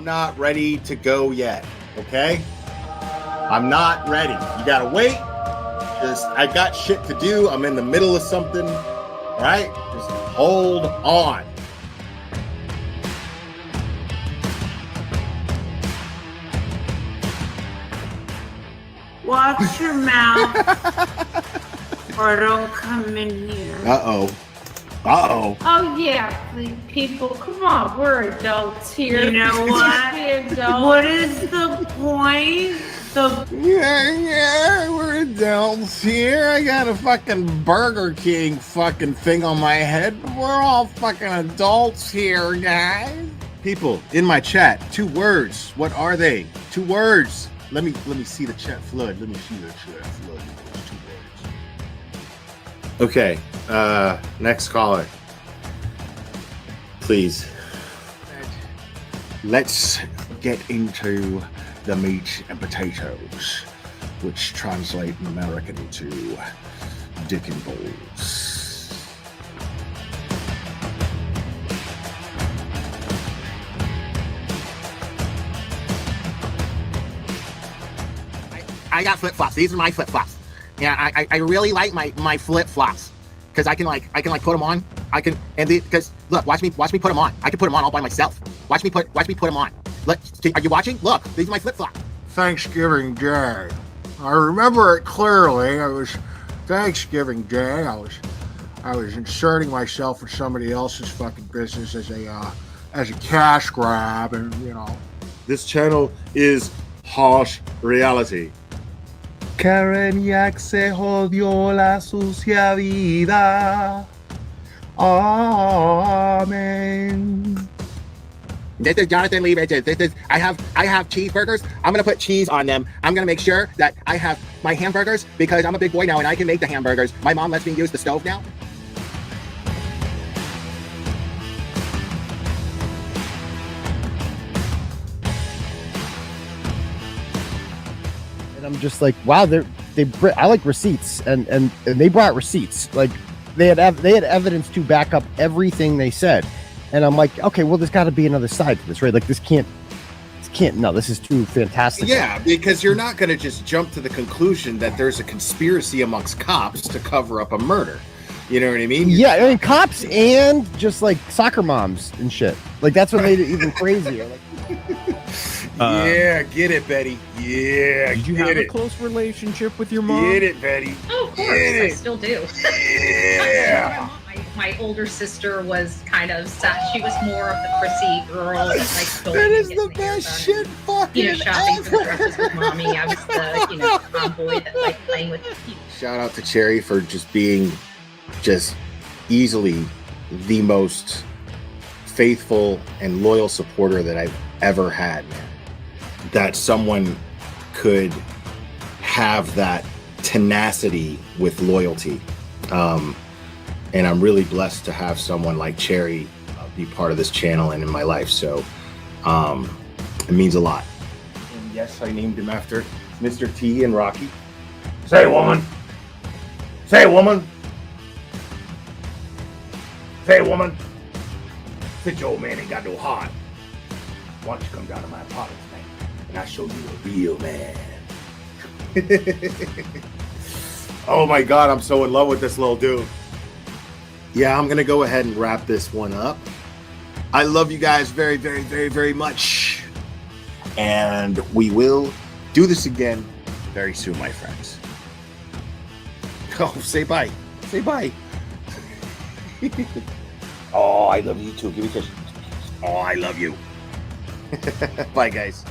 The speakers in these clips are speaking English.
not ready to go yet, okay? I'm not ready. You gotta wait. I got shit to do. I'm in the middle of something, all right? Just hold on. Watch your mouth or don't come in here. Uh-oh. Uh-oh. Oh, yeah, people, come on, we're adults here. You know what? What is the point? Yeah, we're adults here. I got a fucking Burger King fucking thing on my head. We're all fucking adults here, guys. People in my chat, 2 words. What are they? 2 words. Let me see the chat flood. Let me see the chat flood. 2 words. Okay, next caller. Please. Let's get into the meat and potatoes, which translate in American to dick and balls. I got flip-flops. These are my flip-flops. Yeah, I really like my flip-flops because I can put them on. Because look, watch me put them on. I can put them on all by myself. Watch me put them on. Look, are you watching? Look, these are my flip-flops. Thanksgiving Day. I remember it clearly. It was Thanksgiving Day. I was inserting myself in somebody else's fucking business as a cash grab, and you know. This channel is harsh reality. Karen Yak se jodió la sucia vida. Amen. This is Jonathan Lee Riches. I have cheeseburgers. I'm gonna put cheese on them. I'm gonna make sure that I have my hamburgers because I'm a big boy now and I can make the hamburgers. My mom lets me use the stove now. And I'm just like, wow, I like receipts, and they brought receipts. Like they had evidence to back up everything they said. And I'm like, okay, well, there's got to be another side to this, right? Like this can't, no, this is too fantastic. Yeah, because you're not going to just jump to the conclusion that there's a conspiracy amongst cops to cover up a murder. You know what I mean? Yeah, I mean, cops and just like soccer moms and shit. Like that's what made it even crazier. Like, yeah, get it, Betty. Yeah, did you have a close relationship with your mom? Get it, Betty. Oh, of course, I still do. Yeah. My older sister was kind of she was more of the prissy girl that likes going. That is the best shit fucking shopping ever. for dresses with mommy. I was the tomboy that liked playing with people. Shout out to Cherry for just being easily the most faithful and loyal supporter that I've ever had, man. That someone could have that tenacity with loyalty. And I'm really blessed to have someone like Cherry be part of this channel and in my life. So it means a lot. And yes, I named him after Mr. T and Rocky. Say, woman. Say, woman. Say, woman. Since your old man ain't got no heart, why don't you come down to my apartment tonight and I'll show you a real man. Oh my God, I'm so in love with this little dude. Yeah, I'm going to go ahead and wrap this one up. I love you guys very, very, very, very much. And we will do this again very soon, my friends. Oh, say bye. Say bye. Oh, I love you too. Give me a kiss. Oh, I love you. Bye, guys.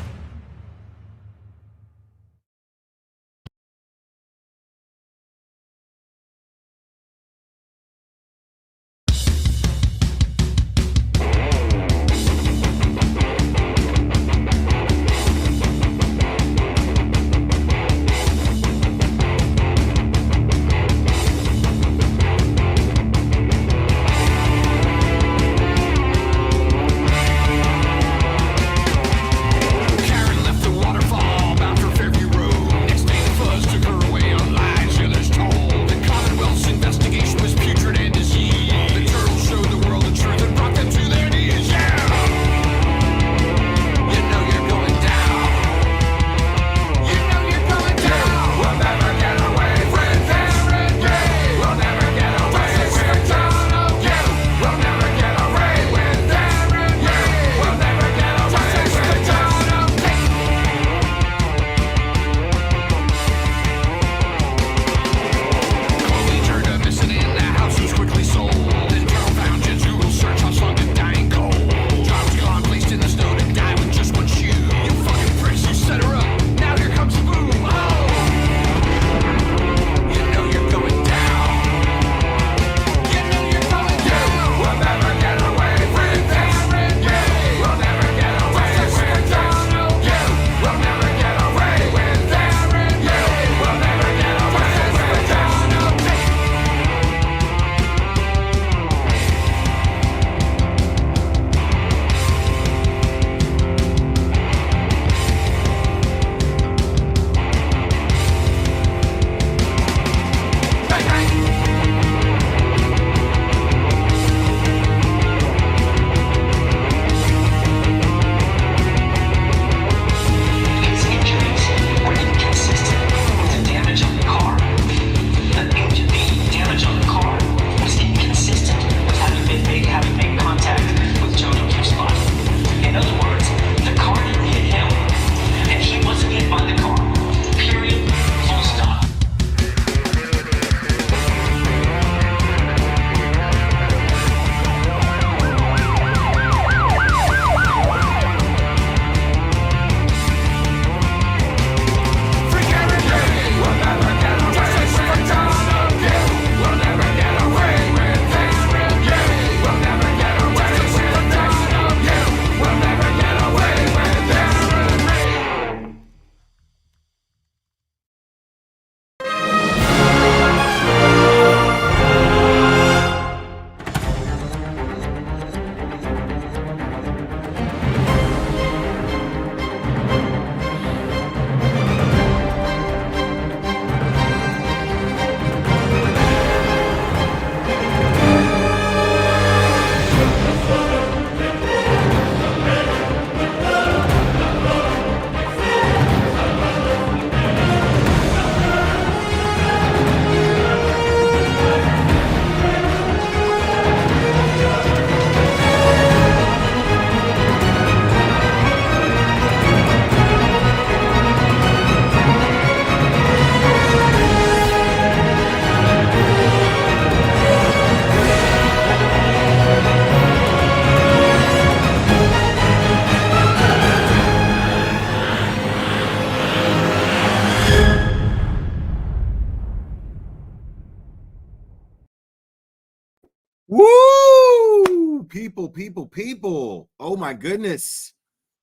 people. Oh my goodness.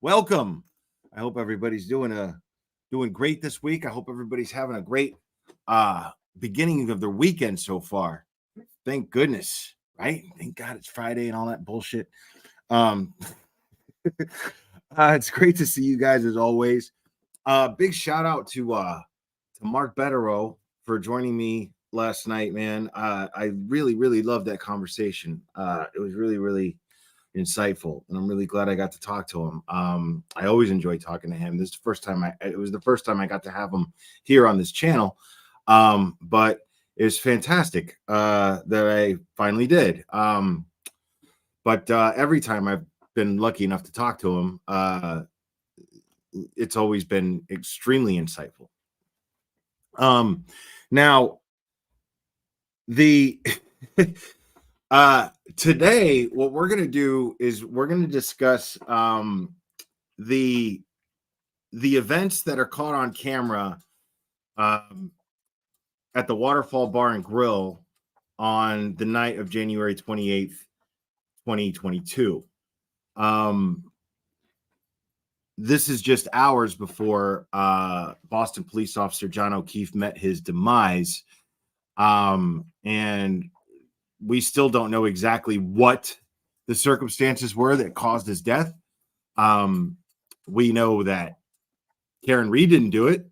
Welcome. I hope everybody's doing great this week. I hope everybody's having a great beginning of their weekend so far. Thank goodness, right? Thank God it's Friday and all that bullshit. It's great to see you guys as always. Big shout out to Mark Betterow for joining me last night, man. I really loved that conversation. It was really insightful, and I'm really glad I got to talk to him. I always enjoy talking to him. This is the first time it was the first time I got to have him here on this channel. But it was fantastic that I finally did. But every time I've been lucky enough to talk to him, it's always been extremely insightful. Now the today what we're going to do is we're going to discuss the events that are caught on camera at the Waterfall Bar and Grill on the night of January 28th, 2022. This is just hours before Boston police officer John O'Keefe met his demise. And we still don't know exactly what the circumstances were that caused his death. We know that Karen Reed didn't do it.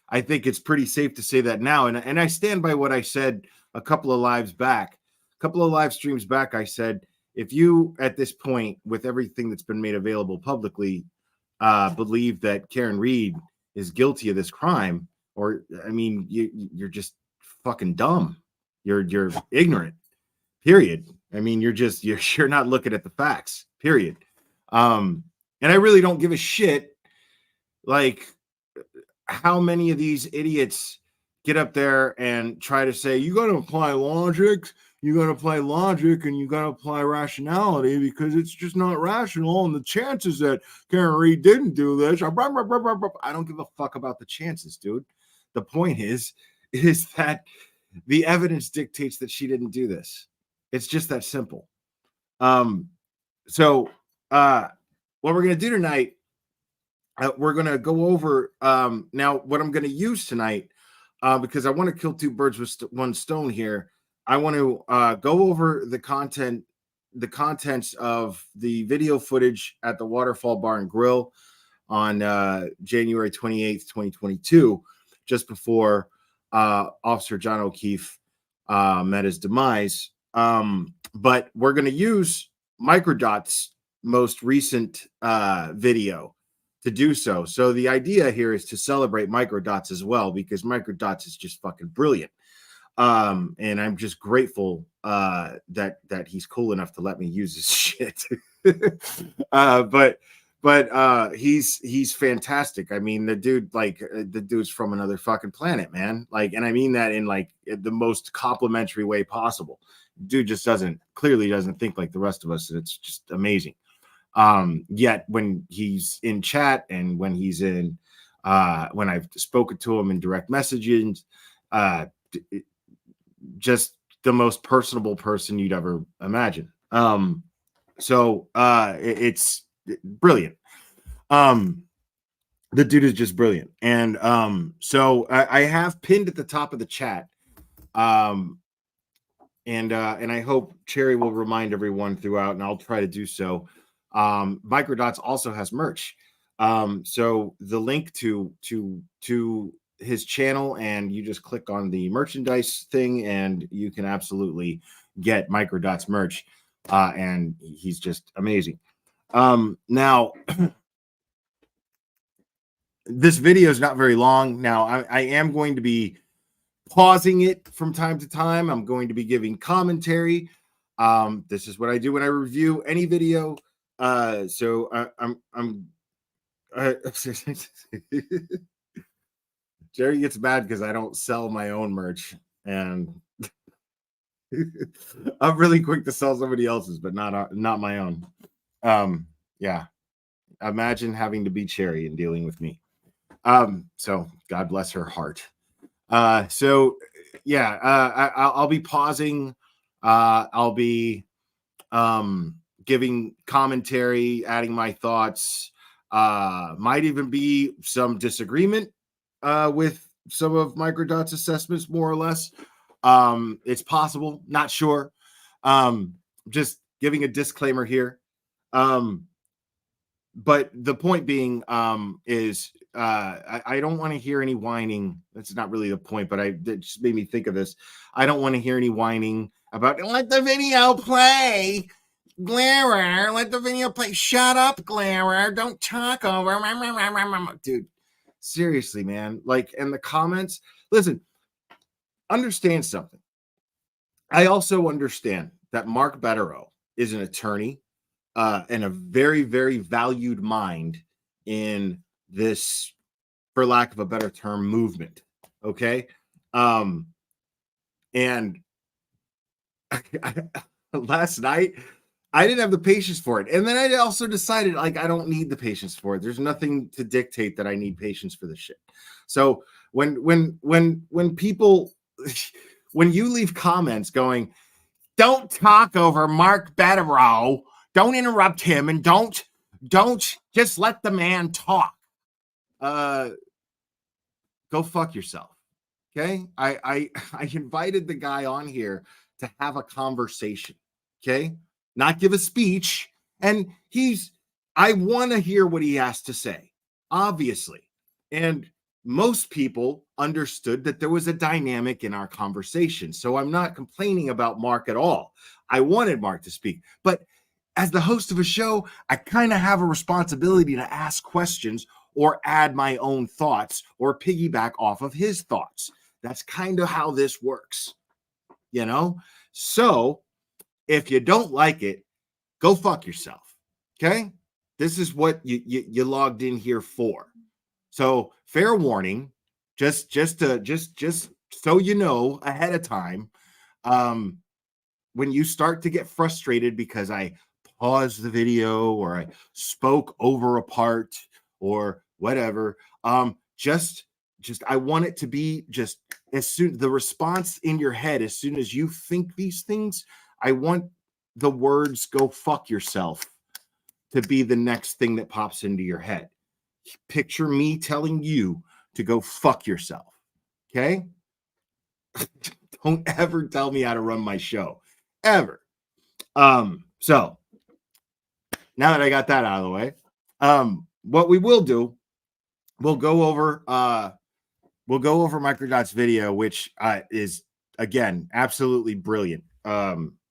I think it's pretty safe to say that now. And I stand by what I said a couple of live streams back. I said, if you, at this point, with everything that's been made available publicly, believe that Karen Reed is guilty of this crime, or, I mean, you're just fucking dumb. You're ignorant, period. I mean, you're not looking at the facts, period. And I really don't give a shit, like, how many of these idiots get up there and try to say, you got to apply logic, and you got to apply rationality because it's just not rational. And the chances that Karen Reed didn't do this, I don't give a fuck about the chances, dude. The point is that the evidence dictates that she didn't do this. It's just that simple. So what we're going to do tonight, we're going to go over now what I'm going to use tonight, because I want to kill two birds with one stone here. I want to go over the contents of the video footage at the Waterfall Bar and Grill on January 28th, 2022, just before Officer John O'Keefe met his demise. But we're going to use Microdot's most recent video to do so. So the idea here is to celebrate Microdots as well, because Microdots is just fucking brilliant. And I'm just grateful that he's cool enough to let me use his shit. But he's fantastic. I mean, the dude's from another fucking planet, man. Like, and I mean that in like the most complimentary way possible. Dude just clearly doesn't think like the rest of us. It's just amazing. Yet when he's in chat and when he's in when I've spoken to him in direct messages, just the most personable person you'd ever imagine. So it's brilliant. The dude is just brilliant. And so I have pinned at the top of the chat, and I hope Cherry will remind everyone throughout, and I'll try to do so. Microdots also has merch. So the link to his channel, and you just click on the merchandise thing, and you can absolutely get Microdots merch. And he's just amazing. Now, this video is not very long. Now, I am going to be pausing it from time to time. I'm going to be giving commentary. This is what I do when I review any video. So I'm Jerry gets mad because I don't sell my own merch, and I'm really quick to sell somebody else's, but not my own. Yeah, imagine having to be Cherry and dealing with me. So God bless her heart. So yeah, I'll be pausing. I'll be giving commentary, adding my thoughts. Might even be some disagreement with some of Microdot's assessments, more or less. It's possible, not sure. Just giving a disclaimer here. But the point being is I don't want to hear any whining. That's not really the point, but it just made me think of this. I don't want to hear any whining about let the video play. Glarer, let the video play. Shut up, Glarer. Don't talk over. Dude, seriously, man. Like, in the comments, listen, understand something. I also understand that Mark Betterow is an attorney and a very, very valued mind in this, for lack of a better term, movement. Okay. And last night, I didn't have the patience for it. And then I also decided, like, I don't need the patience for it. There's nothing to dictate that I need patience for this shit. So when people, when you leave comments going, don't talk over Mark Betterow, don't interrupt him, and don't just let the man talk. Go fuck yourself. Okay. I invited the guy on here to have a conversation. Okay. Not give a speech. And I want to hear what he has to say, obviously. And most people understood that there was a dynamic in our conversation. So I'm not complaining about Mark at all. I wanted Mark to speak. But as the host of a show, I kind of have a responsibility to ask questions or add my own thoughts or piggyback off of his thoughts. That's kind of how this works, you know? So if you don't like it, go fuck yourself. Okay. This is what you logged in here for. So fair warning, just so you know ahead of time, when you start to get frustrated because I paused the video or I spoke over a part or whatever, just I want it to be just as soon the response in your head, as soon as you think these things, I want the words "go fuck yourself" to be the next thing that pops into your head. Picture me telling you to go fuck yourself. Okay? Don't ever tell me how to run my show. Ever. So now that I got that out of the way, what we will do, we'll go over Microdot's video, which is again absolutely brilliant.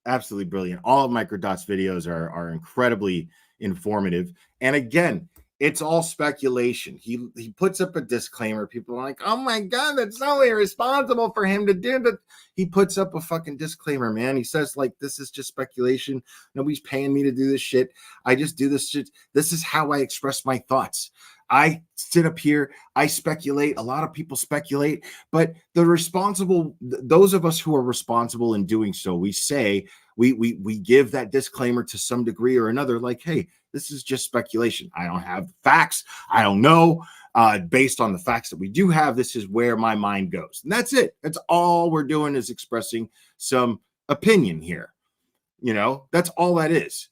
Absolutely brilliant. All of Microdot's videos are incredibly informative. And again, it's all speculation. He puts up a disclaimer. People are like, oh my God, that's so irresponsible for him to do that. He puts up a fucking disclaimer, man. He says, like, this is just speculation. Nobody's paying me to do this shit. I just do this shit. This is how I express my thoughts. I sit up here, I speculate. A lot of people speculate, but those of us who are responsible in doing so, we say, we give that disclaimer to some degree or another, like, hey, this is just speculation. I don't have facts. I don't know. Based on the facts that we do have, this is where my mind goes. And that's it. That's all we're doing, is expressing some opinion here. You know, that's all that is.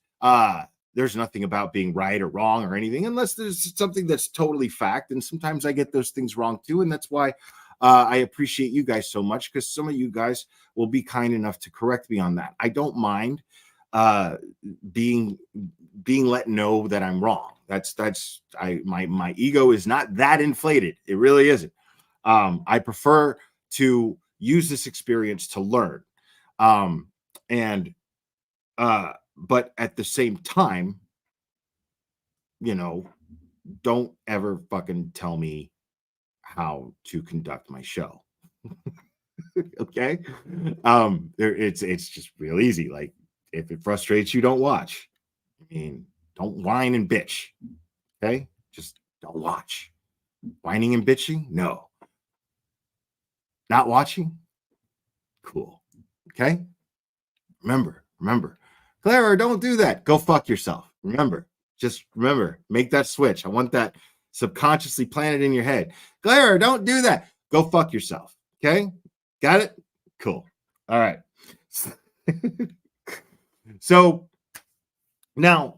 There's nothing about being right or wrong or anything, unless there's something that's totally fact. And sometimes I get those things wrong too. And that's why I appreciate you guys so much, because some of you guys will be kind enough to correct me on that. I don't mind being let know that I'm wrong. My ego is not that inflated. It really isn't. I prefer to use this experience to learn. But at the same time, you know, don't ever fucking tell me how to conduct my show. Okay. It's just real easy. Like, if it frustrates you, don't watch. I mean, don't whine and bitch. Okay. Just don't watch. Whining and bitching? No. Not watching? Cool. Okay. Remember, Clara, don't do that. Go fuck yourself. Just remember, make that switch. I want that subconsciously planted in your head. Clara, don't do that. Go fuck yourself. Okay. Got it? Cool. All right. So Now,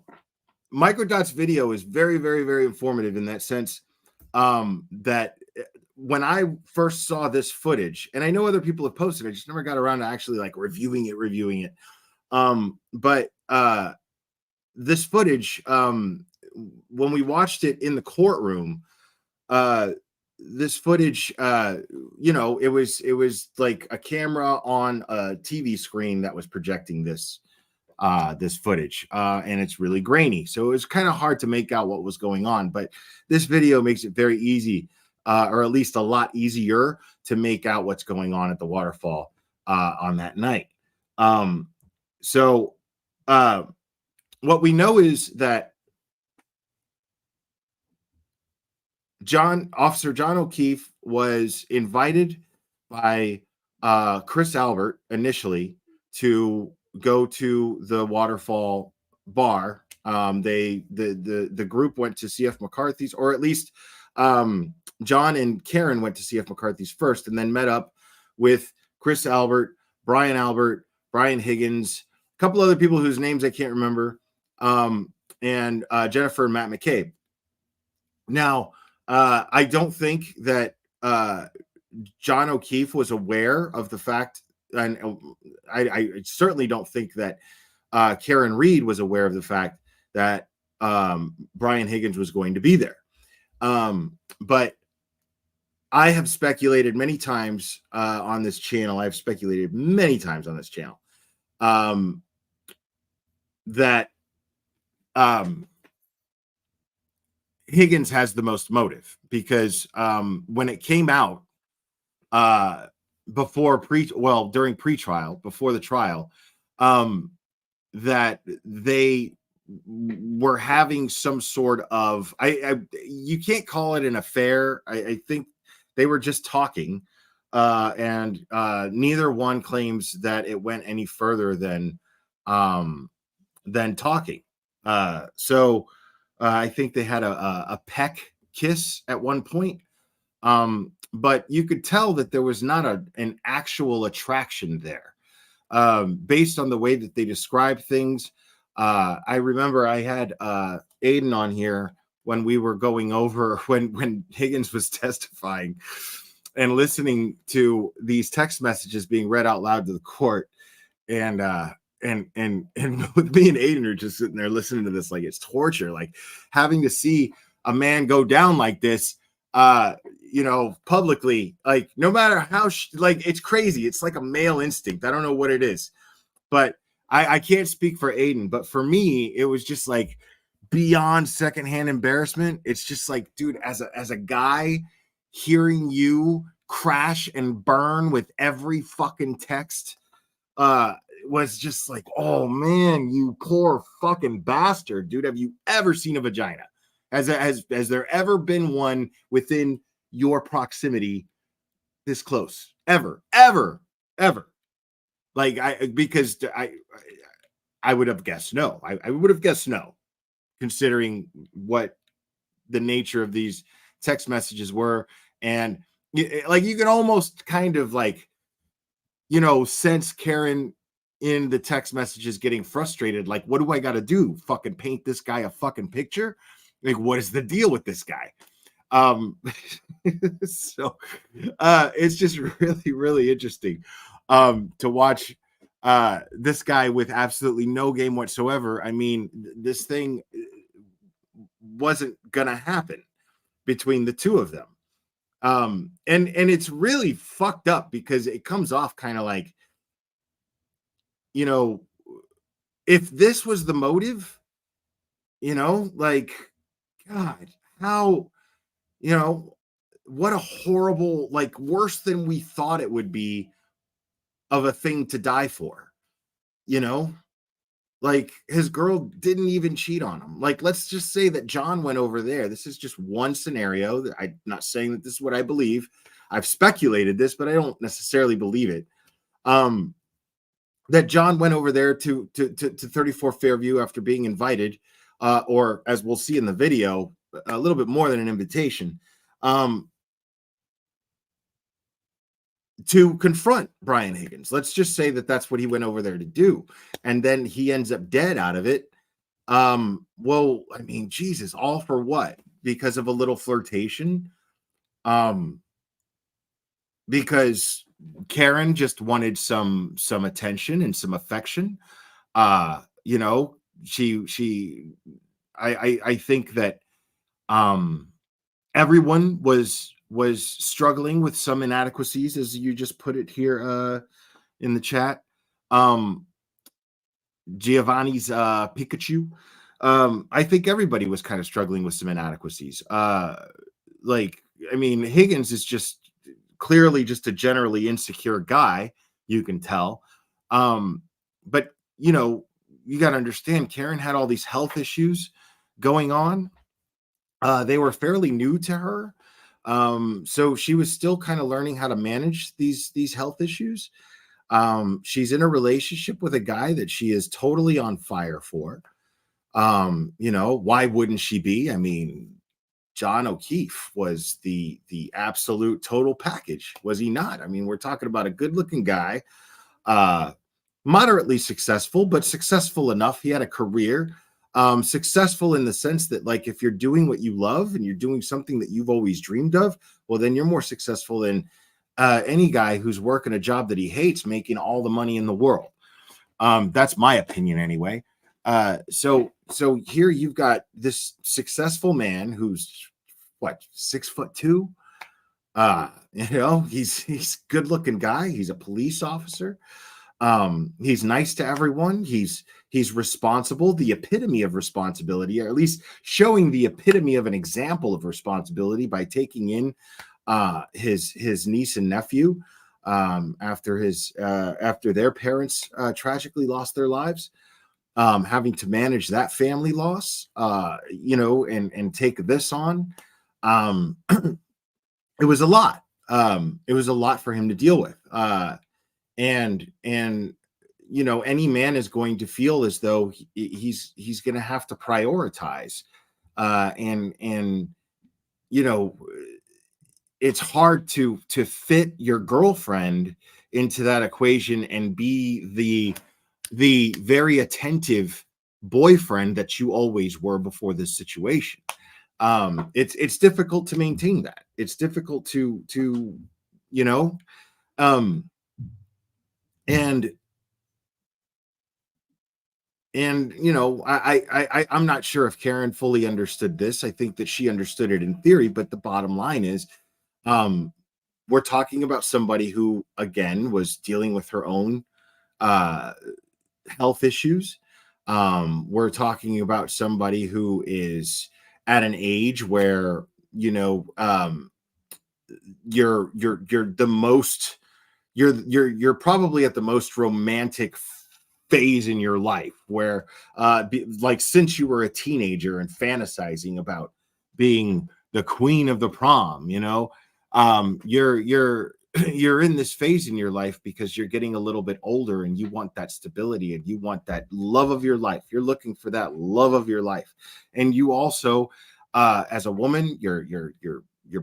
Microdot's video is very, very, very informative in that sense. That when I first saw this footage, and I know other people have posted, I just never got around to actually like reviewing it. But this footage, when we watched it in the courtroom, this footage, it was like a camera on a TV screen that was projecting this footage, and it's really grainy, so it was kind of hard to make out what was going on. But this video makes it very easy, or at least a lot easier, to make out what's going on at the waterfall on that night. So what we know is that Officer John O'Keefe was invited by Chris Albert initially to go to the Waterfall bar. The group went to CF McCarthy's, or at least John and Karen went to CF McCarthy's first, and then met up with Chris Albert, Brian Higgins, a couple other people whose names I can't remember, and Jennifer and Matt McCabe. Now, I don't think that John O'Keefe was aware of the fact, and I certainly don't think that Karen Reed was aware of the fact that Brian Higgins was going to be there. But I have speculated many times on this channel. I've speculated many times on this channel that Higgins has the most motive, because when it came out during pre-trial, before the trial, that they were having some sort of, you can't call it an affair. I think they were just talking, and neither one claims that it went any further than talking. So I think they had a peck kiss at one point, but you could tell that there was not an actual attraction there, based on the way that they described things. I remember I had Aiden on here when we were going over when Higgins was testifying and listening to these text messages being read out loud to the court, and with me and Aiden are just sitting there listening to this like it's torture, like having to see a man go down like this, publicly, like no matter how like it's crazy. It's like a male instinct. I don't know what it is, but I can't speak for Aiden, but for me, it was just like beyond secondhand embarrassment. It's just like, dude, as a guy, hearing you crash and burn with every fucking text was just like, oh man, you poor fucking bastard, dude. Have you ever seen a vagina? Has there ever been one within your proximity this close? Ever. Like, I would have guessed no. I would have guessed no, considering what the nature of these text messages were. And like, you can almost kind of like, sense Karen in the text messages getting frustrated. Like, what do I got to do? Fucking paint this guy a fucking picture? Like, what is the deal with this guy? So it's just really, really interesting to watch this guy with absolutely no game whatsoever. I mean, this thing wasn't gonna happen between the two of them. And it's really fucked up, because it comes off kind of like, if this was the motive, like, God, how, what a horrible, like, worse than we thought it would be of a thing to die for, like, his girl didn't even cheat on him. Like, let's just say that John went over there. This is just one scenario. That I'm not saying that this is what I believe. I've speculated this, but I don't necessarily believe it. That John went over there to 34 Fairview after being invited, or as we'll see in the video, a little bit more than an invitation, to confront Brian Higgins. Let's just say that that's what he went over there to do. And then he ends up dead out of it. Well, I mean, Jesus, all for what? Because of a little flirtation? Um, because Karen just wanted some attention and some affection. You know, she I think that um everyone was struggling with some inadequacies, as you just put it here in the chat. Um Giovanni's Pikachu. I think everybody was kind of struggling with some inadequacies. Like, I mean, Higgins is just clearly just a generally insecure guy, you can tell. But you know, you got to understand, Karen had all these health issues going on. They were fairly new to her. So she was still kind of learning how to manage these health issues. She's in a relationship with a guy that she is totally on fire for. You know, why wouldn't she be? I mean, John O'Keefe was the absolute total package, was he not? I mean, we're talking about a good-looking guy, uh, moderately successful, but successful enough. He had a career, successful in the sense that, like, if you're doing what you love and you're doing something that you've always dreamed of, well, then you're more successful than any guy who's working a job that he hates, making all the money in the world. That's my opinion, anyway. So here you've got this successful man who's what, 6'2". You know, he's good looking guy. He's a police officer. He's nice to everyone. He's responsible, the epitome of responsibility, or at least showing the epitome of an example of responsibility by taking in his niece and nephew after their parents tragically lost their lives, having to manage that family loss, you know, and take this on. It was a lot. It was a lot for him to deal with. And you know, any man is going to feel as though he's going to have to prioritize. And you know, it's hard to fit your girlfriend into that equation and be the very attentive boyfriend that you always were before this situation. It's difficult to maintain that. It's difficult to you know, um and you know, I'm not sure if Karen fully understood this. I think that she understood it in theory, but the bottom line is, um we're talking about somebody who, again, was dealing with her own uh health issues. We're talking about somebody who is at an age where, you know, you're the most you're probably at the most romantic phase in your life, where like, since you were a teenager and fantasizing about being the queen of the prom, you know, you're you're in this phase in your life because you're getting a little bit older and you want that stability and you want that love of your life. You're looking for that love of your life. And you also, as a woman, your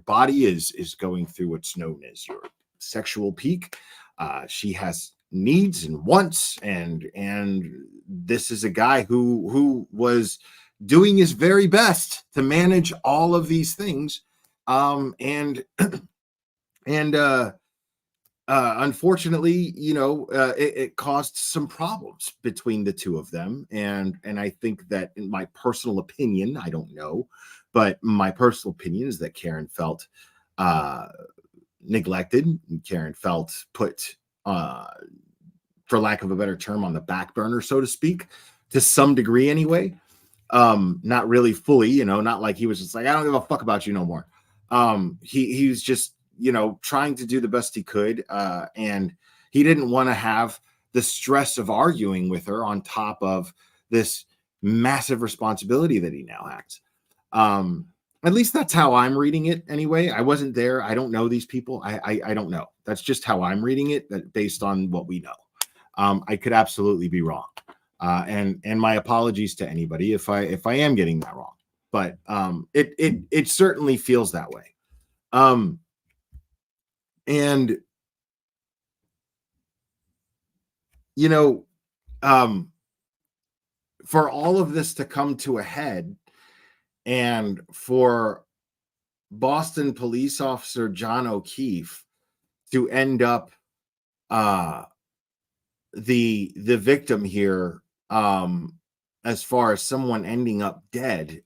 body is going through what's known as your sexual peak. She has needs and wants, and this is a guy who was doing his very best to manage all of these things, and and unfortunately, you know, it caused some problems between the two of them, and I think that, in my personal opinion, I don't know, but my personal opinion is that Karen felt neglected. Karen felt put, for lack of a better term, on the back burner, so to speak, to some degree anyway. Not really fully, you know, not like he was just like, I don't give a fuck about you no more. He was just, you know, trying to do the best he could, and he didn't want to have the stress of arguing with her on top of this massive responsibility that he now has. At least that's how I'm reading it anyway. I wasn't there. I don't know these people. I don't know. That's just how I'm reading it, that based on what we know. I could absolutely be wrong. And my apologies to anybody if I am getting that wrong. But it certainly feels that way. And you know, for all of this to come to a head, and for Boston police officer John O'Keefe to end up the victim here, as far as someone ending up dead,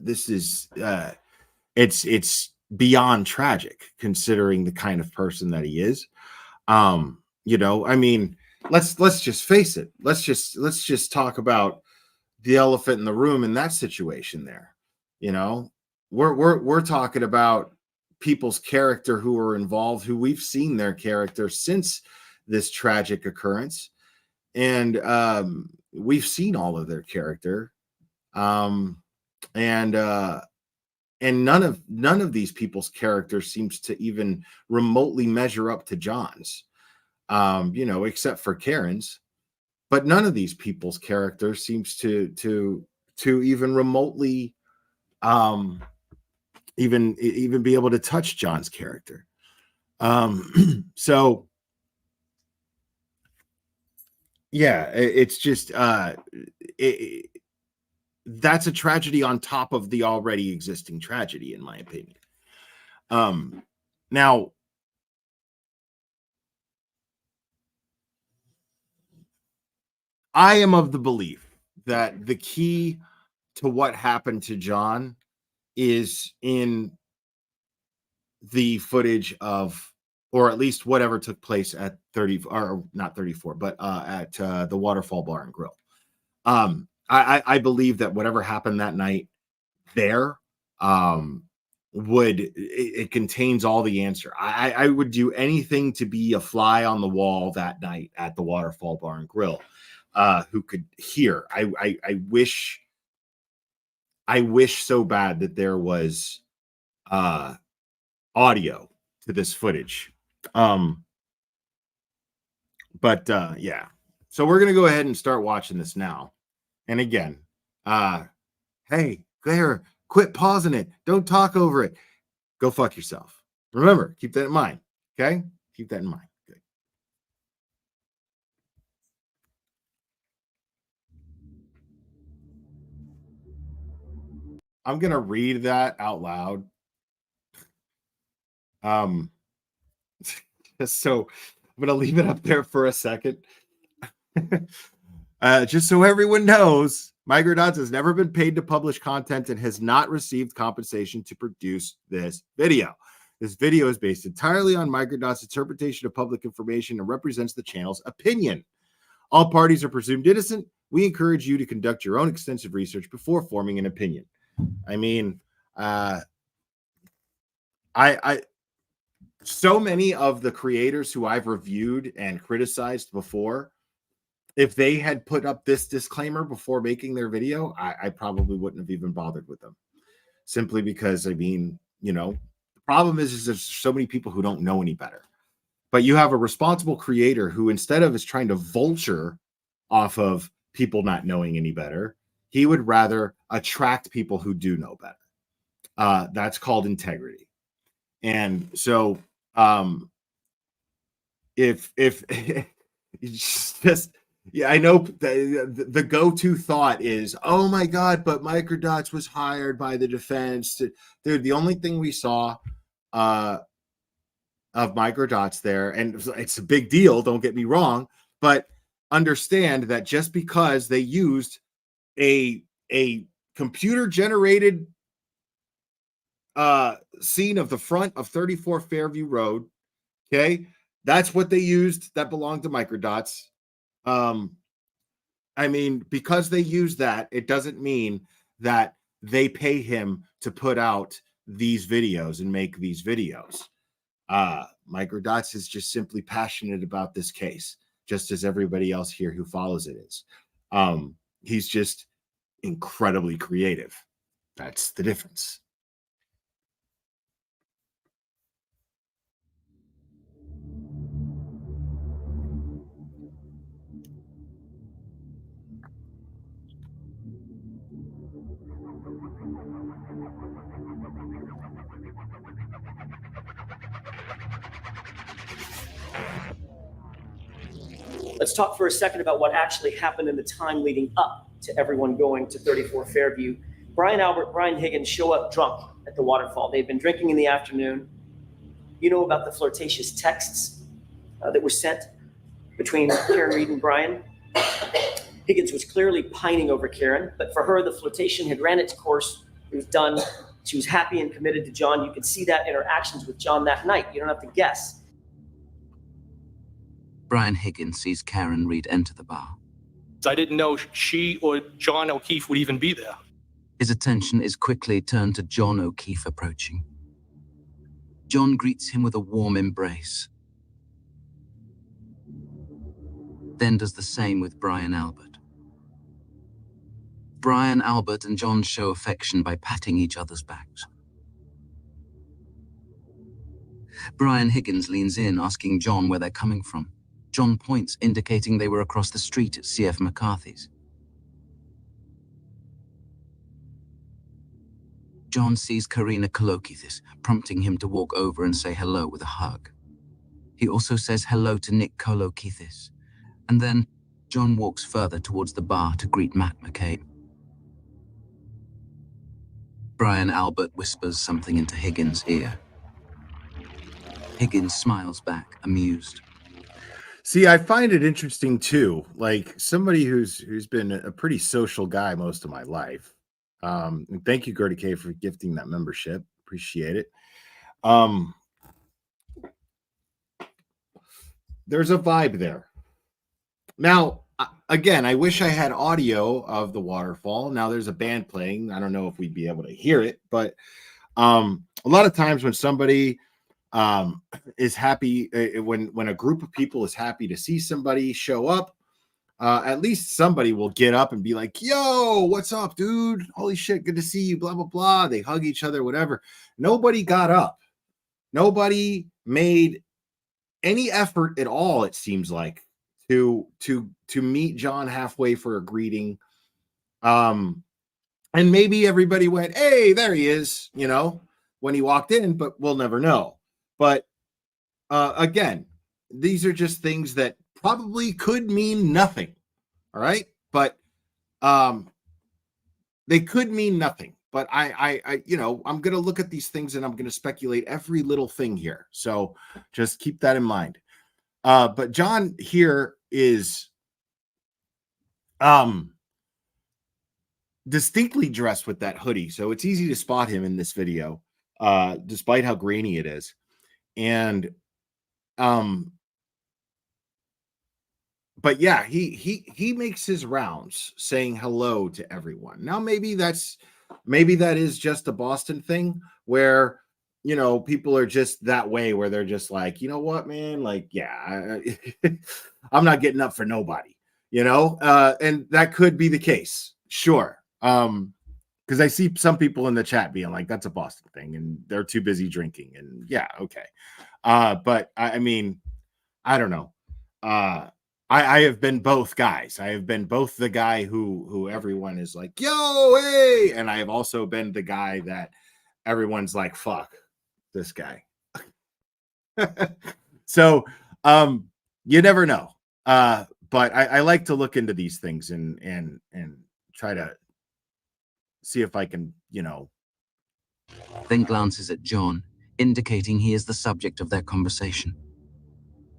this is it's beyond tragic considering the kind of person that he is. You know, I mean, let's just face it. Let's just talk about the elephant in the room in that situation there. You know, we're talking about people's character who are involved, who we've seen their character since this tragic occurrence, and we've seen all of their character, and none of these people's character seems to even remotely measure up to John's, you know, except for Karen's. But none of these people's character seems to even remotely even be able to touch John's character. So yeah, it's just that's a tragedy on top of the already existing tragedy, in my opinion. Now, I am of the belief that the key to what happened to John is in the footage of, or at least whatever took place at 30, or not 34, but at the Waterfall Bar and Grill. I believe that whatever happened that night there, it contains all the answer. I would do anything to be a fly on the wall that night at the Waterfall Bar and Grill, who could hear. I wish so bad that there was audio to this footage. But yeah, so we're gonna go ahead and start watching this now. And again, hey, there, quit pausing it. Don't talk over it. Go fuck yourself. Remember, keep that in mind. Okay, keep that in mind. Good. I'm gonna read that out loud. So I'm gonna leave it up there for a second. Just so everyone knows, Microdot's has never been paid to publish content and has not received compensation to produce this video. This video is based entirely on Microdot's interpretation of public information and represents the channel's opinion. All parties are presumed innocent. We encourage you to conduct your own extensive research before forming an opinion. I mean, so many of the creators who I've reviewed and criticized before, if they had put up this disclaimer before making their video, I probably wouldn't have even bothered with them. Simply because, I mean, you know, the problem is there's so many people who don't know any better. But you have a responsible creator who, instead of is trying to vulture off of people not knowing any better, he would rather attract people who do know better. That's called integrity. And so if just yeah, I know the go-to thought is, oh my God, but Microdots was hired by the defense. Dude, the only thing we saw of Microdots there, and it's a big deal, don't get me wrong, but understand that just because they used a computer-generated scene of the front of 34 Fairview Road, okay, that's what they used that belonged to Microdots. I mean, because they use that, it doesn't mean that they pay him to put out these videos and make these videos. Microdots is just simply passionate about this case, just as everybody else here who follows it is. He's just incredibly creative. That's the difference. Let's talk for a second about what actually happened in the time leading up to everyone going to 34 Fairview. Brian Albert, Brian Higgins show up drunk at the Waterfall. They've been drinking in the afternoon. You know about the flirtatious texts that were sent between Karen Reed and Brian. Higgins was clearly pining over Karen, but for her, the flirtation had ran its course. It was done. She was happy and committed to John. You could see that in her actions with John that night. You don't have to guess. Brian Higgins sees Karen Reed enter the bar. I didn't know she or John O'Keefe would even be there. His attention is quickly turned to John O'Keefe approaching. John greets him with a warm embrace, then does the same with Brian Albert. Brian Albert and John show affection by patting each other's backs. Brian Higgins leans in, asking John where they're coming from. John points, indicating they were across the street at C.F. McCarthy's. John sees Karina Kolokithis, prompting him to walk over and say hello with a hug. He also says hello to Nick Kolokithis, and then John walks further towards the bar to greet Matt McCabe. Brian Albert whispers something into Higgins' ear. Higgins smiles back, amused. See, I find it interesting too. Like somebody who's been a pretty social guy most of my life. And thank you, Gertie K, for gifting that membership. Appreciate it. There's a vibe there. Now, again, I wish I had audio of the Waterfall. Now there's a band playing. I don't know if we'd be able to hear it, but a lot of times when somebody is happy, when a group of people is happy to see somebody show up, at least somebody will get up and be like, yo, what's up, dude? Holy shit, good to see you, blah, blah, blah. They hug each other, whatever. Nobody got up. Nobody made any effort at all, it seems like, to meet John halfway for a greeting. And maybe everybody went, hey, there he is, you know, when he walked in, but we'll never know. But again, these are just things that probably could mean nothing. All right. But they could mean nothing. But I you know, I'm going to look at these things and I'm going to speculate every little thing here. So just keep that in mind. But John here is distinctly dressed with that hoodie. So it's easy to spot him in this video, despite how grainy it is. And but yeah, he makes his rounds saying hello to everyone. Now maybe that is just a Boston thing where, you know, people are just that way, where they're just like, you know what, man, like, yeah, I'm not getting up for nobody, you know, and that could be the case. Sure. Because I see some people in the chat being like, that's a Boston thing, and they're too busy drinking. And yeah, okay. But I mean, I don't know. I have been both guys. I have been both the guy who everyone is like, yo, hey, and I have also been the guy that everyone's like, fuck this guy. So you never know. But I like to look into these things and try to see if I can, you know. Then glances at John, indicating he is the subject of their conversation.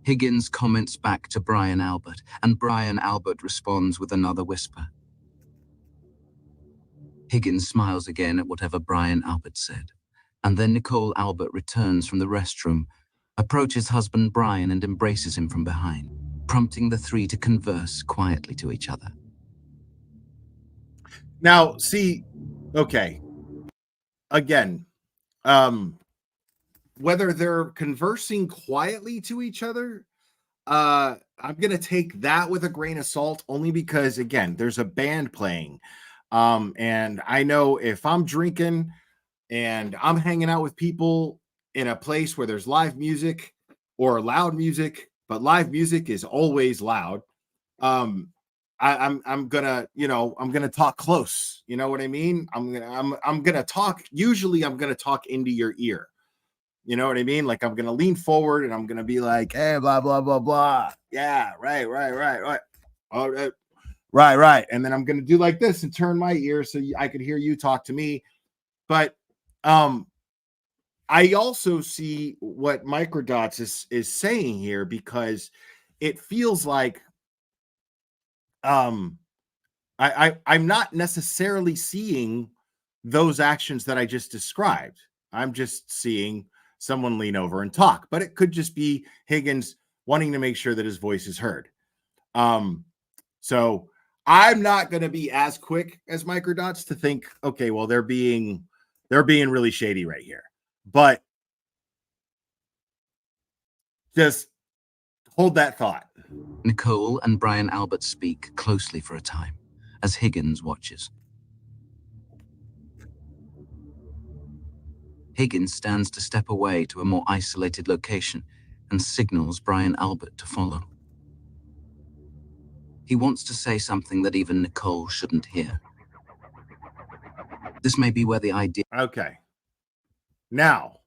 Higgins comments back to Brian Albert, and Brian Albert responds with another whisper. Higgins smiles again at whatever Brian Albert said, and then Nicole Albert returns from the restroom, approaches husband Brian and embraces him from behind, prompting the three to converse quietly to each other. Now, see, okay, again, whether they're conversing quietly to each other, I'm going to take that with a grain of salt, only because, again, there's a band playing. And I know if I'm drinking and I'm hanging out with people in a place where there's live music or loud music, but live music is always loud, I'm gonna, you know, I'm gonna talk close. You know what I mean? I'm gonna talk. Usually, I'm gonna talk into your ear. You know what I mean? Like I'm gonna lean forward and I'm gonna be like, "Hey, blah blah blah blah. Yeah, right. All right. Right. And then I'm going to do like this and turn my ear so I could hear you talk to me. But I also see what Microdots is saying here, because it feels like I'm not necessarily seeing those actions that I just described. I'm just seeing someone lean over and talk, but it could just be Higgins wanting to make sure that his voice is heard. So I'm not going to be as quick as Microdots to think, okay, well, they're being really shady right here. But just hold that thought. Nicole and Brian Albert speak closely for a time as Higgins watches. Higgins stands to step away to a more isolated location and signals Brian Albert to follow. He wants to say something that even Nicole shouldn't hear. This may be where the idea... Okay. Now,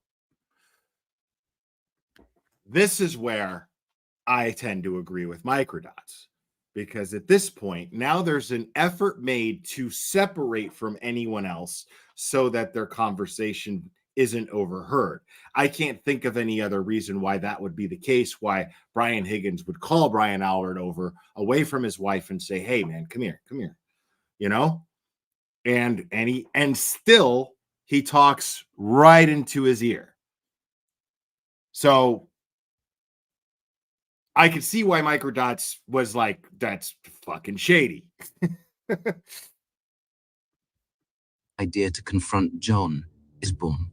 this is where I tend to agree with Microdots, because at this point, now there's an effort made to separate from anyone else so that their conversation isn't overheard. I can't think of any other reason why that would be the case, why Brian Higgins would call Brian Albert over away from his wife and say, hey, man, come here, you know? And still he talks right into his ear. So I could see why Microdots was like, that's fucking shady. idea to confront John is born.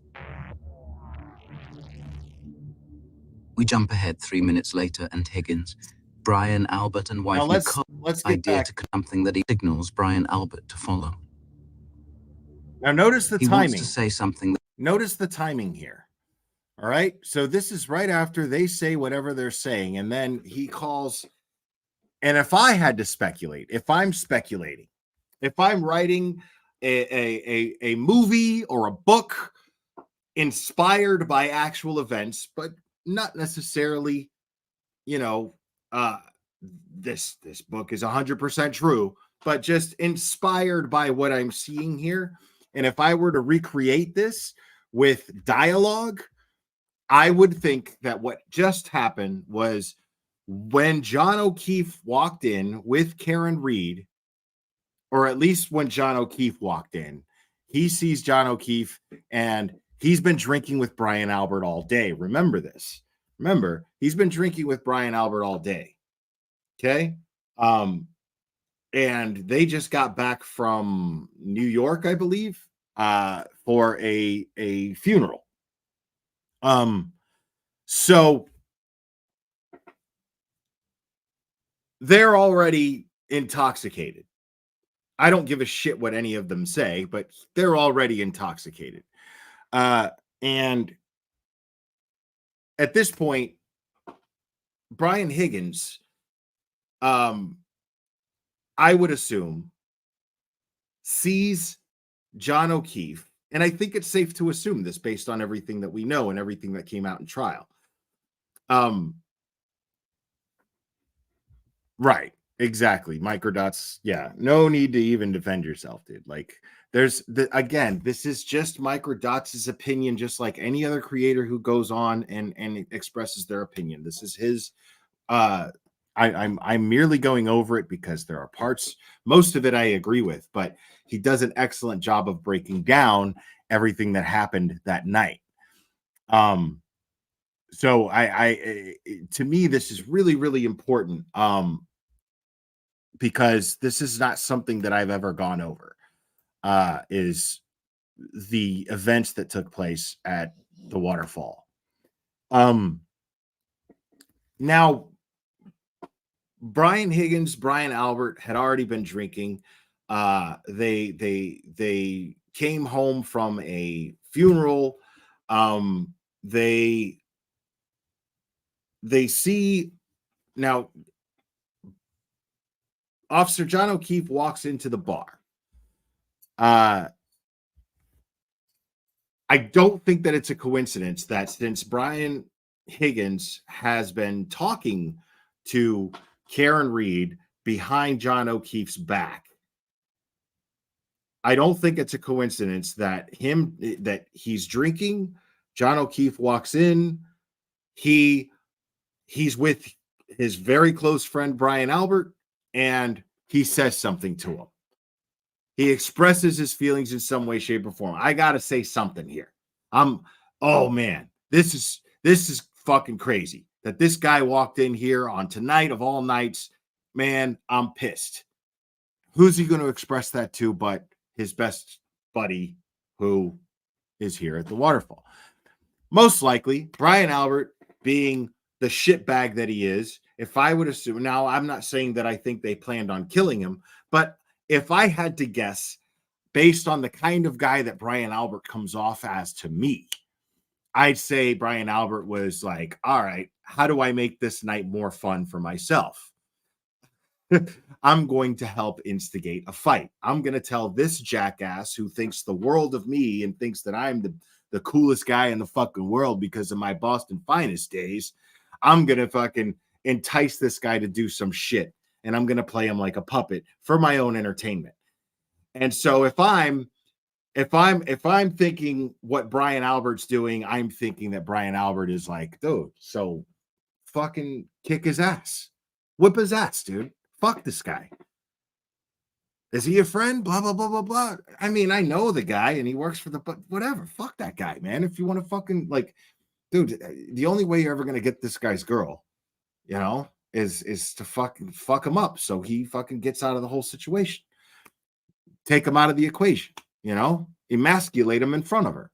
We jump ahead 3 minutes later, and Higgins, Brian Albert, and wife Nicole let's get idea back to something that he signals Brian Albert to follow. Now notice the He timing. wants to say something. Notice the timing here. All right. So this is right after they say whatever they're saying. And then he calls. And if I had to speculate, if I'm speculating, if I'm writing a movie or a book inspired by actual events, but not necessarily, this book is 100% true, but just inspired by what I'm seeing here. And if I were to recreate this with dialogue, I would think that what just happened was when John O'Keefe walked in with Karen Reed, or at least when John O'Keefe walked in, he sees John O'Keefe and he's been drinking with Brian Albert all day. Remember this. Remember, he's been drinking with Brian Albert all day. Okay. And they just got back from New York, I believe, for a funeral. So they're already intoxicated. I don't give a shit what any of them say, but they're already intoxicated. And at this point, Brian Higgins, I would assume, sees John O'Keefe, and I think it's safe to assume this based on everything that we know and everything that came out in trial. Right, exactly. Microdots, yeah, no need to even defend yourself, dude. Like, again, this is just Microdots' opinion, just like any other creator who goes on and expresses their opinion. This is his. I'm merely going over it because there are parts, most of it I agree with, but he does an excellent job of breaking down everything that happened that night. So to me, this is really, really important, because this is not something that I've ever gone over, is the events that took place at the Waterfall. Now, Brian Higgins, Brian Albert had already been drinking. They came home from a funeral. They see now. Officer John O'Keefe walks into the bar. I don't think that it's a coincidence that since Brian Higgins has been talking to Karen Reed, behind John O'Keefe's back. I don't think it's a coincidence that he's drinking. John O'Keefe walks in. He's with his very close friend Brian Albert, and he says something to him. He expresses his feelings in some way, shape, or form. I gotta say something here. Oh man, this is fucking crazy that this guy walked in here on tonight of all nights. Man, I'm pissed. Who's he going to express that to but his best buddy who is here at the Waterfall? Most likely, Brian Albert, being the shitbag that he is. If I would assume, now I'm not saying that I think they planned on killing him, but if I had to guess, based on the kind of guy that Brian Albert comes off as to me, I'd say Brian Albert was like, all right, how do I make this night more fun for myself? I'm going to help instigate a fight. I'm going to tell this jackass who thinks the world of me and thinks that I'm the coolest guy in the fucking world because of my Boston Finest days. I'm going to fucking entice this guy to do some shit. And I'm going to play him like a puppet for my own entertainment. And so if I'm thinking what Brian Albert's doing, I'm thinking that Brian Albert is like, dude, so fucking kick his ass. Whip his ass, dude. Fuck this guy. Is he a friend? Blah, blah, blah, blah, blah. I mean, I know the guy and he works for but whatever. Fuck that guy, man. If you want to fucking like, dude, the only way you're ever going to get this guy's girl, you know, is to fucking fuck him up. So he fucking gets out of the whole situation. Take him out of the equation, you know, emasculate him in front of her.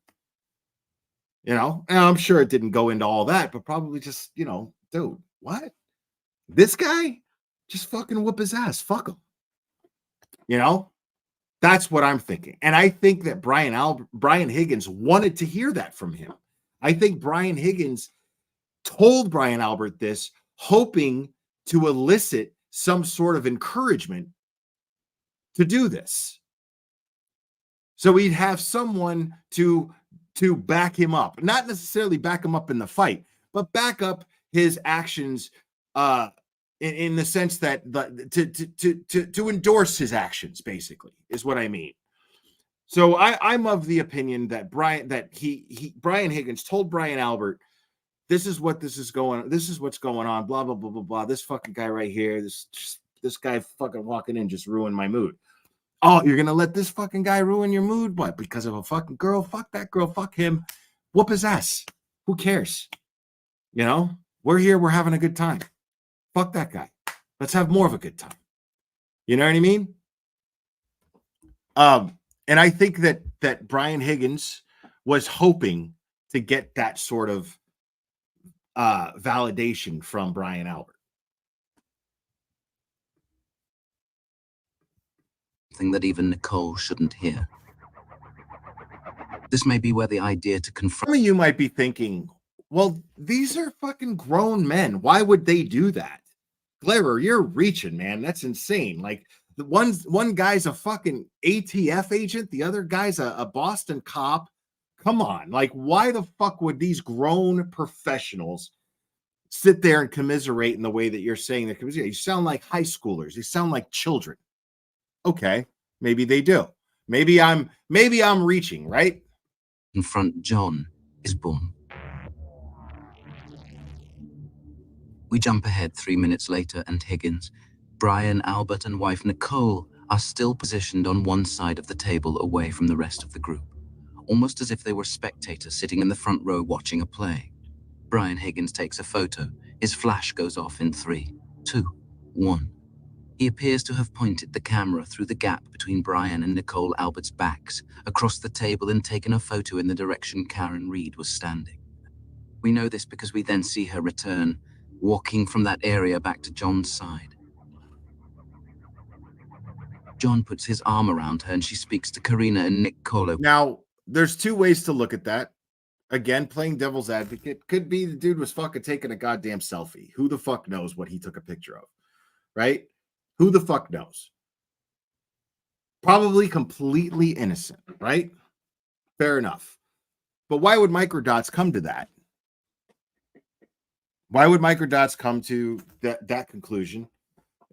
You know, and I'm sure it didn't go into all that, but probably just, you know, dude, what? This guy? Just fucking whoop his ass. Fuck him. You know, that's what I'm thinking. And I think that Brian Higgins wanted to hear that from him. I think Brian Higgins told Brian Albert this, hoping to elicit some sort of encouragement to do this. So he'd have someone to back him up, not necessarily back him up in the fight, but back up his actions in the sense that to endorse his actions, basically, is what I mean. So I'm of the opinion that Brian Higgins told Brian Albert, this is what's going on, blah, blah, blah, blah, blah. This fucking guy right here, this guy fucking walking in just ruined my mood. Oh, you're gonna let this fucking guy ruin your mood? What? Because of a fucking girl? Fuck that girl, fuck him. Whoop his ass. Who cares? You know, we're here, we're having a good time. Fuck that guy. Let's have more of a good time. You know what I mean? And I think that Brian Higgins was hoping to get that sort of validation from Brian Albert. Thing that even Nicole shouldn't hear. This may be where the idea to confront. Some of you might be thinking, well, these are fucking grown men. Why would they do that? Glairer, you're reaching, man. That's insane. Like the one guy's a fucking ATF agent, the other guy's a Boston cop. Come on. Like, why the fuck would these grown professionals sit there and commiserate in the way that you're saying they commiserate? You sound like high schoolers. You sound like children. Okay, maybe they do. Maybe I'm reaching, right? Confront John is born. We jump ahead 3 minutes later, and Higgins, Brian, Albert, and wife Nicole are still positioned on one side of the table away from the rest of the group, almost as if they were spectators sitting in the front row watching a play. Brian Higgins takes a photo. His flash goes off in 3, 2, 1. He appears to have pointed the camera through the gap between Brian and Nicole Albert's backs, across the table, and taken a photo in the direction Karen Reed was standing. We know this because we then see her return, walking from that area back to John's side. John puts his arm around her and she speaks to Karina and Nick Colo. Now, there's two ways to look at that. Again, playing devil's advocate. Could be the dude was fucking taking a goddamn selfie. Who the fuck knows what he took a picture of, right? Who the fuck knows? Probably completely innocent, right? Fair enough. But why would microdots come to that? Why would microdots come to that conclusion?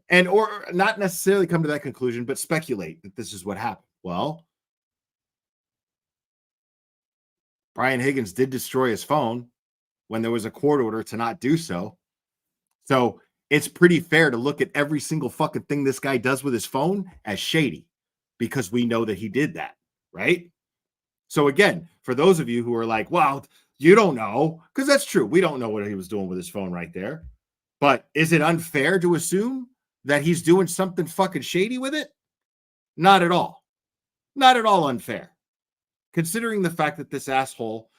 and or not necessarily come to that conclusion, but speculate that this is what happened. Well, Brian Higgins did destroy his phone when there was a court order to not do so. So it's pretty fair to look at every single fucking thing this guy does with his phone as shady, because we know that he did that, right? So again, for those of you who are like, well, you don't know, because that's true. We don't know what he was doing with his phone right there. But is it unfair to assume that he's doing something fucking shady with it? Not at all. Not at all unfair. Considering the fact that this asshole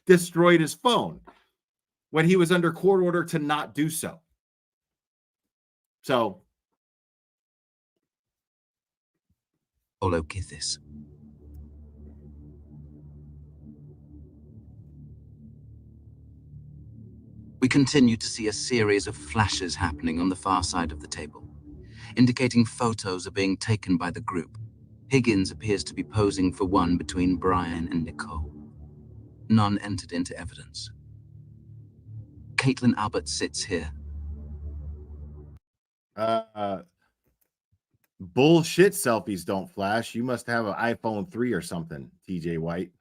destroyed his phone when he was under court order to not do so. So, Olokithis. We continue to see a series of flashes happening on the far side of the table, indicating photos are being taken by the group. Higgins appears to be posing for one between Brian and Nicole. None entered into evidence. Caitlin Albert sits here. Bullshit selfies don't flash. You must have an iPhone 3 or something, TJ White.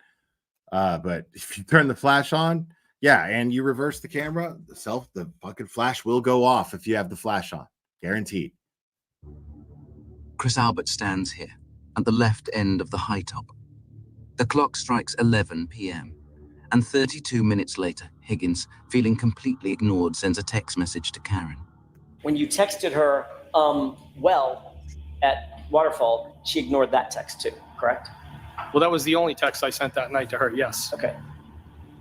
But if you turn the flash on, yeah, and you reverse the camera, the fucking flash will go off if you have the flash on. Guaranteed. Chris Albert stands here, at the left end of the high top. The clock strikes 11 p.m., and 32 minutes later, Higgins, feeling completely ignored, sends a text message to Karen. When you texted her, well, at Waterfall, she ignored that text too, correct? Well, that was the only text I sent that night to her, yes. Okay.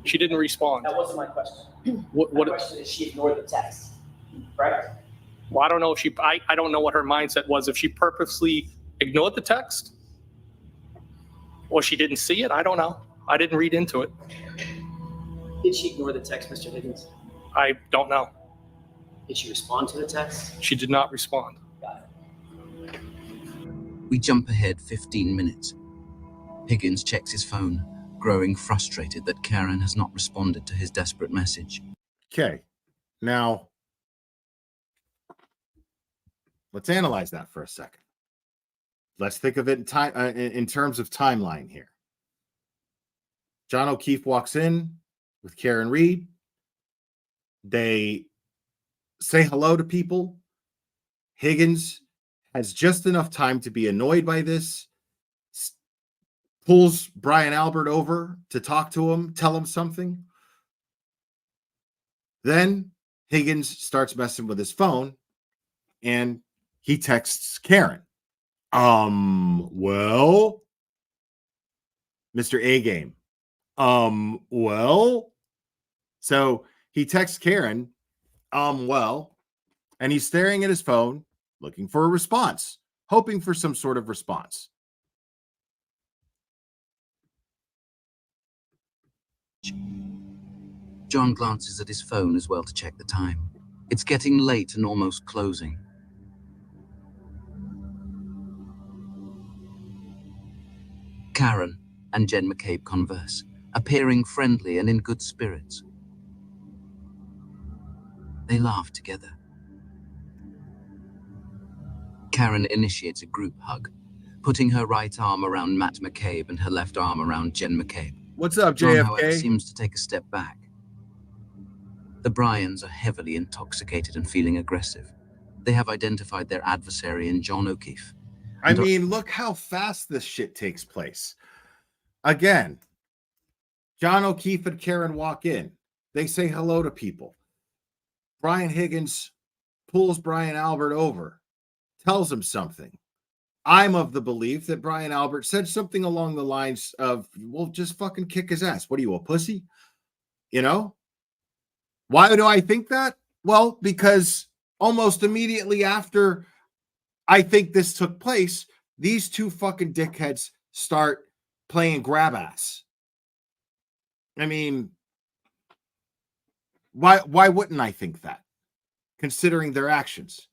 She didn't respond. That wasn't my question. What My question is, she ignored the text, correct? Well, I don't know if I don't know what her mindset was. If she purposely ignored the text or she didn't see it, I don't know. I didn't read into it. Did she ignore the text, Mr. Higgins? I don't know. Did she respond to the text? She did not respond. Got it. We jump ahead 15 minutes. Higgins checks his phone, growing frustrated that Karen has not responded to his desperate message. Okay. Now, let's analyze that for a second. Let's think of it in terms of timeline here. John O'Keefe walks in with Karen Reed. They say hello to people. Higgins has just enough time to be annoyed by this, pulls Brian Albert over to talk to him, tell him something. Then Higgins starts messing with his phone and he texts Karen. Well, Mr. A-Game. Well, so he texts Karen, well, and he's staring at his phone, looking for a response, hoping for some sort of response. John glances at his phone as well to check the time. It's getting late and almost closing. Karen and Jen McCabe converse, appearing friendly and in good spirits. They laugh together. Karen initiates a group hug, putting her right arm around Matt McCabe and her left arm around Jen McCabe. What's up, John, JFK? however, seems to take a step back. The Bryans are heavily intoxicated and feeling aggressive. They have identified their adversary in John O'Keefe. I mean, look how fast this shit takes place. Again, John O'Keefe and Karen walk in. They say hello to people. Brian Higgins pulls Brian Albert over, tells him something. I'm of the belief that Brian Albert said something along the lines of, well, just fucking kick his ass. What are you, a pussy? You know? Why do I think that? Well, because almost immediately after I think this took place, these two fucking dickheads start playing grab ass. I mean, why wouldn't I think that, considering their actions?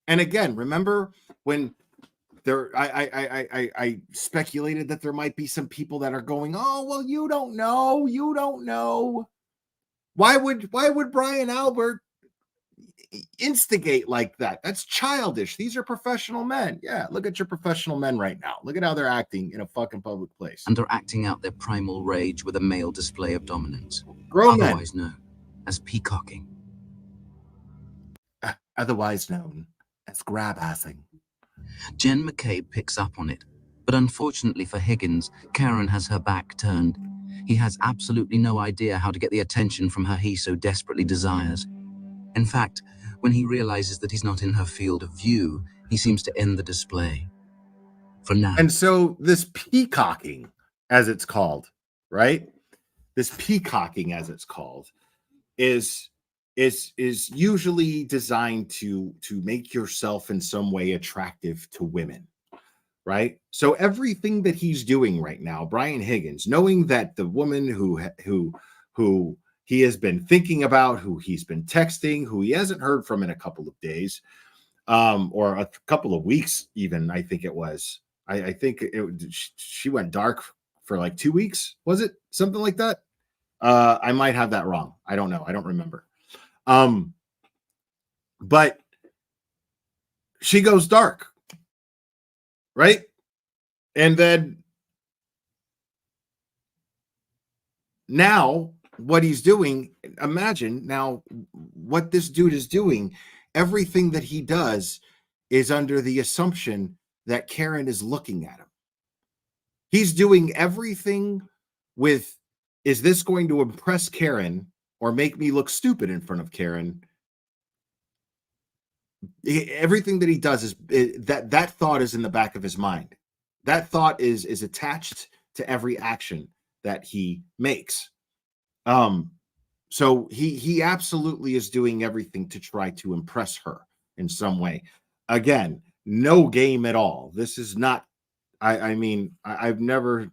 And again, remember when I speculated that there might be some people that are going, oh, well, you don't know. Why would Brian Albert instigate like that. That's childish. These are professional men. Yeah, look at your professional men right now. Look at how they're acting in a fucking public place. And are acting out their primal rage with a male display of dominance, Grown men. otherwise known as peacocking. Otherwise known as grab-assing. Jen McCabe picks up on it, but unfortunately for Higgins, Karen has her back turned. He has absolutely no idea how to get the attention from her he so desperately desires. In fact, when he realizes that he's not in her field of view, he seems to end the display. For now. And so this peacocking, as it's called, right? This peacocking, as it's called, is usually designed to make yourself in some way attractive to women, right? So everything that he's doing right now, Brian Higgins, knowing that the woman who he has been thinking about, who he's been texting, who he hasn't heard from in a couple of days, or a couple of weeks, even, I think it was. I think she went dark for like 2 weeks. Was it something like that? I might have that wrong. I don't know. I don't remember. But she goes dark, right? And then now what he's doing, imagine now what this dude is doing. Everything that he does is under the assumption that Karen is looking at him. He's doing everything with, is this going to impress Karen or make me look stupid in front of Karen? Everything that he does is that thought is in the back of his mind. That thought is attached to every action that he makes. So he absolutely is doing everything to try to impress her in some way. Again, no game at all. This is not, I mean, I've never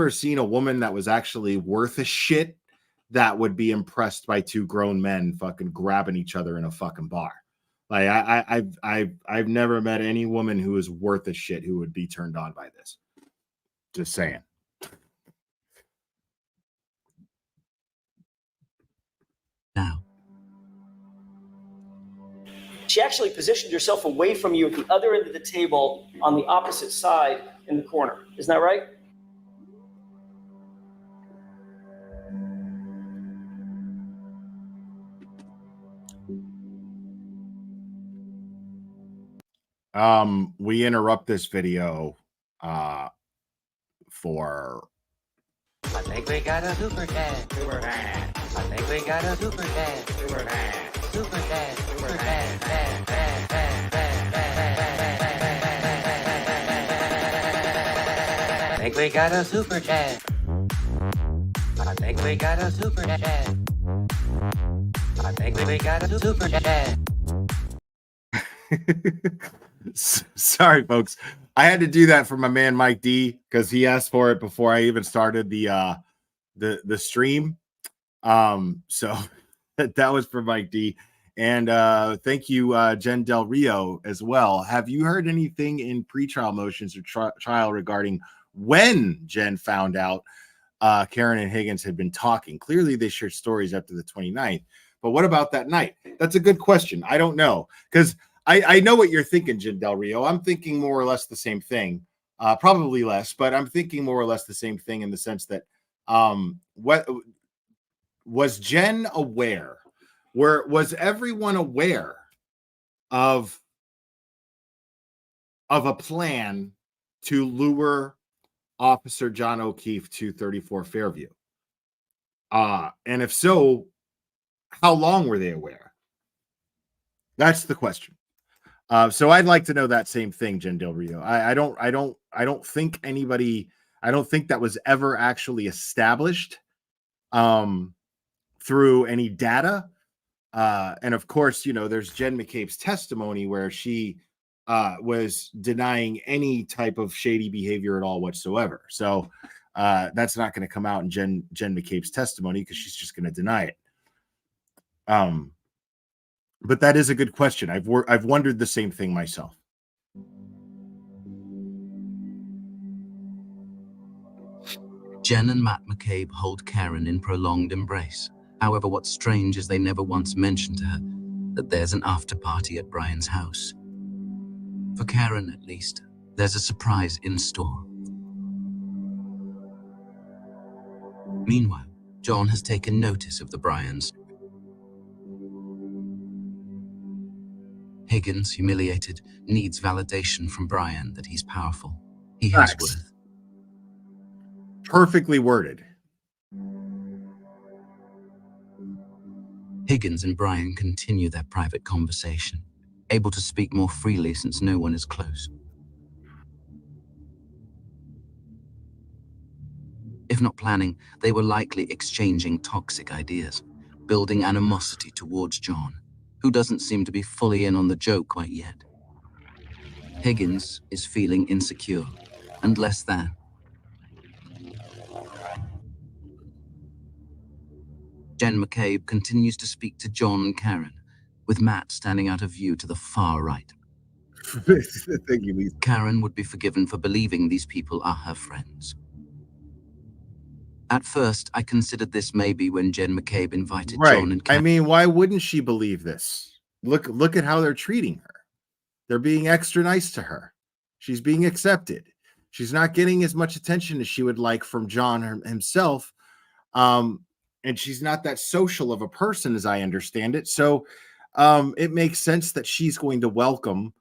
seen a woman that was actually worth a shit that would be impressed by two grown men fucking grabbing each other in a fucking bar. Like I've never met any woman who is worth a shit who would be turned on by this. Just saying. Now. She actually positioned herself away from you at the other end of the table on the opposite side in the corner. Isn't that right? We interrupt this video for I think we got a super dad. Super dad. I think we got a super dad. Super dad. Super dad. Super dad. Dad. Dad. Dad. Dad. Dad. I think we got a super dad. I think we got a super dad. I think we got a super dad. Sorry, folks. I had to do that for my man Mike D because he asked for it before I even started the stream. So that was for Mike D. And thank you, Jen Del Rio, as well. Have you heard anything in pretrial motions or trial regarding when Jen found out Karen and Higgins had been talking? Clearly, they shared stories after the 29th. But what about that night? That's a good question. I don't know, because I know what you're thinking, Jen Del Rio. I'm thinking more or less the same thing, probably less, but I'm thinking more or less the same thing in the sense that what was Jen aware? Was everyone aware of a plan to lure Officer John O'Keefe to 34 Fairview? And if so, how long were they aware? That's the question. So I'd like to know that same thing, Jen Del Rio. I don't think anybody, I don't think that was ever actually established through any data. And of course, you know, there's Jen McCabe's testimony where she was denying any type of shady behavior at all whatsoever. So that's not going to come out in Jen McCabe's testimony because she's just going to deny it. But that is a good question. I've wondered the same thing myself. Jen and Matt McCabe hold Karen in prolonged embrace. However, what's strange is they never once mentioned to her that there's an after party at Brian's house. For Karen, at least, there's a surprise in store. Meanwhile, John has taken notice of the Bryans. Higgins, humiliated, needs validation from Brian that he's powerful. He has Facts. worth. Perfectly worded. Higgins and Brian continue their private conversation, able to speak more freely since no one is close. If not planning, they were likely exchanging toxic ideas, building animosity towards John, who doesn't seem to be fully in on the joke quite yet. Higgins is feeling insecure and less than. Jen McCabe continues to speak to John and Karen, with Matt standing out of view to the far right. Karen would be forgiven for believing these people are her friends. At first, I considered this maybe when Jen McCabe invited John and Karen. I mean, why wouldn't she believe this? Look at how they're treating her. They're being extra nice to her. She's being accepted. She's not getting as much attention as she would like from John himself. And she's not that social of a person, as I understand it. So it makes sense that she's going to welcome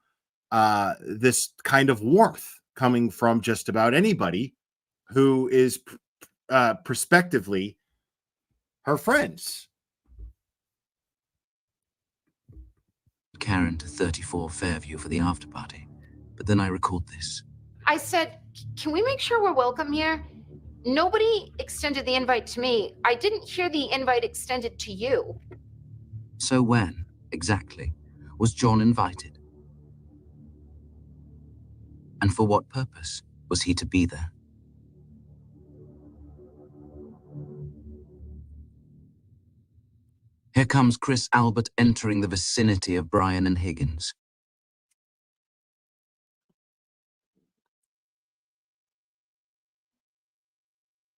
this kind of warmth coming from just about anybody who is prospectively her friends. Karen to 34 Fairview for the after party, but then I recalled this. I said, can we make sure we're welcome here? Nobody extended the invite to me. I didn't hear the invite extended to you. So when, exactly, was John invited? And for what purpose was he to be there? Here comes Chris Albert entering the vicinity of Brian and Higgins.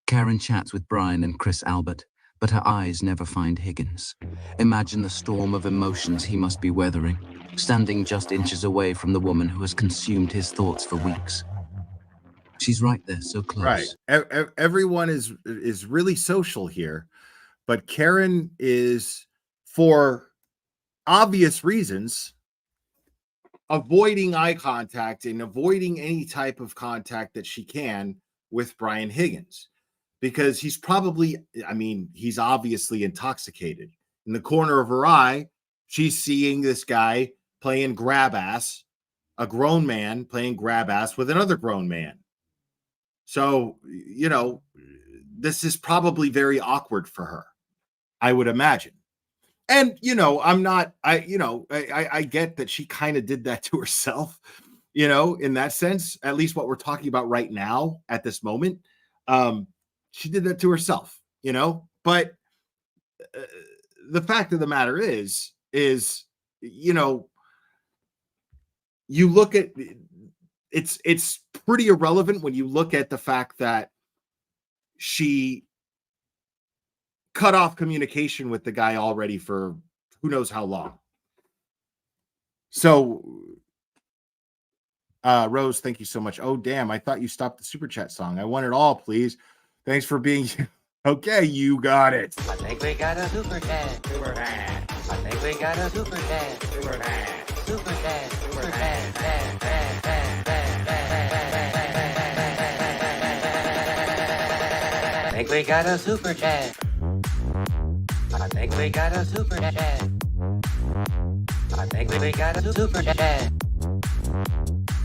Karen chats with Brian and Chris Albert, but her eyes never find Higgins. Imagine the storm of emotions he must be weathering, standing just inches away from the woman who has consumed his thoughts for weeks. She's right there, so close. Right. Everyone is really social here, but Karen is, for obvious reasons, avoiding eye contact and avoiding any type of contact that she can with Brian Higgins, because he's probably, I mean, he's obviously intoxicated. In the corner of her eye, she's seeing this guy playing grab ass, a grown man playing grab ass with another grown man. So, you know, this is probably very awkward for her, I would imagine. And, you know, I get that she kind of did that to herself, you know, in that sense, at least what we're talking about right now at this moment. She did that to herself, you know, but the fact of the matter is, you know, you look at it's pretty irrelevant when you look at the fact that she cut off communication with the guy already for who knows how long. So, Rose, thank you so much. Oh, damn. I thought you stopped the super chat song. I want it all, please. Thanks for being okay. You got it. I think we got a super chat. Super chat. I think we got a super chat. Super chat. Super chat. Super chat. I think we got a super chat. I think we got a super chat. I think we got a super chat.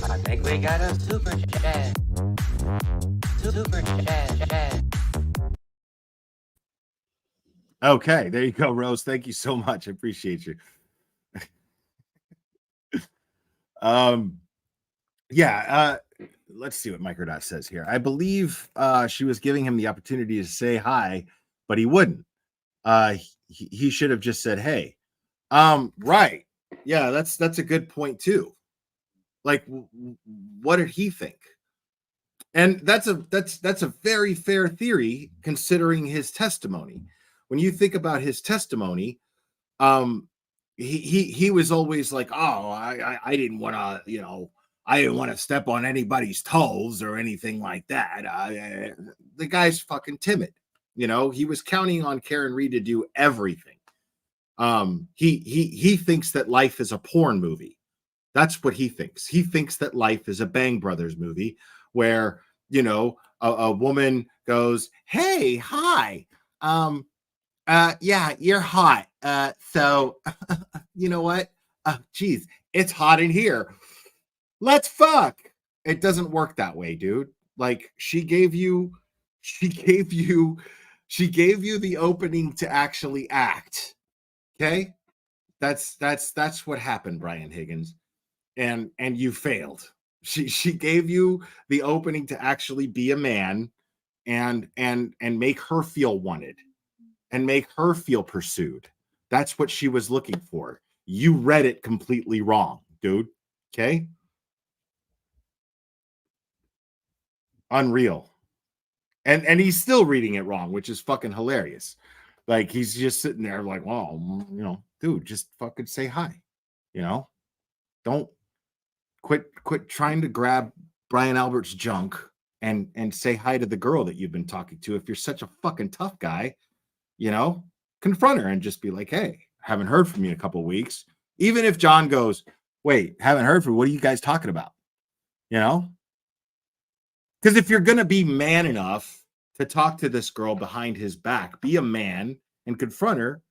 I think we got a super chat. Super chat. Okay, there you go, Rose. Thank you so much. I appreciate you. Let's see what Microdot says here. I believe she was giving him the opportunity to say hi, but he wouldn't. He should have just said hey. Right. Yeah, that's a good point too. Like, what did he think? And that's a very fair theory considering his testimony. When you think about his testimony, he was always like, oh, I didn't want to, I didn't want to step on anybody's toes or anything like that. The guy's fucking timid. He was counting on Karen Reed to do everything. He thinks that life is a porn movie. That's what he thinks. He thinks that life is a Bang Brothers movie where, a woman goes, hey, hi. Yeah, you're hot. So you know what? Geez, it's hot in here. Let's fuck. It doesn't work that way, dude. Like she gave you the opening to actually act. Okay? That's what happened, Brian Higgins. And you failed. She gave you the opening to actually be a man and make her feel wanted and make her feel pursued. That's what she was looking for. You read it completely wrong, dude. Okay? Unreal. And he's still reading it wrong, which is fucking hilarious. Like he's just sitting there like, well, dude, just fucking say hi. Don't quit trying to grab Brian Albert's junk and say hi to the girl that you've been talking to. If you're such a fucking tough guy, confront her and just be like, hey, haven't heard from you in a couple of weeks. Even if John goes, wait, haven't heard from you. What are you guys talking about? Because if you're going to be man enough to talk to this girl behind his back, be a man and confront her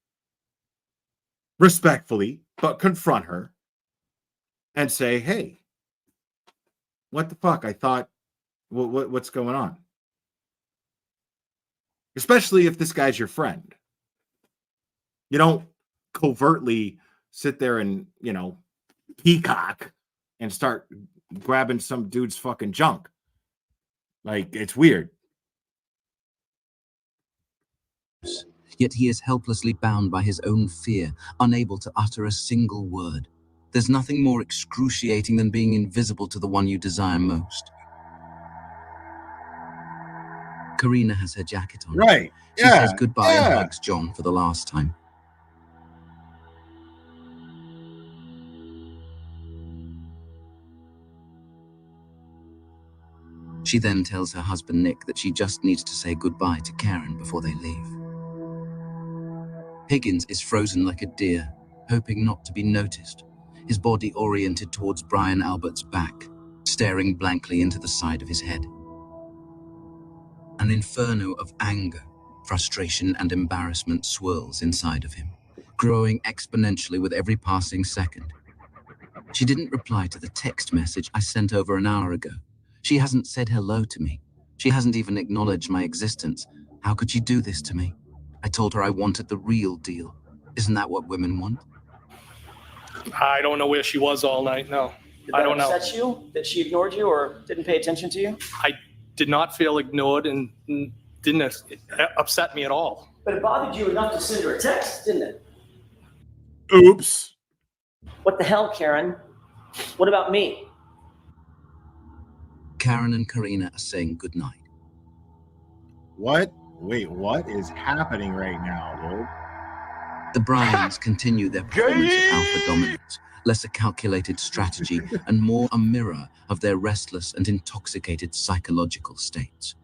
respectfully, but confront her and say, hey, what the fuck? I thought, what's going on? Especially if this guy's your friend. You don't covertly sit there and, peacock and start grabbing some dude's fucking junk. Like, it's weird. Yet he is helplessly bound by his own fear, unable to utter a single word. There's nothing more excruciating than being invisible to the one you desire most. Karina has her jacket on. Right. She says goodbye and hugs John for the last time. She then tells her husband Nick that she just needs to say goodbye to Karen before they leave. Higgins is frozen like a deer, hoping not to be noticed, his body oriented towards Brian Albert's back, staring blankly into the side of his head. An inferno of anger, frustration, and embarrassment swirls inside of him, growing exponentially with every passing second. She didn't reply to the text message I sent over an hour ago. She hasn't said hello to me. She hasn't even acknowledged my existence. How could she do this to me? I told her I wanted the real deal. Isn't that what women want? I don't know where she was all night, no. Did I that don't know. upset you that she ignored you or didn't pay attention to you? I did not feel ignored and didn't upset me at all. But it bothered you enough to send her a text, didn't it? Oops. What the hell, Karen? What about me? Karen and Karina are saying goodnight. What? Wait, what is happening right now, dude? The Bryans continue their performance of alpha dominance, less a calculated strategy and more a mirror of their restless and intoxicated psychological states.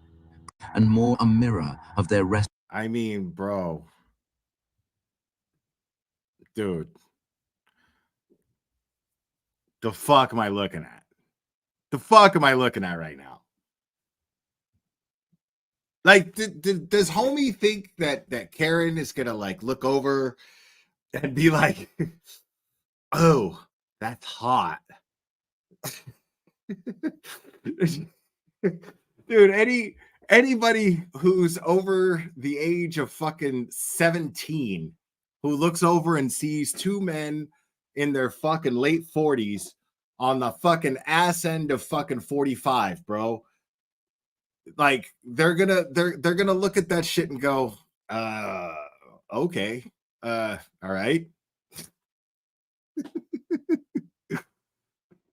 And more a mirror of their I mean, bro. Dude. The fuck am I looking at? The fuck am I looking at right now? Like, does homie think that Karen is gonna like look over and be like, oh, that's hot? Dude, anybody who's over the age of fucking 17 who looks over and sees two men in their fucking late 40s on the fucking ass end of fucking 45, bro. Like they're gonna look at that shit and go, okay, all right.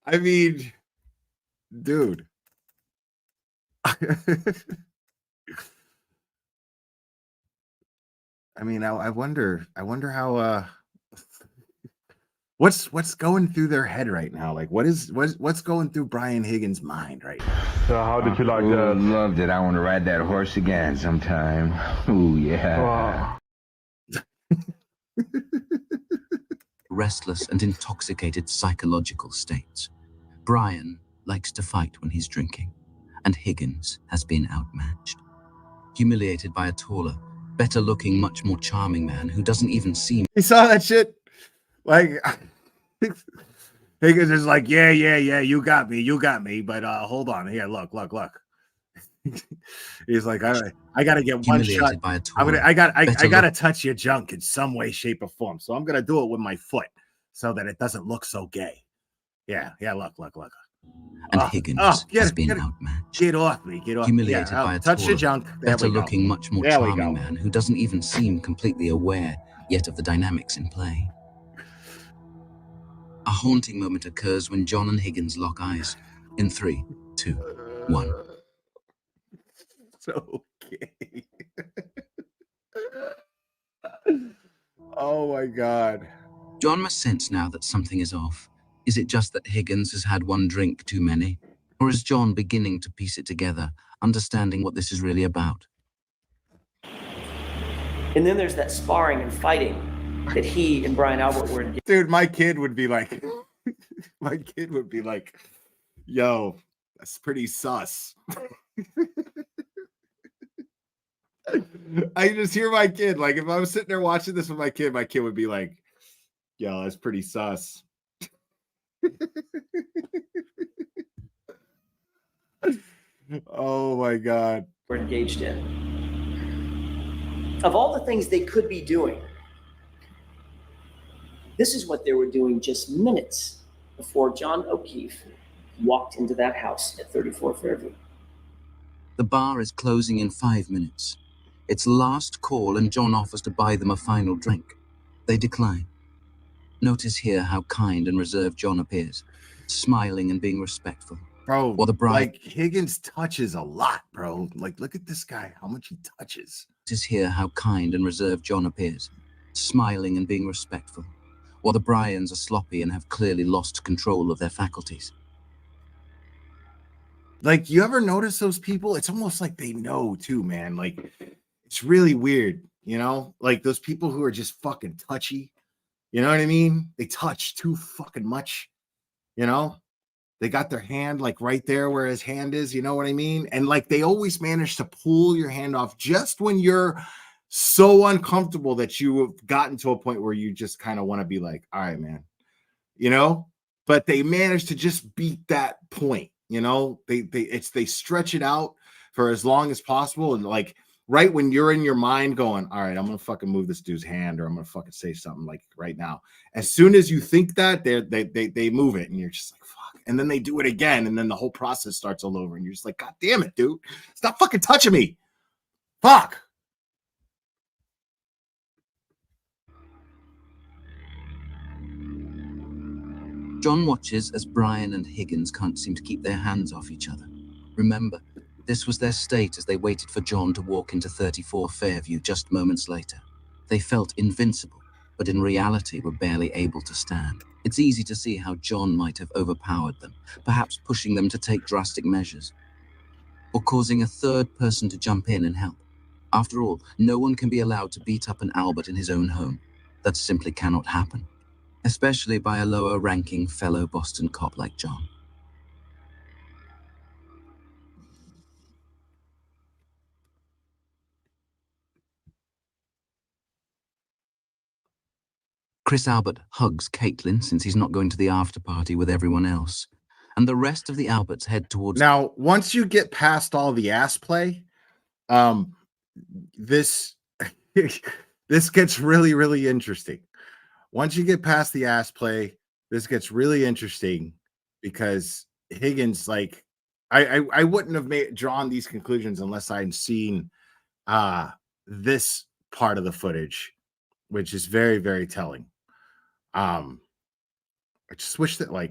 I mean, dude. I mean, I wonder how what's going through their head right now? Like, what's going through Brian Higgins' mind right now? So how did you like that? Loved it. I want to ride that horse again sometime. Ooh, yeah. Restless and intoxicated psychological states. Brian likes to fight when he's drinking, and Higgins has been outmatched. Humiliated by a taller, better-looking, much more charming man who doesn't even seem... You saw that shit? Like, Higgins is like, yeah, you got me, but hold on, here, look. He's like, I gotta get one shot. I gotta touch your junk in some way, shape, or form. So I'm gonna do it with my foot so that it doesn't look so gay. Yeah, look. And Higgins has been outmatched. Get off me, get off me. Humiliated by a touch your taller, junk. better-looking, much more charming man who doesn't even seem completely aware yet of the dynamics in play. A haunting moment occurs when John and Higgins lock eyes. In 3, 2, 1. So gay. Oh my God. John must sense now that something is off. Is it just that Higgins has had one drink too many? Or is John beginning to piece it together, understanding what this is really about? And then there's that sparring and fighting that he and Brian Albert were engaged. Dude, my kid would be like, yo, that's pretty sus. I just hear my kid, like, if I was sitting there watching this with my kid would be like, yo, that's pretty sus. Oh my God. We're engaged in. Of all the things they could be doing, this is what they were doing just minutes before John O'Keefe walked into that house at 34 Fairview. The bar is closing in 5 minutes. It's last call and John offers to buy them a final drink. They decline. Notice here how kind and reserved John appears, smiling and being respectful. Bro, While the bride... like, Higgins touches a lot, bro. Like, look at this guy, how much he touches. Notice here how kind and reserved John appears, smiling and being respectful, while the Bryans are sloppy and have clearly lost control of their faculties. Like, you ever notice those people? It's almost like they know too, man. Like, it's really weird, you know? Like, those people who are just fucking touchy. You know what I mean? They touch too fucking much, you know? They got their hand like right there where his hand is, you know what I mean? And like they always manage to pull your hand off just when you're so uncomfortable that you have gotten to a point where you just kind of want to be like, all right, man, you know? But they manage to just beat that point, you know? They stretch it out for as long as possible. And like right when you're in your mind going, all right, I'm gonna fucking move this dude's hand, or I'm gonna fucking say something like right now. As soon as you think that, they move it, and you're just like, fuck. And then they do it again, and then the whole process starts all over, and you're just like, God damn it, dude, stop fucking touching me. Fuck. John watches as Brian and Higgins can't seem to keep their hands off each other. Remember, this was their state as they waited for John to walk into 34 Fairview just moments later. They felt invincible, but in reality were barely able to stand. It's easy to see how John might have overpowered them, perhaps pushing them to take drastic measures, or causing a third person to jump in and help. After all, no one can be allowed to beat up an Albert in his own home. That simply cannot happen, especially by a lower-ranking fellow Boston cop like John. Chris Albert hugs Caitlin since he's not going to the after party with everyone else, and the rest of the Alberts head towards... Now, once you get past all the ass play, this gets really, really interesting. Once you get past the ass play, this gets really interesting because Higgins, like, I wouldn't have drawn these conclusions unless I'd seen this part of the footage, which is very, very telling. I just wish that I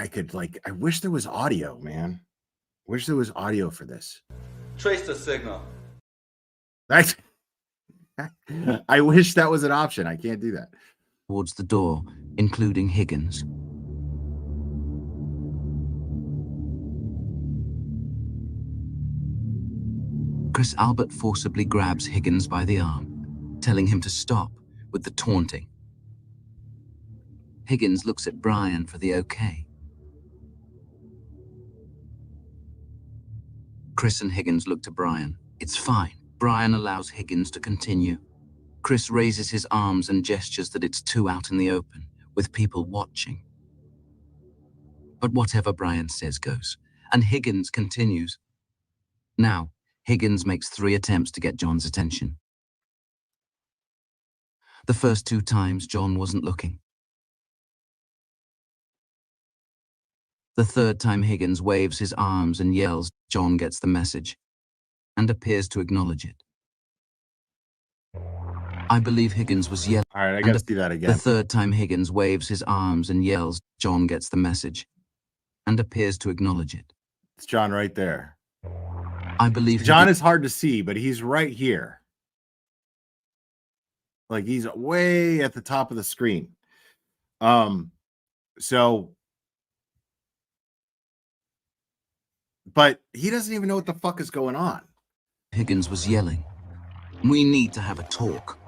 could I wish there was audio, man. I wish there was audio for this. Trace the signal. I wish that was an option. I can't do that. towards the door, including Higgins. Chris Albert forcibly grabs Higgins by the arm, telling him to stop with the taunting. Higgins looks at Brian for the okay. Chris and Higgins look to Brian. It's fine. Brian allows Higgins to continue. Chris raises his arms and gestures that it's too out in the open, with people watching. But whatever Brian says goes, and Higgins continues. Now, Higgins makes 3 attempts to get John's attention. The first 2 times, John wasn't looking. The 3rd time, Higgins waves his arms and yells. John gets the message and appears to acknowledge it. I believe Higgins was yelling. All right, I gotta see that again. The 3rd time, Higgins waves his arms and yells. John gets the message and appears to acknowledge it. It's John right there. I believe John is hard to see, but he's right here. Like he's way at the top of the screen. But he doesn't even know what the fuck is going on. Higgins was yelling, "We need to have a talk.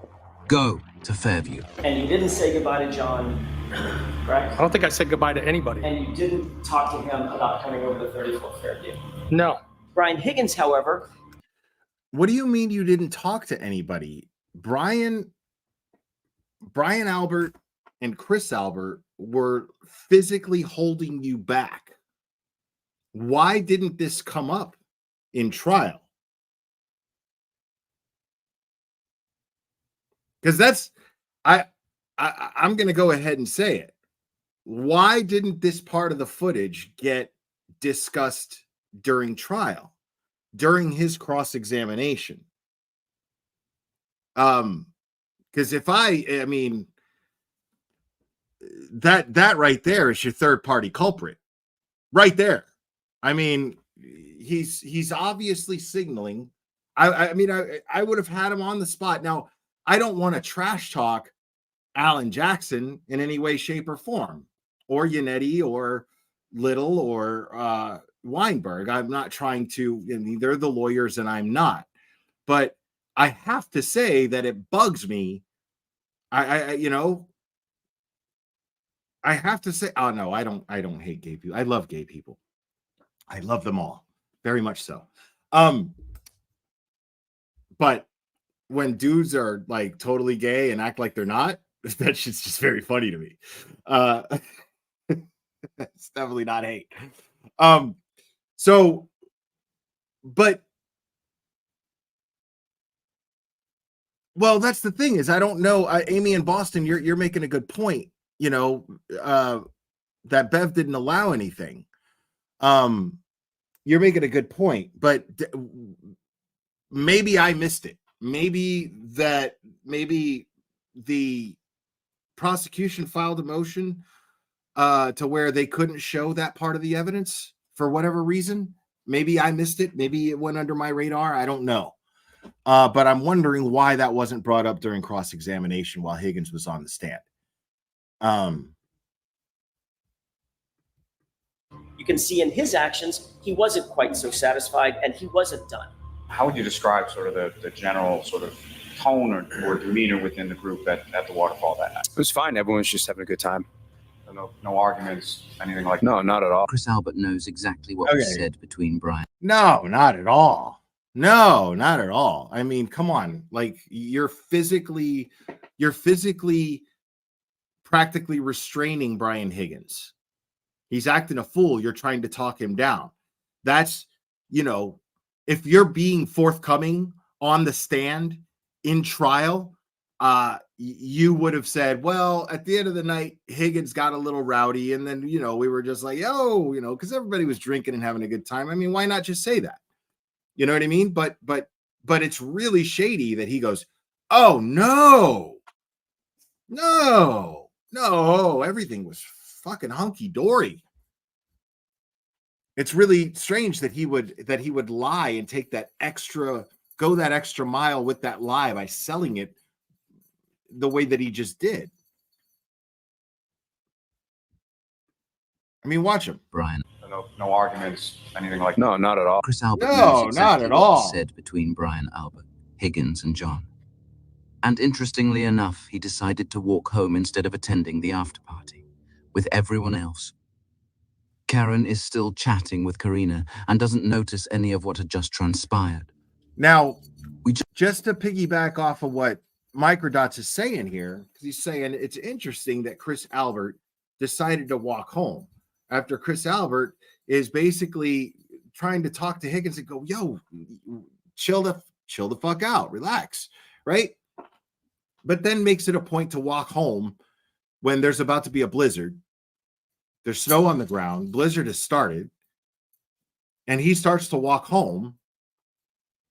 Go to Fairview." And you didn't say goodbye to John, correct? I don't think I said goodbye to anybody. And you didn't talk to him about coming over to 34 Fairview. No. Brian Higgins, however. What do you mean you didn't talk to anybody? Brian Albert and Chris Albert were physically holding you back. Why didn't this come up in trial? Because that's I'm going to go ahead and say it. Why didn't this part of the footage get discussed during trial, during his cross-examination? Because if I mean, that right there is your third-party culprit, right there. I mean, he's obviously signaling. I mean, I would have had him on the spot. Now, I don't want to trash talk Alan Jackson in any way, shape, or form, or Yannetti, or Little, or Weinberg. I'm not trying to. I mean, they're the lawyers, and I'm not. But I have to say that it bugs me. I have to say. Oh no, I don't hate gay people. I love gay people. I love them all, very much so. But when dudes are like totally gay and act like they're not, that shit's just very funny to me. It's definitely not hate. But well, that's the thing is I don't know. Amy in Boston, you're making a good point. You know, that Bev didn't allow anything. You're making a good point, but maybe I missed it. Maybe the prosecution filed a motion to where they couldn't show that part of the evidence for whatever reason. Maybe I missed it. Maybe it went under my radar. I don't know. But I'm wondering why that wasn't brought up during cross-examination while Higgins was on the stand. You can see in his actions, he wasn't quite so satisfied and he wasn't done. How would you describe sort of the general sort of tone or demeanor within the group at the Waterfall that night? It was fine. Everyone's just having a good time. No arguments, anything like that? No, not at all. Chris Albert knows exactly what was said between Brian. No, not at all. No, not at all. I mean, come on. Like you're physically practically restraining Brian Higgins. He's acting a fool. You're trying to talk him down. That's, if you're being forthcoming on the stand in trial, you would have said, well, at the end of the night, Higgins got a little rowdy. And then, we were just like, because everybody was drinking and having a good time. I mean, why not just say that? You know what I mean? But it's really shady that he goes, oh, no, everything was fucking hunky dory. It's really strange that he would lie and take go that extra mile with that lie by selling it the way that he just did. I mean, watch him. Brian. No arguments, anything like No, not at all. Chris Albert No, knows not exactly at what all. was said between Brian Albert, Higgins, and John. And interestingly enough, he decided to walk home instead of attending the after party with everyone else. Karen is still chatting with Karina and doesn't notice any of what had just transpired. Now, just to piggyback off of what Microdots is saying here, because he's saying it's interesting that Chris Albert decided to walk home after Chris Albert is basically trying to talk to Higgins and go, yo, chill the fuck out, relax, right? But then makes it a point to walk home when there's about to be a blizzard. There's snow on the ground, blizzard has started, and he starts to walk home,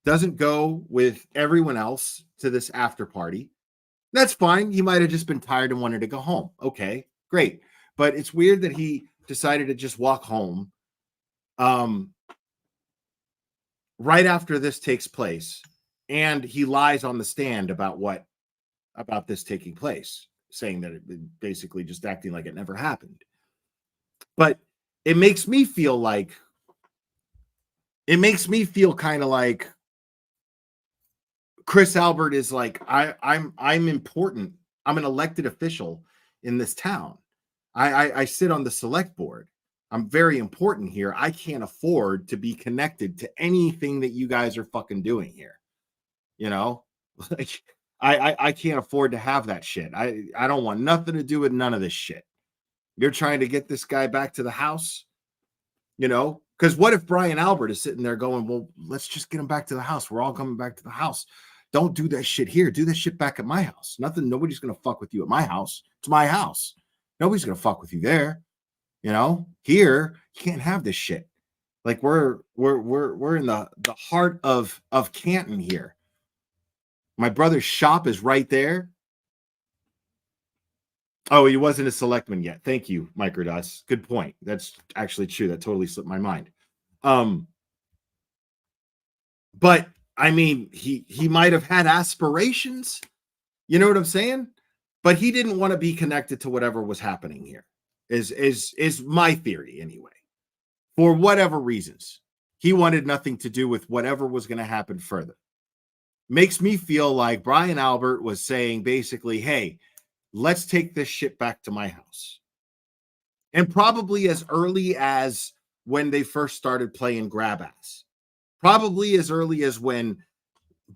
doesn't go with everyone else to this after party. That's fine. He might have just been tired and wanted to go home. Okay, great. But it's weird that he decided to just walk home right after this takes place, and he lies on the stand about this taking place, saying that it basically just acting like it never happened. But it makes me feel kind of like Chris Albert is like, I'm important. I'm an elected official in this town. I sit on the select board. I'm very important here. I can't afford to be connected to anything that you guys are fucking doing here. You know, like I can't afford to have that shit. I don't want nothing to do with none of this shit. You're trying to get this guy back to the house, you know, because what if Brian Albert is sitting there going, well, let's just get him back to the house. We're all coming back to the house. Don't do that shit here. Do this shit back at my house. Nobody's going to fuck with you at my house. It's my house. Nobody's going to fuck with you there. You know, here you can't have this shit. Like we're in the heart of Canton here. My brother's shop is right there. Oh, he wasn't a selectman yet. Thank you, Microdots. Good point. That's actually true. That totally slipped my mind. But I mean, he might have had aspirations. You know what I'm saying? But he didn't want to be connected to whatever was happening here. Is my theory anyway. For whatever reasons, he wanted nothing to do with whatever was going to happen further. Makes me feel like Brian Albert was saying basically, hey, let's take this shit back to my house. And probably as early as when they first started playing grab ass. Probably as early as when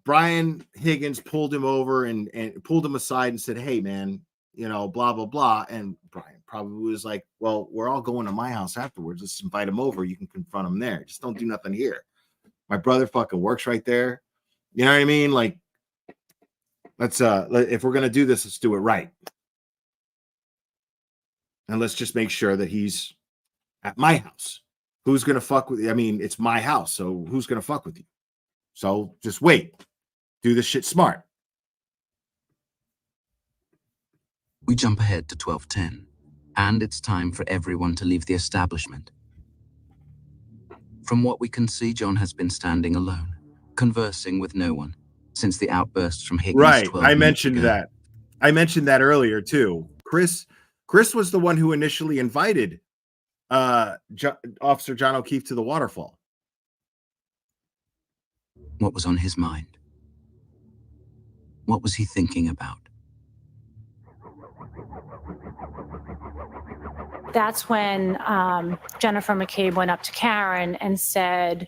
Brian Higgins pulled him over and pulled him aside and said, hey, man, you know, blah, blah, blah. And Brian probably was like, well, we're all going to my house afterwards. Let's invite him over. You can confront him there. Just don't do nothing here. My brother fucking works right there. You know what I mean? Like, let's if we're gonna do this, let's do it right. And let's just make sure that he's at my house. Who's gonna fuck with you? I mean, it's my house, so who's gonna fuck with you? So just wait. Do this shit smart. We jump ahead to 12:10, and it's time for everyone to leave the establishment. From what we can see, John has been standing alone, conversing with no one, since the outbursts from Higgins. Right, 12 I minutes mentioned ago. that. I mentioned that earlier too. Chris was the one who initially invited Officer John O'Keefe to the waterfall. What was on his mind? What was he thinking about? That's when Jennifer McCabe went up to Karen and said,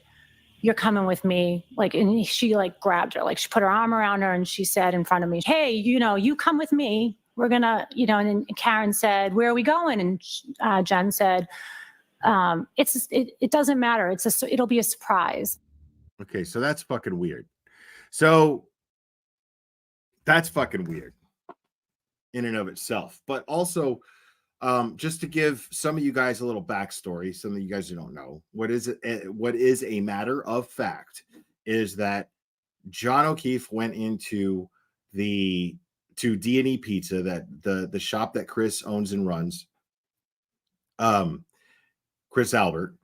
you're coming with me. Like, and she like grabbed her, like she put her arm around her and she said in front of me, hey, you know, you come with me. We're gonna, you know, and then Karen said, where are we going? And Jen said, it doesn't matter. It'll be a surprise. Okay, so that's fucking weird. So that's fucking weird in and of itself. But also, just to give some of you guys a little backstory, some of you guys who don't know, what is a matter of fact is that John O'Keefe went into to D&E Pizza, that the shop that Chris owns and runs. Chris Albert,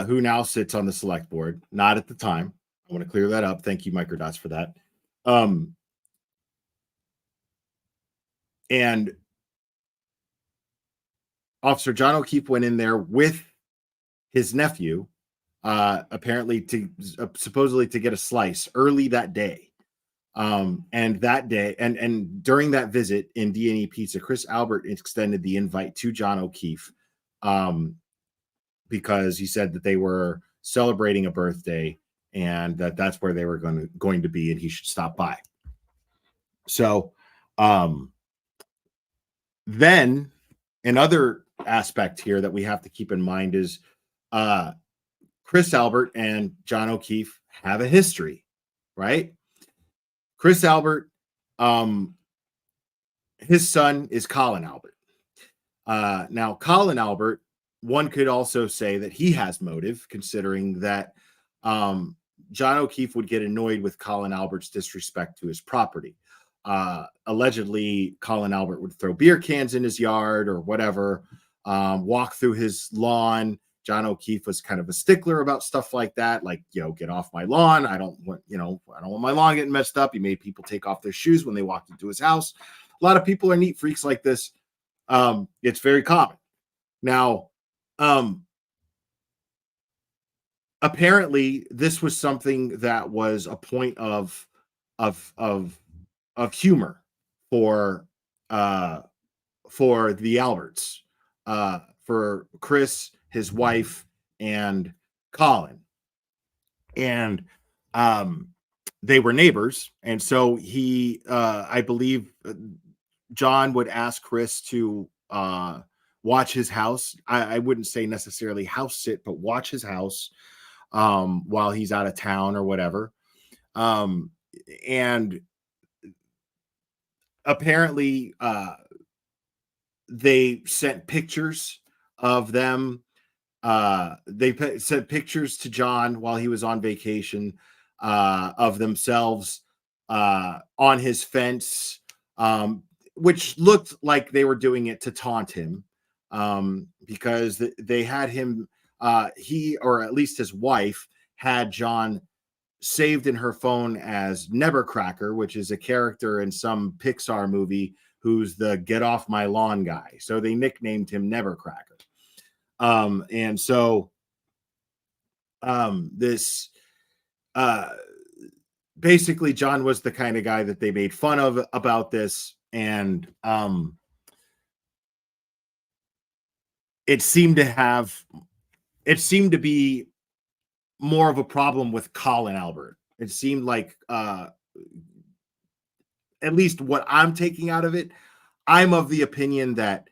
who now sits on the select board, not at the time. I want to clear that up. Thank you, Microdots, for that. And Officer John O'Keefe went in there with his nephew, apparently to supposedly to get a slice early that day. And that day, and during that visit in D&E Pizza, Chris Albert extended the invite to John O'Keefe, because he said that they were celebrating a birthday and that's where they were going to be, and he should stop by. So, then another aspect here that we have to keep in mind is Chris Albert and John O'Keefe have a history, right? Chris Albert, his son is Colin Albert. Now, Colin Albert, one could also say that he has motive, considering that John O'Keefe would get annoyed with Colin Albert's disrespect to his property. Allegedly, Colin Albert would throw beer cans in his yard or whatever, walk through his lawn. John O'Keefe was kind of a stickler about stuff like that, like, get off my lawn. I don't want my lawn getting messed up. He made people take off their shoes when they walked into his house. A lot of people are neat freaks like this. It's very common. Now, apparently this was something that was a point of humor for the Alberts, for Chris, his wife, and Colin. And they were neighbors, and so he I believe John would ask Chris to watch his house. I wouldn't say necessarily house sit, but watch his house while he's out of town or whatever. And apparently they sent pictures of them. They sent pictures to John while he was on vacation of themselves on his fence, which looked like they were doing it to taunt him, because they had him, he, or at least his wife, had John saved in her phone as Nevercracker, which is a character in some Pixar movie who's the get off my lawn guy. So they nicknamed him Nevercracker. And so this basically John was the kind of guy that they made fun of about this. And it seemed to be more of a problem with Colin Albert. It seemed like, at least what I'm taking out of it, I'm of the opinion that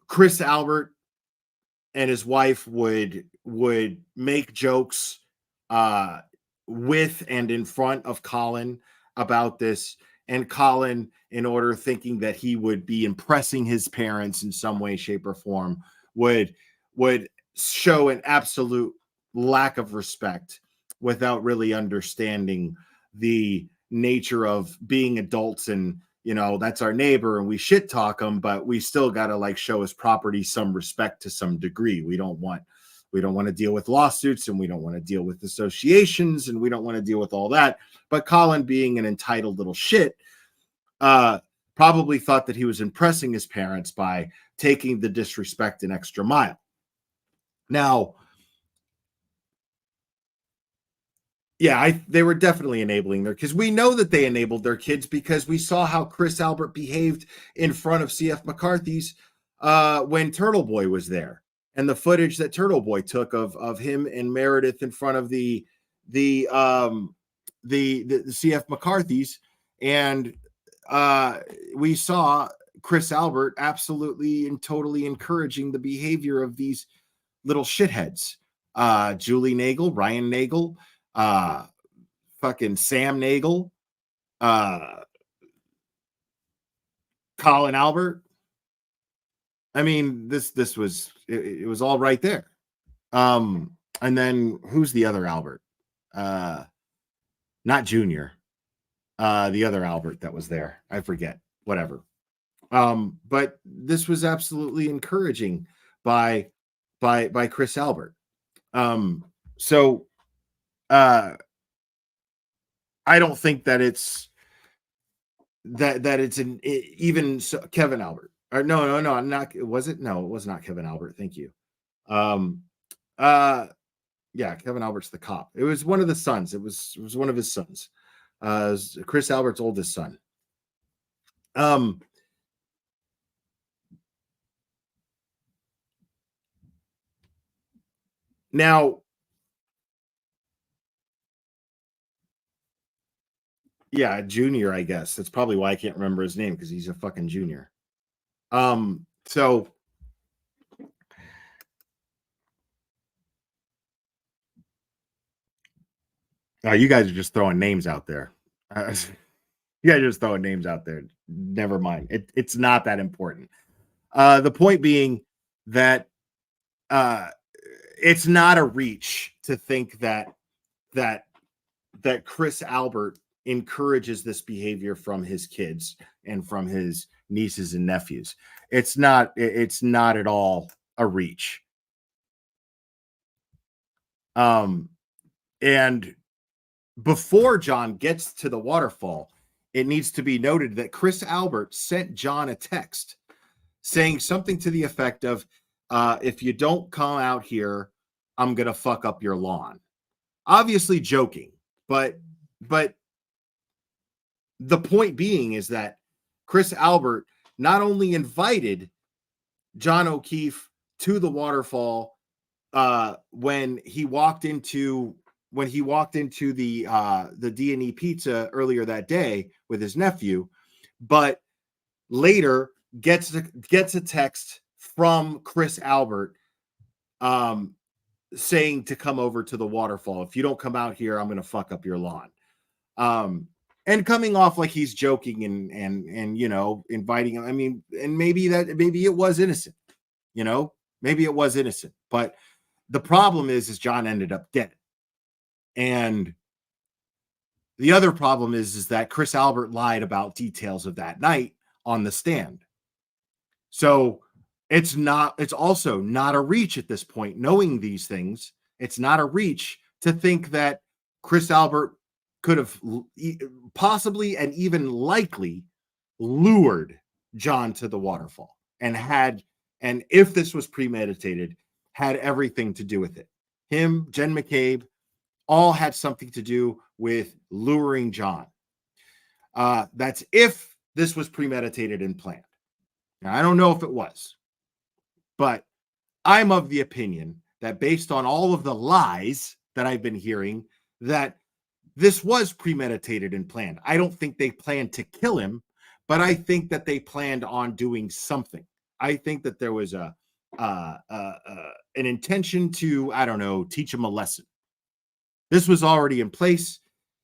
Chris Albert and his wife would make jokes with and in front of Colin about this, and Colin, in order thinking that he would be impressing his parents in some way, shape, or form, would show an absolute lack of respect without really understanding the nature of being adults, and that's our neighbor and we shit talk him, but we still got to show his property some respect to some degree. We don't want to deal with lawsuits, and we don't want to deal with associations, and we don't want to deal with all that. But Colin, being an entitled little shit, probably thought that he was impressing his parents by taking the disrespect an extra mile. Now, yeah, they were definitely enabling their kids. We know that they enabled their kids because we saw how Chris Albert behaved in front of CF McCarthy's when Turtle Boy was there, and the footage that Turtle Boy took of him and Meredith in front of the CF McCarthy's, and we saw Chris Albert absolutely and totally encouraging the behavior of these little shitheads. Julie Nagel, Ryan Nagel, fucking Sam Nagel, Colin Albert. I mean, this was it was all right there. And then who's the other Albert? Not Junior. The other Albert that was there. I forget. Whatever. But this was absolutely encouraging by Chris Albert. So I don't think that it's even Kevin Albert. Or no, not was it? No, it was not Kevin Albert. Thank you. Yeah, Kevin Albert's the cop. It was one of the sons. It was one of his sons. Chris Albert's oldest son. Now, yeah, junior, I guess. That's probably why I can't remember his name, because he's a fucking junior. So you guys are just throwing names out there. You guys are just throwing names out there. Never mind. It's not that important. The point being that it's not a reach to think that Chris Albert encourages this behavior from his kids and from his nieces and nephews. It's not at all a reach. And before John gets to the waterfall, it needs to be noted that Chris Albert sent John a text saying something to the effect of, if you don't come out here, I'm going to fuck up your lawn. Obviously joking, but the point being is that Chris Albert not only invited John O'Keefe to the waterfall when he walked into the D&E Pizza earlier that day with his nephew, but later gets a text from Chris Albert saying to come over to the waterfall. If you don't come out here, I'm going to fuck up your lawn. And coming off like he's joking and you know, inviting him. I mean, and maybe it was innocent, you know, maybe it was innocent, but the problem is John ended up dead. And the other problem is that Chris Albert lied about details of that night on the stand. So it's also not a reach at this point, knowing these things. It's not a reach to think that Chris Albert could have possibly and even likely lured John to the waterfall and if this was premeditated, had everything to do with it. Him, Jen McCabe, all had something to do with luring John. That's if this was premeditated and planned. Now, I don't know if it was, but I'm of the opinion that based on all of the lies that I've been hearing, that this was premeditated and planned. I don't think they planned to kill him, but I think that they planned on doing something. I think that there was an intention to, I don't know, teach him a lesson. This was already in place.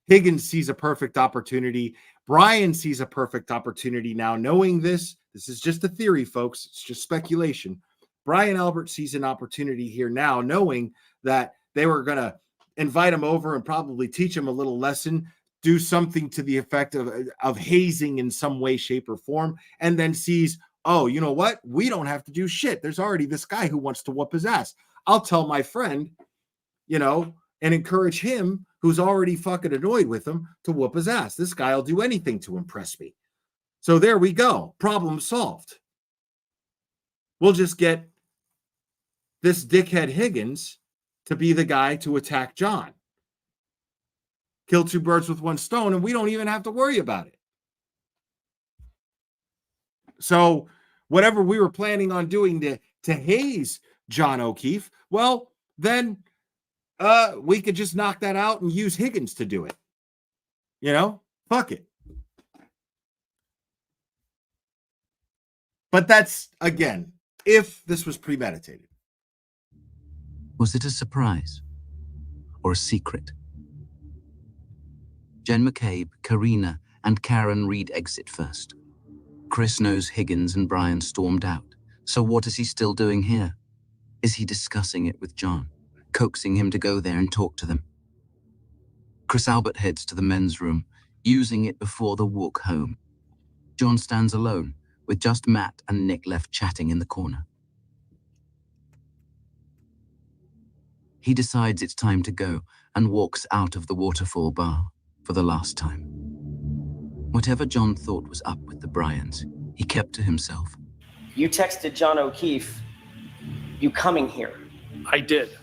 Higgins sees a perfect opportunity. Brian sees a perfect opportunity now. Knowing this is just a theory, folks. It's just speculation. Brian Albert sees an opportunity here now, knowing that they were going to invite him over and probably teach him a little lesson, do something to the effect of hazing in some way, shape, or form, and then sees, oh, you know what? We don't have to do shit. There's already this guy who wants to whoop his ass. I'll tell my friend, you know, and encourage him, who's already fucking annoyed with him, to whoop his ass. This guy will do anything to impress me. So there we go. Problem solved. We'll just get this dickhead Higgins to be the guy to attack John. Kill two birds with one stone, and we don't even have to worry about it. So whatever we were planning on doing to haze John O'Keefe, well, then we could just knock that out and use Higgins to do it. You know, fuck it. But that's, again, if this was premeditated. Was it a surprise or a secret? Jen McCabe, Karina, and Karen Reed exit first. Chris knows Higgins and Brian stormed out. So what is he still doing here? Is he discussing it with John, coaxing him to go there and talk to them? Chris Albert heads to the men's room, using it before the walk home. John stands alone, with just Matt and Nick left chatting in the corner. He decides it's time to go and walks out of the Waterfall bar for the last time. Whatever John thought was up with the Bryans, he kept to himself. You texted John O'Keefe, you coming here. I did.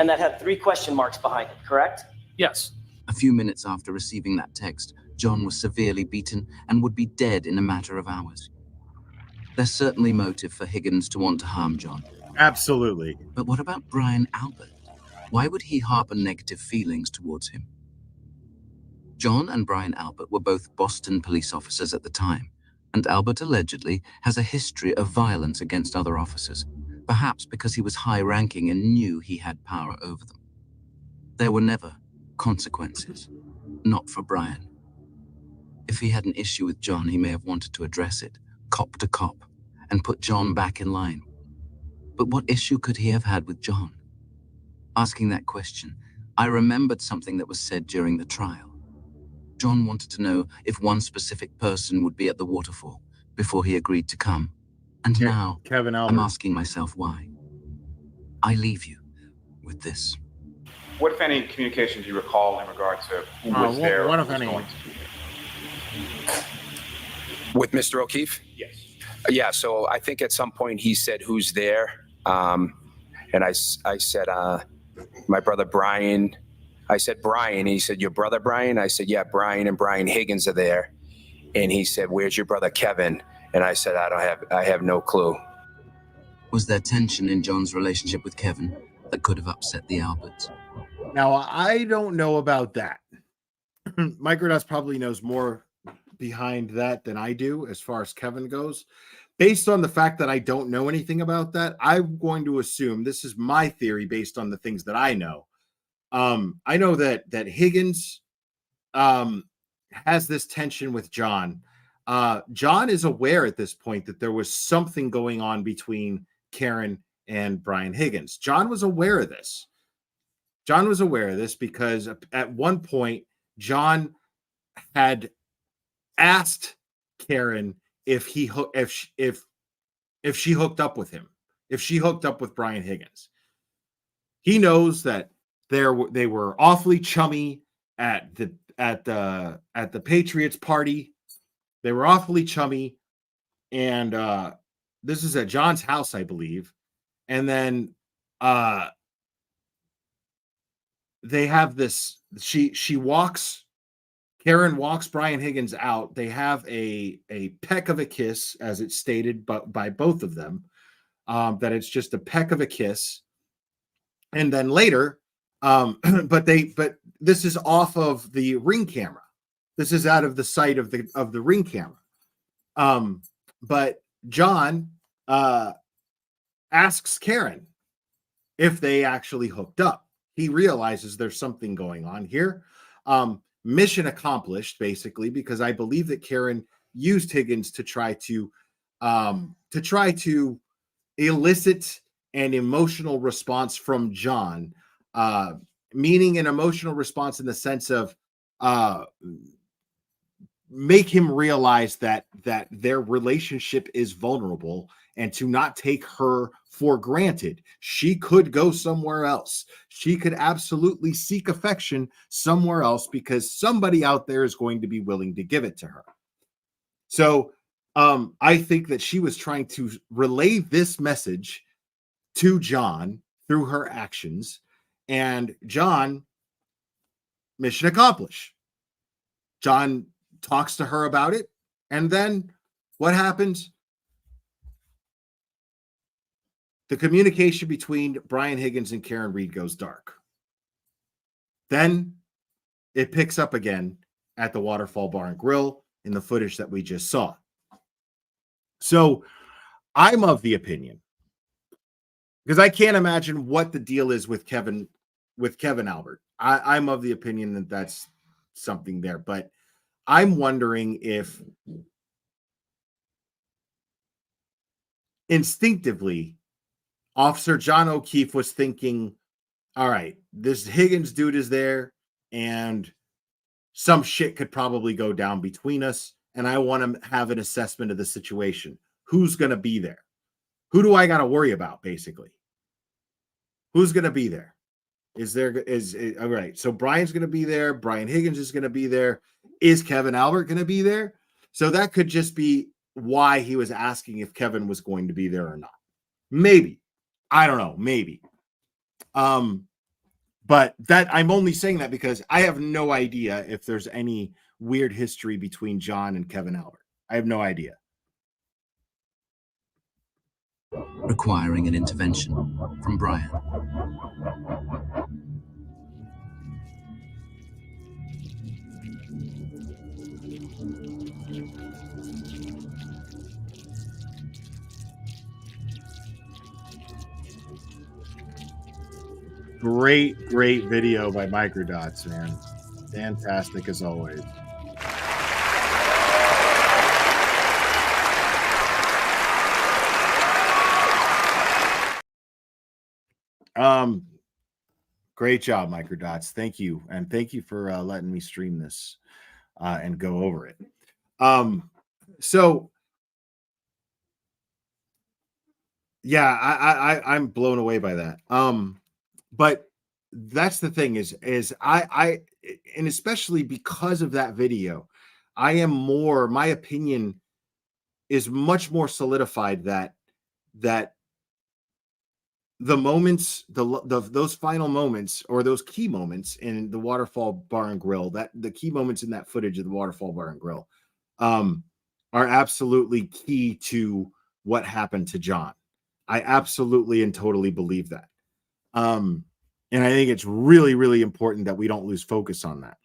And that had 3 question marks behind it, correct? Yes. A few minutes after receiving that text, John was severely beaten and would be dead in a matter of hours. There's certainly motive for Higgins to want to harm John. Absolutely. But what about Brian Albert? Why would he harbor negative feelings towards him? John and Brian Albert were both Boston police officers at the time, and Albert allegedly has a history of violence against other officers, perhaps because he was high-ranking and knew he had power over them. There were never consequences, not for Brian. If he had an issue with John, he may have wanted to address it, cop to cop, and put John back in line. But what issue could he have had with John? Asking that question, I remembered something that was said during the trial. John wanted to know if one specific person would be at the waterfall before he agreed to come. And now Kevin Albert. I'm asking myself why. I leave you with this. What, if any, communication do you recall in regard to who was there? What or if who was any? going to be there? With Mr. O'Keefe? Yes. Yeah, so I think at some point he said, who's there? And I said, my brother Brian. I said, Brian. And he said, your brother Brian? I said, yeah, Brian and Brian Higgins are there. And he said, where's your brother Kevin? And I said, I have no clue. Was there tension in John's relationship with Kevin that could have upset the Alberts? Now, I don't know about that. Microdust probably knows more behind that than I do as far as Kevin goes. Based on the fact that I don't know anything about that, I'm going to assume, this is my theory based on the things that I know. I know that Higgins has this tension with John. John is aware at this point that there was something going on between Karen and Brian Higgins. John was aware of this. John was aware of this because at one point, John had asked Karen if she hooked up with him, if she hooked up with Brian Higgins. He knows that they were awfully chummy at the Patriots party. They were awfully chummy, and this is at John's house, I believe. And then they have this. Karen walks Brian Higgins out. They have a peck of a kiss, as it's stated, but by both of them, that it's just a peck of a kiss. And then later, but this is off of the Ring camera. This is out of the sight of the Ring camera. But John asks Karen if they actually hooked up. He realizes there's something going on here. Mission accomplished, basically, because I believe that Karen used Higgins to try to elicit an emotional response from John, meaning an emotional response in the sense of make him realize that their relationship is vulnerable and to not take her for granted. She could go somewhere else. She could absolutely seek affection somewhere else because somebody out there is going to be willing to give it to her. So I think that she was trying to relay this message to John through her actions, and John, mission accomplished. John talks to her about it, and then what happens? The communication between Brian Higgins and Karen Reed goes dark. Then it picks up again at the Waterfall Bar and Grill in the footage that we just saw. So I'm of the opinion, because I can't imagine what the deal is with Kevin Albert. I'm of the opinion that that's something there, but I'm wondering if instinctively Officer John O'Keefe was thinking, all right, this Higgins dude is there and some shit could probably go down between us, and I want to have an assessment of the situation. Who's going to be there? Who do I got to worry about, basically? Who's going to be there? All right, so Brian's going to be there. Brian Higgins is going to be there. Is Kevin Albert going to be there? So that could just be why he was asking if Kevin was going to be there or not. Maybe. I don't know. Maybe. But that I'm only saying that because I have no idea if there's any weird history between John and Kevin Albert. I have no idea. Requiring an intervention from Brian. Great video by Microdots, man. Fantastic as always. Great job, Microdots. Thank you. And thank you for letting me stream this and go over it. So yeah, I'm blown away by that. But that's the thing is I and especially because of that video, my opinion is much more solidified that the moments, those final moments or those key moments in the Waterfall Bar and Grill, that the key moments in that footage of the Waterfall Bar and Grill are absolutely key to what happened to John. I absolutely and totally believe that. And I think it's really, really important that we don't lose focus on that.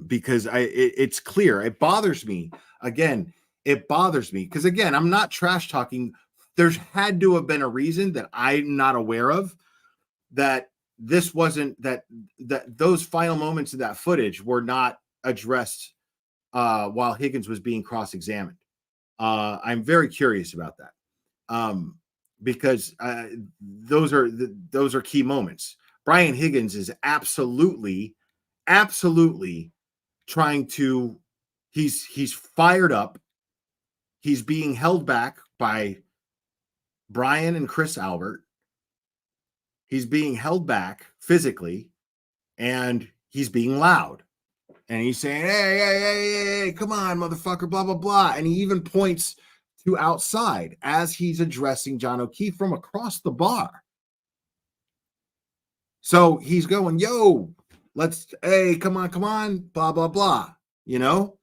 Because it's clear. It bothers me. Again, it bothers me because again, I'm not trash talking. There's had to have been a reason that I'm not aware of that this wasn't that those final moments of that footage were not addressed while Higgins was being cross-examined. I'm very curious about that. Because those are key moments. Brian Higgins is absolutely trying to he's fired up. He's being held back by Brian and Chris Albert. He's being held back physically and he's being loud. And he's saying, hey, come on, motherfucker, blah, blah, blah. And he even points to outside as he's addressing John O'Keefe from across the bar. So he's going, yo, hey, come on, blah, blah, blah. You know,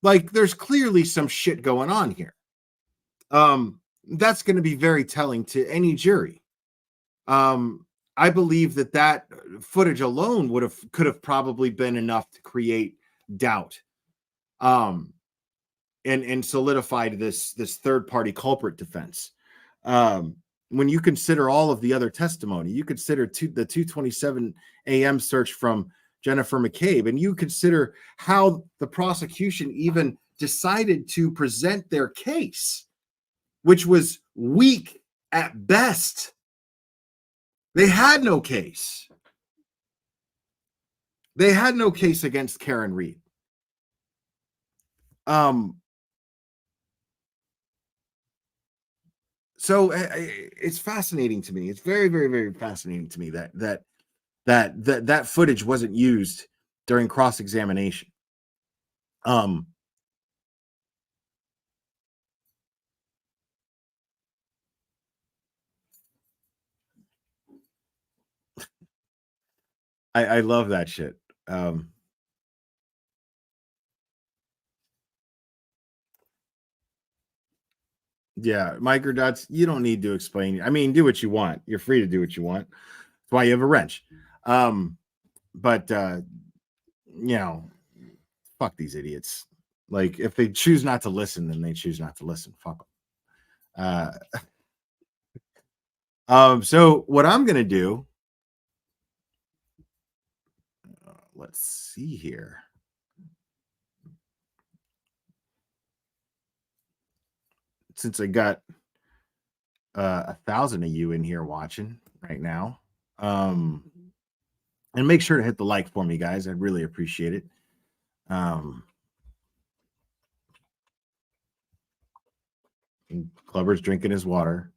like there's clearly some shit going on here. That's going to be very telling to any jury. I believe that footage alone could have probably been enough to create doubt. And solidified this third party culprit defense. When you consider all of the other testimony, you consider the 2:27 a.m. search from Jennifer McCabe, and you consider how the prosecution even decided to present their case, which was weak at best. They had no case. They had no case against Karen Reed. So it's fascinating to me. It's very, very, very fascinating to me that footage wasn't used during cross-examination. I love that shit. Yeah, Microdots, you don't need to explain. I mean, do what you want. You're free to do what you want. That's why you have a wrench. But you know, fuck these idiots. Like, if they choose not to listen, then they choose not to listen. Fuck them. So what I'm gonna do, let's see here. Since I got 1,000 of you in here watching right now, and make sure to hit the like for me, guys. I'd really appreciate it. Clubber's drinking his water.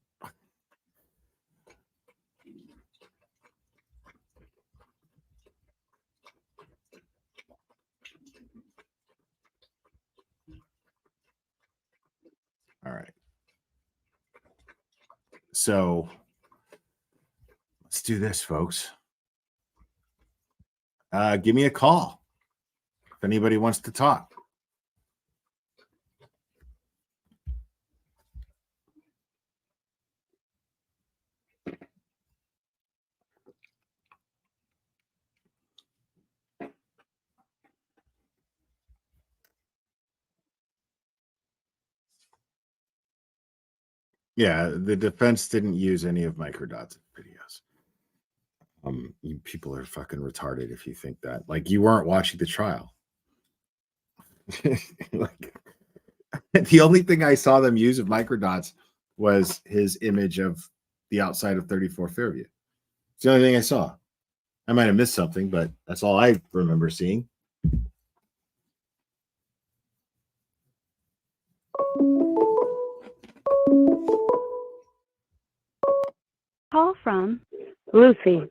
So let's do this, folks. Give me a call if anybody wants to talk. Yeah, the defense didn't use any of Microdot's videos. You people are fucking retarded if you think that. Like, you weren't watching the trial. Like, the only thing I saw them use of Microdots was his image of the outside of 34 Fairview. It's the only thing I saw. I might have missed something, but that's all I remember seeing. Call from Lucy.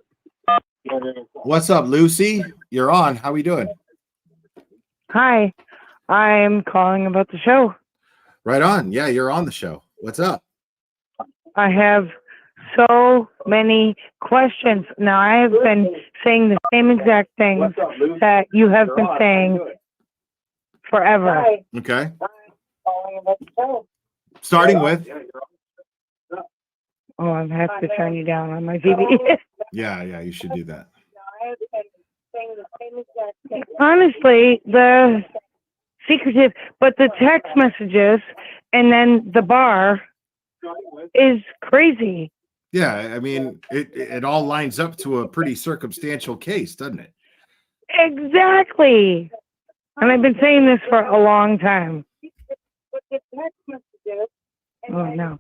What's up, Lucy? You're on. How we doing? Hi, I'm calling about the show. Right on. Yeah, you're on the show. What's up? I have so many questions. Now, I have been saying the same exact things that you have been saying forever. Okay. Starting with. Oh, I have to turn you down on my TV. Yeah, you should do that. Honestly, the secretive, but the text messages and then the bar is crazy. Yeah, I mean, it all lines up to a pretty circumstantial case, doesn't it? Exactly. And I've been saying this for a long time. Oh, no.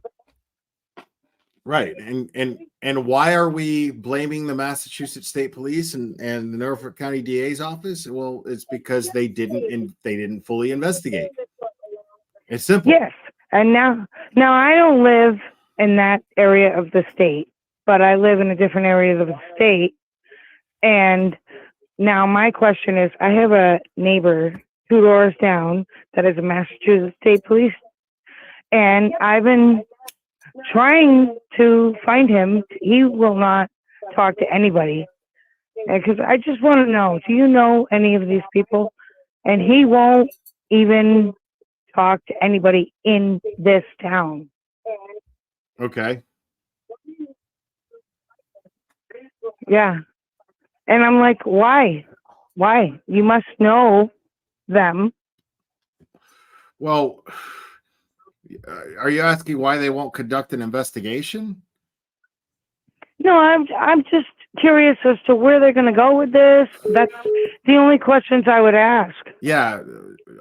Right. And why are we blaming the Massachusetts State Police and the Norfolk County DA's office? Well, it's because they didn't fully investigate. It's simple. Yes. And now I don't live in that area of the state, but I live in a different area of the state. And now my question is, I have a neighbor 2 doors down that is a Massachusetts State Police, and I've been trying to find him. He will not talk to anybody, because I just want to know, do you know any of these people? And he won't even talk to anybody in this town. Okay. Yeah. And I'm like, why? You must know them. Well, are you asking why they won't conduct an investigation? No, I'm just curious as to where they're going to go with this. That's the only questions I would ask. Yeah,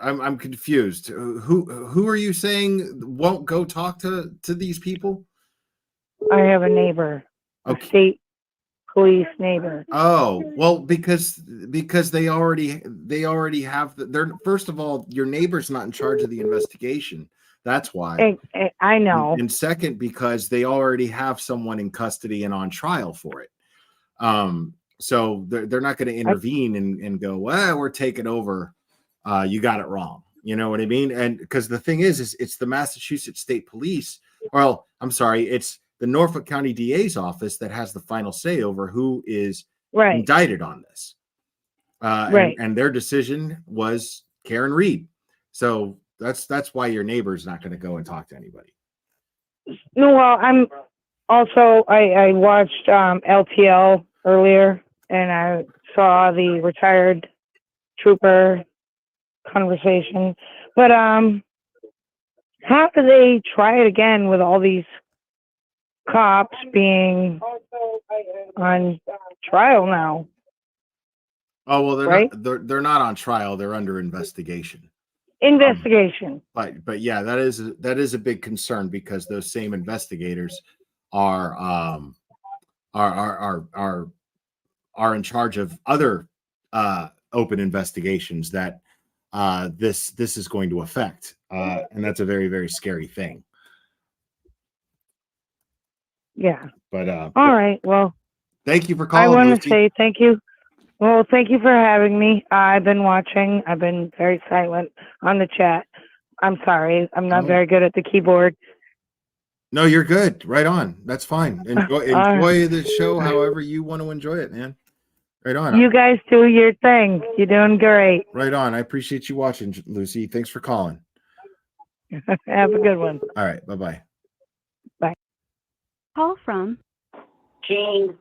I'm confused. Who are you saying won't go talk to these people? I have a neighbor, a state police neighbor. Oh, well, because they already have they're, first of all, your neighbor's not in charge of the investigation. That's why. I know. And second, because they already have someone in custody and on trial for it. So they're not going to intervene and go, well, we're taking over. You got it wrong. You know what I mean? And because the thing is it's the Massachusetts State Police. Well, I'm sorry, it's the Norfolk County DA's office that has the final say over who is indicted on this. And their decision was Karen Reed. So that's why your neighbor's not going to go and talk to anybody. No, well, I'm also, I watched LTL earlier, and I saw the retired trooper conversation. But how do they try it again with all these cops being on trial now? Oh, well, they're not on trial. They're under investigation. But yeah, that is a big concern, because those same investigators are in charge of other open investigations that this is going to affect, and that's a very, very scary thing. Yeah. But all right. Well, thank you for calling. I want Lucy. to say thank you. Well, thank you for having me. I've been watching. I've been very silent on the chat. I'm sorry. I'm not very good at the keyboard. No, you're good. Right on. That's fine. Enjoy the show however you want to enjoy it, man. Right on. You guys do your thing. You're doing great. Right on. I appreciate you watching, Lucy. Thanks for calling. Have a good one. All right. Bye-bye. Bye. Call from Gene.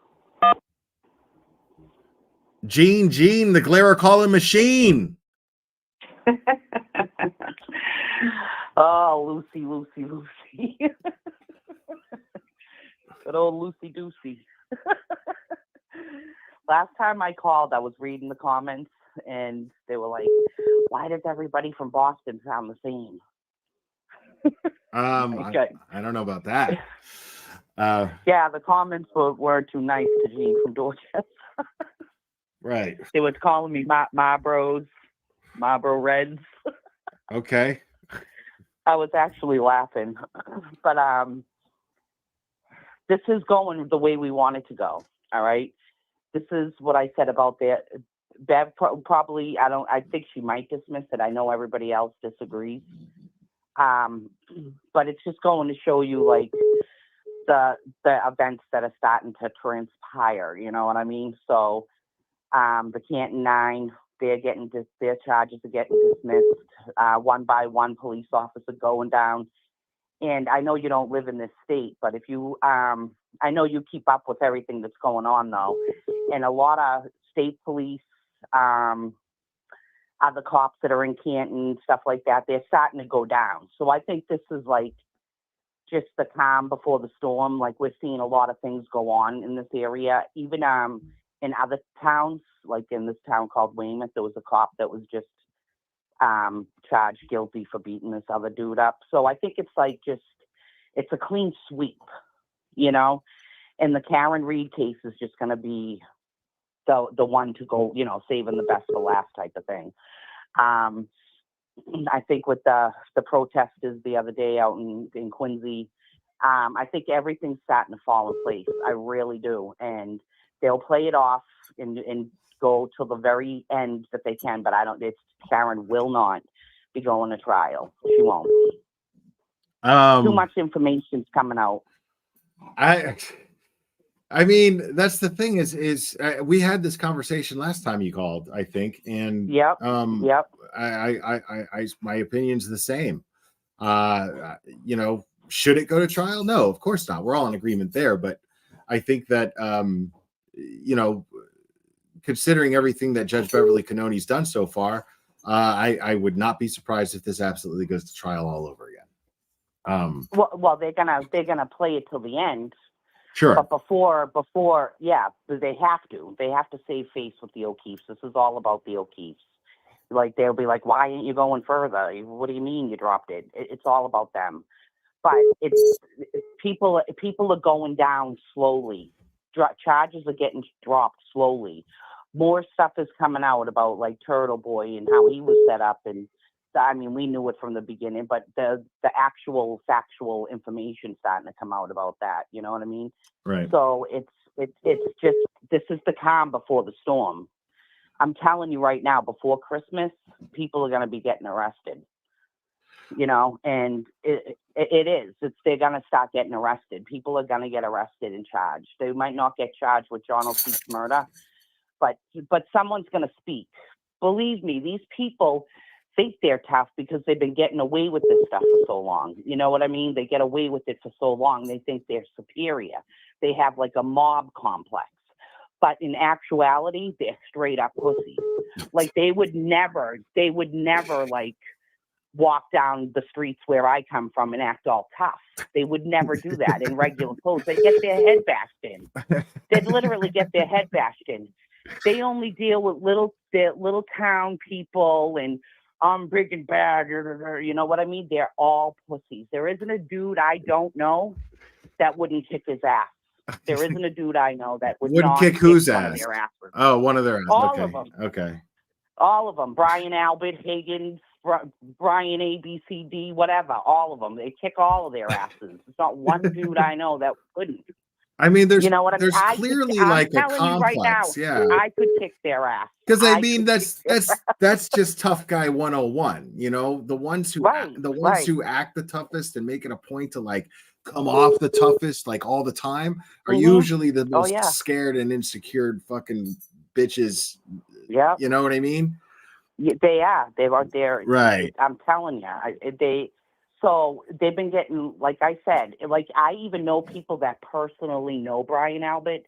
Gene, the Glare calling machine. Oh, Lucy. Good old Lucy Doocy. Last time I called, I was reading the comments, and they were like, why does everybody from Boston sound the same? I don't know about that. Yeah, the comments were too nice to Gene from Dorchester. Right. They was calling me Marlboro Reds. Okay. I was actually laughing, but this is going the way we want it to go. All right. This is what I said about that. Bev probably, I think she might dismiss it. I know everybody else disagrees. But it's just going to show you like the events that are starting to transpire. You know what I mean? So the Canton 9, their charges are getting dismissed. One by one, police officer going down. And I know you don't live in this state, but if you, I know you keep up with everything that's going on though. And a lot of state police, other cops that are in Canton, stuff like that, they're starting to go down. So I think this is like just the calm before the storm. Like we're seeing a lot of things go on in this area. Even in other towns, like in this town called Weymouth, there was a cop that was just charged guilty for beating this other dude up. So I think it's like it's a clean sweep, you know? And the Karen Reed case is just going to be the one to go, you know, saving the best for last type of thing. I think with the protesters the other day out in Quincy, I think everything's starting to fall in place. I really do. And they'll play it off and go till the very end that they can, but Karen will not be going to trial. She won't. Too much information's coming out. I mean, that's the thing is we had this conversation last time you called, I think, and yep. I my opinion's the same. You know, should it go to trial? No, of course not. We're all in agreement there, but I think that you know, considering everything that Judge Beverly Cannoni's done so far, I would not be surprised if this absolutely goes to trial all over again. Well, they're gonna play it till the end. Sure. But before, yeah, they have to save face with the O'Keefes. This is all about the O'Keefes. Like they'll be like, why ain't you going further? What do you mean you dropped it? It's all about them. But it's people are going down slowly. Charges are getting dropped slowly. More stuff is coming out about like Turtle Boy and how he was set up, and I mean we knew it from the beginning, but the actual factual information starting to come out about that. You know what I mean? Right. So it's just, this is the calm before the storm. I'm telling you right now, before Christmas, people are going to be getting arrested. You know, and it is. They're going to start getting arrested. People are going to get arrested and charged. They might not get charged with John O'Keefe's murder, but someone's going to speak. Believe me, these people think they're tough because they've been getting away with this stuff for so long. You know what I mean? They get away with it for so long. They think they're superior. They have like a mob complex. But in actuality, they're straight up pussies. Like they would never like walk down the streets where I come from and act all tough. They would never do that in regular clothes. They get their head bashed in. They'd literally get their head bashed in. They only deal with little town people and I'm big and bad, you know what I mean? They're all pussies. There isn't a dude I don't know that wouldn't kick his ass. There isn't a dude I know that wouldn't not kick whose one ass? Of their asses. Oh, one of their asses. All Okay. of them. Okay. All of them. Brian Albert, Higgins, Brian ABCD, whatever. All of them. They kick all of their asses. There's not one dude I know that wouldn't. I mean, there's, you know what I mean? there's clearly like a complex. Right now, yeah. I could kick their ass. Because I mean, that's just tough guy 101. You know, the ones who who act the toughest and make it a point to like come off the toughest like all the time are Mhm. usually the Oh, most yeah. scared and insecure fucking bitches. Yeah. You know what I mean? They are. They are there. Right. I'm telling you, So they've been getting, like I said, like I even know people that personally know Brian Albert,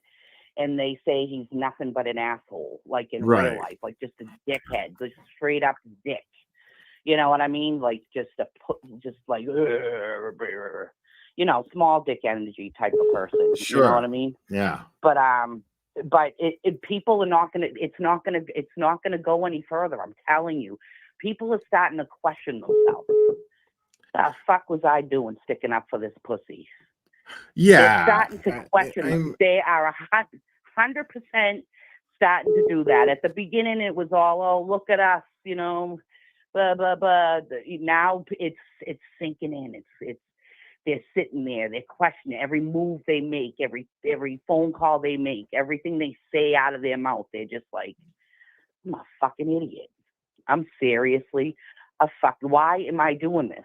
and they say he's nothing but an asshole, like in real Right. life, like just a dickhead, just straight up dick. You know what I mean? Like just like, small dick energy type of person. Sure. You know what I mean? Yeah. But people are not gonna. It's not gonna go any further. I'm telling you, people are starting to question themselves. The fuck was I doing sticking up for this pussy? Yeah. They're starting to question them. They are 100% starting to do that. At the beginning, it was all, oh, look at us, blah blah blah. Now it's sinking in. It's they're sitting there. They're questioning every move they make, every phone call they make, everything they say out of their mouth. They're just like, I'm a fucking idiot. I'm seriously a fuck. Why am I doing this?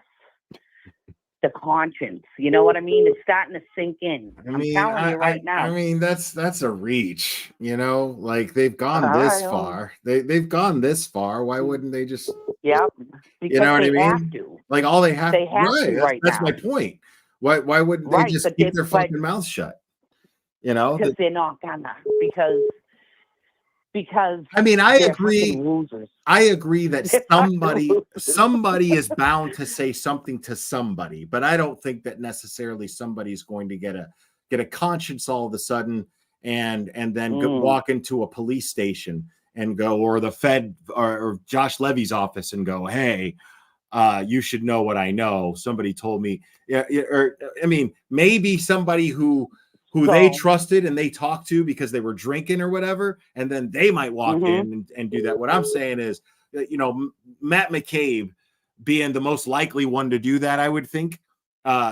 The conscience, you know what I mean? It's starting to sink in. I'm telling you right now. I mean, that's a reach, like they've gone this I far. They've gone this far. Why wouldn't they just? Yep. Because You know what I they have mean? to. Like all they have They have right. to right That's now. my point. Why wouldn't they Right, just but keep their fucking mouths shut? Because they're not gonna. Because I mean, I they're agree. fucking losers. I agree that They're fucking somebody is bound to say something to somebody, but I don't think that necessarily somebody's going to get a conscience all of a sudden and then walk into a police station and go, or the Fed or Josh Levy's office and go, hey, you should know what I know. Somebody told me, or I mean, maybe somebody who they trusted and they talked to because they were drinking or whatever, and then they might walk in and do that. What I'm saying is, Matt McCabe being the most likely one to do that, I would think,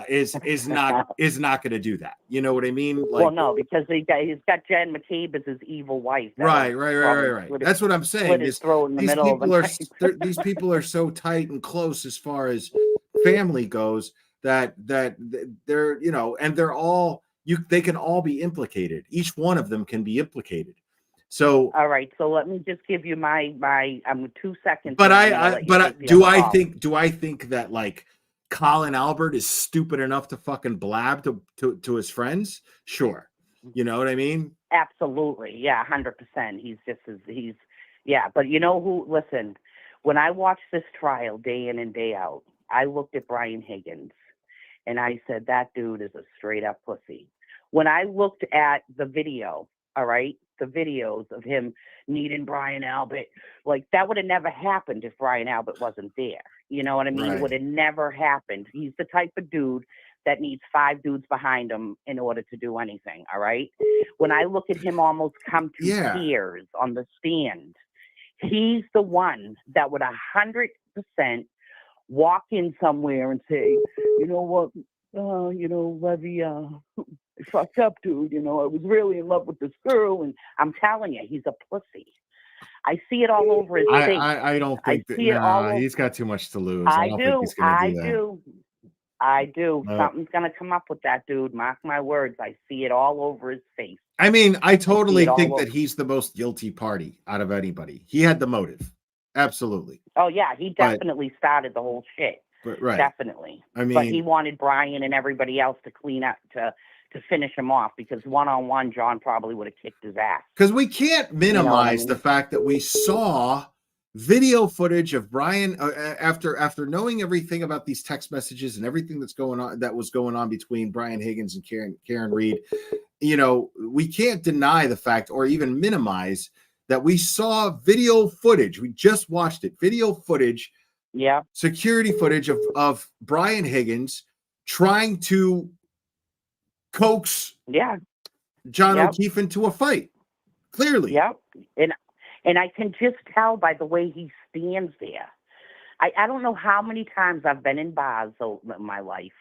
is not going to do that. You know what I mean? Like, well, no, because he's got Jen McCabe as his evil wife. Right. That's what I'm saying. His throat in the middle of the night. These people are so tight and close as far as family goes that they're, and they're all they can all be implicated. Each one of them can be implicated. So all right, so let me just give you my 2 seconds. But do I think that like Colin Albert is stupid enough to fucking blab to his friends? Sure. You know what I mean? Absolutely. Yeah, 100%. But you know who, listen, when I watched this trial day in and day out, I looked at Brian Higgins and I said, that dude is a straight up pussy. When I looked at the video, all right, the videos of him needing Brian Albert, like that would have never happened if Brian Albert wasn't there. You know what I mean? Right. It would have never happened. He's the type of dude that needs 5 dudes behind him in order to do anything, all right? When I look at him almost come to tears on the stand, he's the one that would 100% walk in somewhere and say, you know what, Levy, I fucked up, dude. I was really in love with this girl, and I'm telling you, he's a pussy. I see it all over his face. I don't think he's got too much to lose. I don't think he's gonna do that. I do. Something's gonna come up with that dude. Mark my words. I see it all over his face. I mean, I totally think that he's the most guilty party out of anybody. He had the motive. Absolutely. Oh yeah, he definitely started the whole shit. Right. Definitely. I mean, but he wanted Brian and everybody else to clean up to finish him off, because one-on-one John probably would have kicked his ass. Because we can't minimize the fact that we saw video footage of Brian after knowing everything about these text messages and everything that was going on between Brian Higgins and Karen Reed. We can't deny the fact or even minimize that we saw video footage. We just watched it. Video footage. Yeah. Security footage of Brian Higgins trying to coax John O'Keefe into a fight. Clearly. Yep. And I can just tell by the way he stands there. I don't know how many times I've been in bars in my life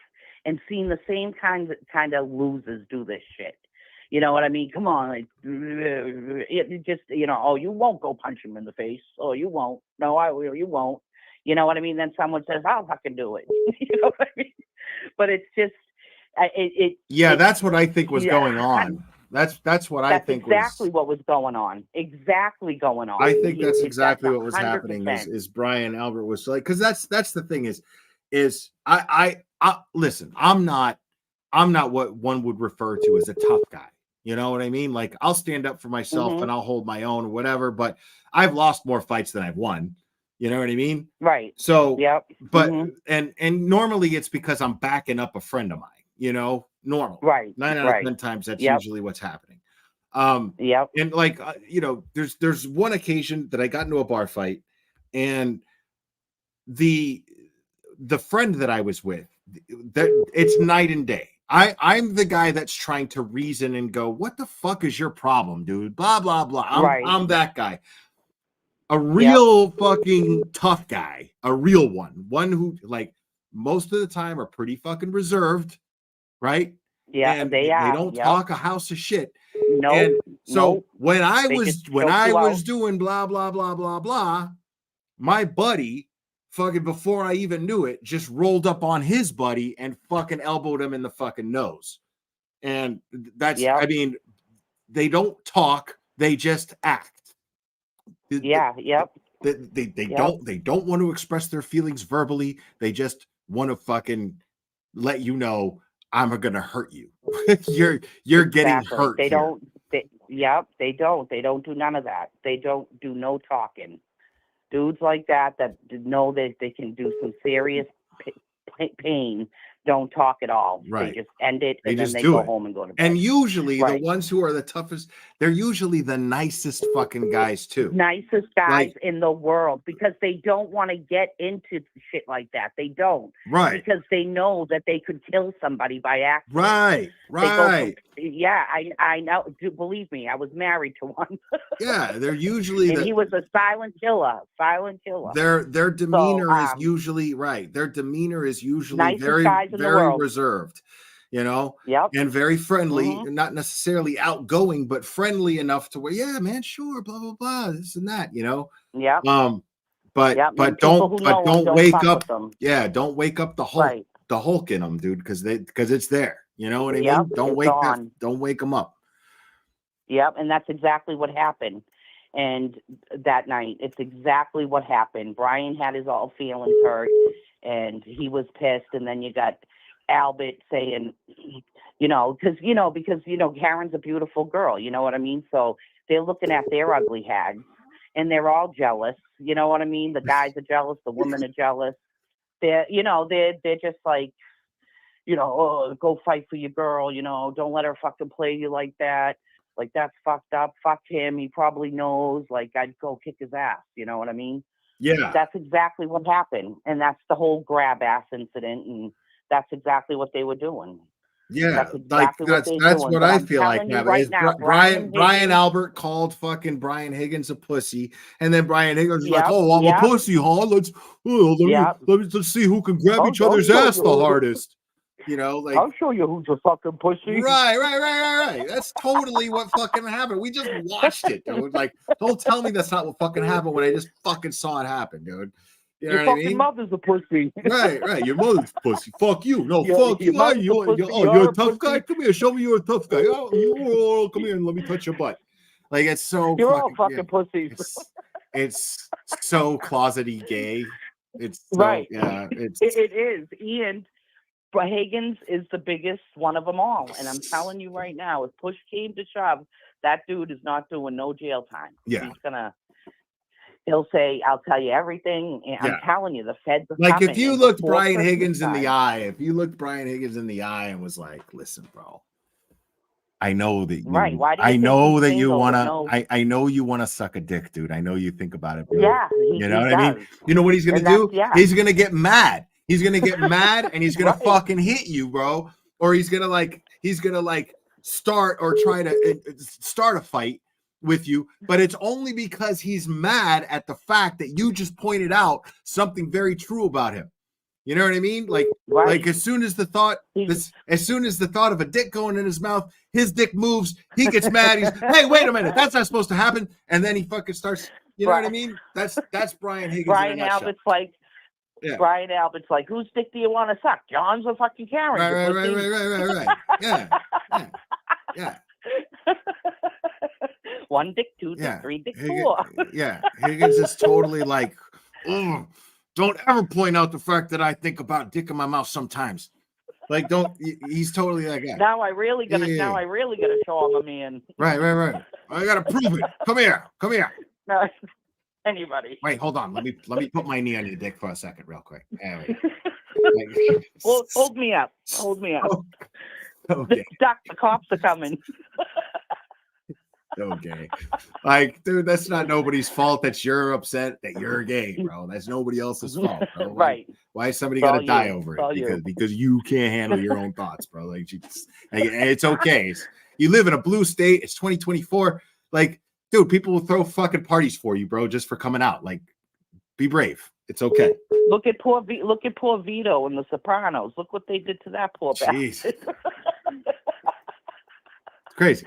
and seen the same kind of losers do this shit. You know what I mean? Come on. It just, oh, you won't go punch him in the face. Oh, you won't. No, I will. You won't. You know what I mean? Then someone says, I'll fucking do it. You know what I mean? But it's just, Yeah, that's what I think was yeah. going on. That's what I think exactly was. what was going on. Exactly going on. I think that's That's exactly what was happening. 100%. Is Brian Albert was like, because that's the thing is I listen. I'm not what one would refer to as a tough guy. You know what I mean? Like, I'll stand up for myself Mhm. and I'll hold my own or whatever. But I've lost more fights than I've won. You know what I mean? Right. So, Yep. but Mhm. and normally it's because I'm backing up a friend of mine. You know, normal. Right. 9 out of Right. 10 times that's Yep. usually what's happening. Yep. And like you know, there's one occasion that I got into a bar fight, and the friend that I was with, that it's night and day. I'm the guy that's trying to reason and go, what the fuck is your problem, dude? Blah blah blah. I'm that guy. A real fucking tough guy, a real one who, like, most of the time are pretty fucking reserved, right? Yeah, And they are. don't Yep. talk a house of shit. Nope. And so Nope. when I They was just choke you out. doing blah blah blah blah blah, my buddy, fucking, before I even knew it, just rolled up on his buddy and fucking elbowed him in the fucking nose. And that's, I mean, they don't talk, they just act. Yeah. Yep. They don't want to express their feelings verbally. They just want to fucking let you know, I'm gonna hurt you. you're getting Exactly. hurt. They here. don't. They don't. They don't do none of that. They don't do no talking. Dudes like that know that they can do some serious pain don't talk at all. Right. They just end it They and then just they do go it. home and go to bed. And usually Right. the ones who are the toughest, they're usually the nicest fucking guys too. Nicest guys Like, in the world, because they don't want to get into shit like that. They don't. Right. Because they know that they could kill somebody by accident. Right. They go Right. yeah, I know. Believe me, I was married to one. Yeah, they're usually and he was a silent killer. Silent killer. their demeanor is um, usually right. Their demeanor is usually nicest very guys in the very world. reserved, you know, Yep. and very friendly, Mhm. not necessarily outgoing, but friendly enough to where, yeah, man, sure, blah blah blah, this and that, you know. Yep. But Yep, and but people who know 'em don't don't wake fuck up. with them. Yeah, don't wake up the Hulk, Right. the Hulk in them, dude, because it's there. You know what I Yep, mean? Don't it's wake on. don't wake them up. Yep, and that's exactly what happened. And that night, it's exactly what happened. Brian had his all feelings hurt, and he was pissed. And then you got Albert saying, because Karen's a beautiful girl. You know what I mean? So they're looking at their ugly hags, and they're all jealous. You know what I mean? The guys are jealous. The women are jealous. They're just like, oh, go fight for your girl. Don't let her fucking play you like that. Like, that's fucked up. Fuck him. He probably knows. Like, I'd go kick his ass. You know what I mean? Yeah. That's exactly what happened. And that's the whole grab ass incident. And that's exactly what they were doing. Yeah, That's exactly what that's they're doing. what But I I'm feel like telling you happened. right Is now, Brian Higgins- Albert called fucking Brian Higgins a pussy, and then Brian Higgins was like, Yep, "Oh, I'm yep. a pussy, huh? Let's let's see who can grab each other's I'll ass show the you. hardest." You know, like, I'll show you who's a fucking pussy. right. That's totally what fucking happened. We just watched it, dude. Like, don't tell me that's not what fucking happened when I just fucking saw it happen, dude. You know Your what I fucking mean? mother's a pussy. Right. Your mother's a pussy. Fuck you. No, Your fuck you. mother's a pussy. You're You're a a tough guy. pussy. Come here. Show me you're a tough guy. Oh, come here and let me touch your butt. Like, it's so You're all fucking fucking pussies. It's so closety gay. It's so, Right. yeah. It's It is. And Higgins is the biggest one of them all. And I'm telling you right now, if push came to shove, that dude is not doing no jail time. Yeah. He'll say, I'll tell you everything. And Yeah. I'm telling you, the feds are like, coming. if you And looked before Brian Christmas Higgins in the time- eye, and was like, listen, bro, I know that you, Right. Why do you I think know he's that you single with wanna, no- I know you want to suck a dick, dude. I know you think about it, bro. Yeah, you know what I mean? does. You know what he's gonna And do? that's- yeah. He's gonna get mad. He's gonna get mad, and he's gonna Right. fucking hit you, bro. Or he's gonna start or try to start a fight with you, but it's only because he's mad at the fact that you just pointed out something very true about him. You know what I mean? Like, Right. as soon as the thought of a dick going in his mouth, his dick moves, he gets mad. He's, hey, wait a minute, that's not supposed to happen. And then he fucking starts, you know what I mean? That's Brian Higgins. Brian in a nutshell. Albert's like, Yeah. Brian Albert's like, whose dick do you want to suck? John's or fucking Karen? Right. Yeah. One dick, two dick, Yeah. three dick, four. Higgins is totally like, oh, don't ever point out the fact that I think about dick in my mouth sometimes. Like, he's totally that guy. Now I really gotta show him a man. Right. I gotta prove it. Come here. No, anybody. Wait, hold on. Let me put my knee on your dick for a second, real quick. There we go. Hold me up. Okay. The cops are coming. Okay. Like, dude, that's not nobody's fault that you're upset that you're gay, bro. That's nobody else's fault, bro. Right. Why is somebody got to die over it? Because you can't handle your own thoughts, bro. Like, it's okay. You live in a blue state. It's 2024. Like, dude, people will throw fucking parties for you, bro, just for coming out. Like, be brave. It's okay. Look at poor Vito in The Sopranos. Look what they did to that poor bastard. It's crazy.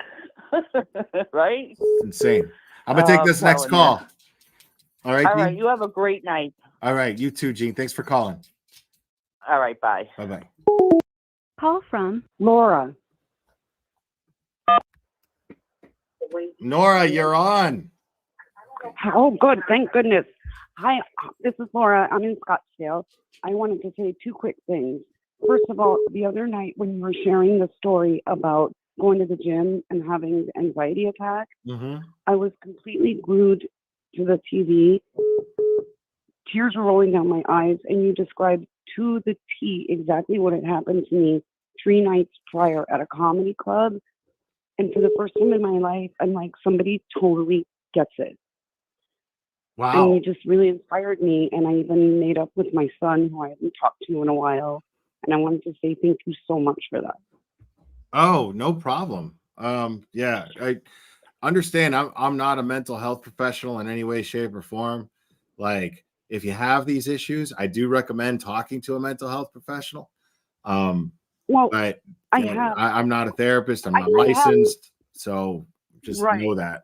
Right? It's insane. I'm gonna take this next call. All right. All right. You have a great night. All right. You too, Gene. Thanks for calling. All right. Bye. Bye. Call from Laura. Nora, you're on. Oh, good. Thank goodness. Hi, this is Laura. I'm in Scottsdale. I wanted to say two quick things. First of all, the other night when you were sharing the story about going to the gym and having the anxiety attack, I was completely glued to the TV. Tears were rolling down my eyes, and you described to the T exactly what had happened to me 3 nights prior at a comedy club. And for the first time in my life, I'm like, somebody totally gets it. Wow. And you just really inspired me. And I even made up with my son, who I haven't talked to in a while. And I wanted to say thank you so much for that. Oh, no problem. Yeah, I understand. I'm not a mental health professional in any way, shape, or form. Like, if you have these issues, I do recommend talking to a mental health professional. But I'm not a therapist. I'm not licensed. So just know that.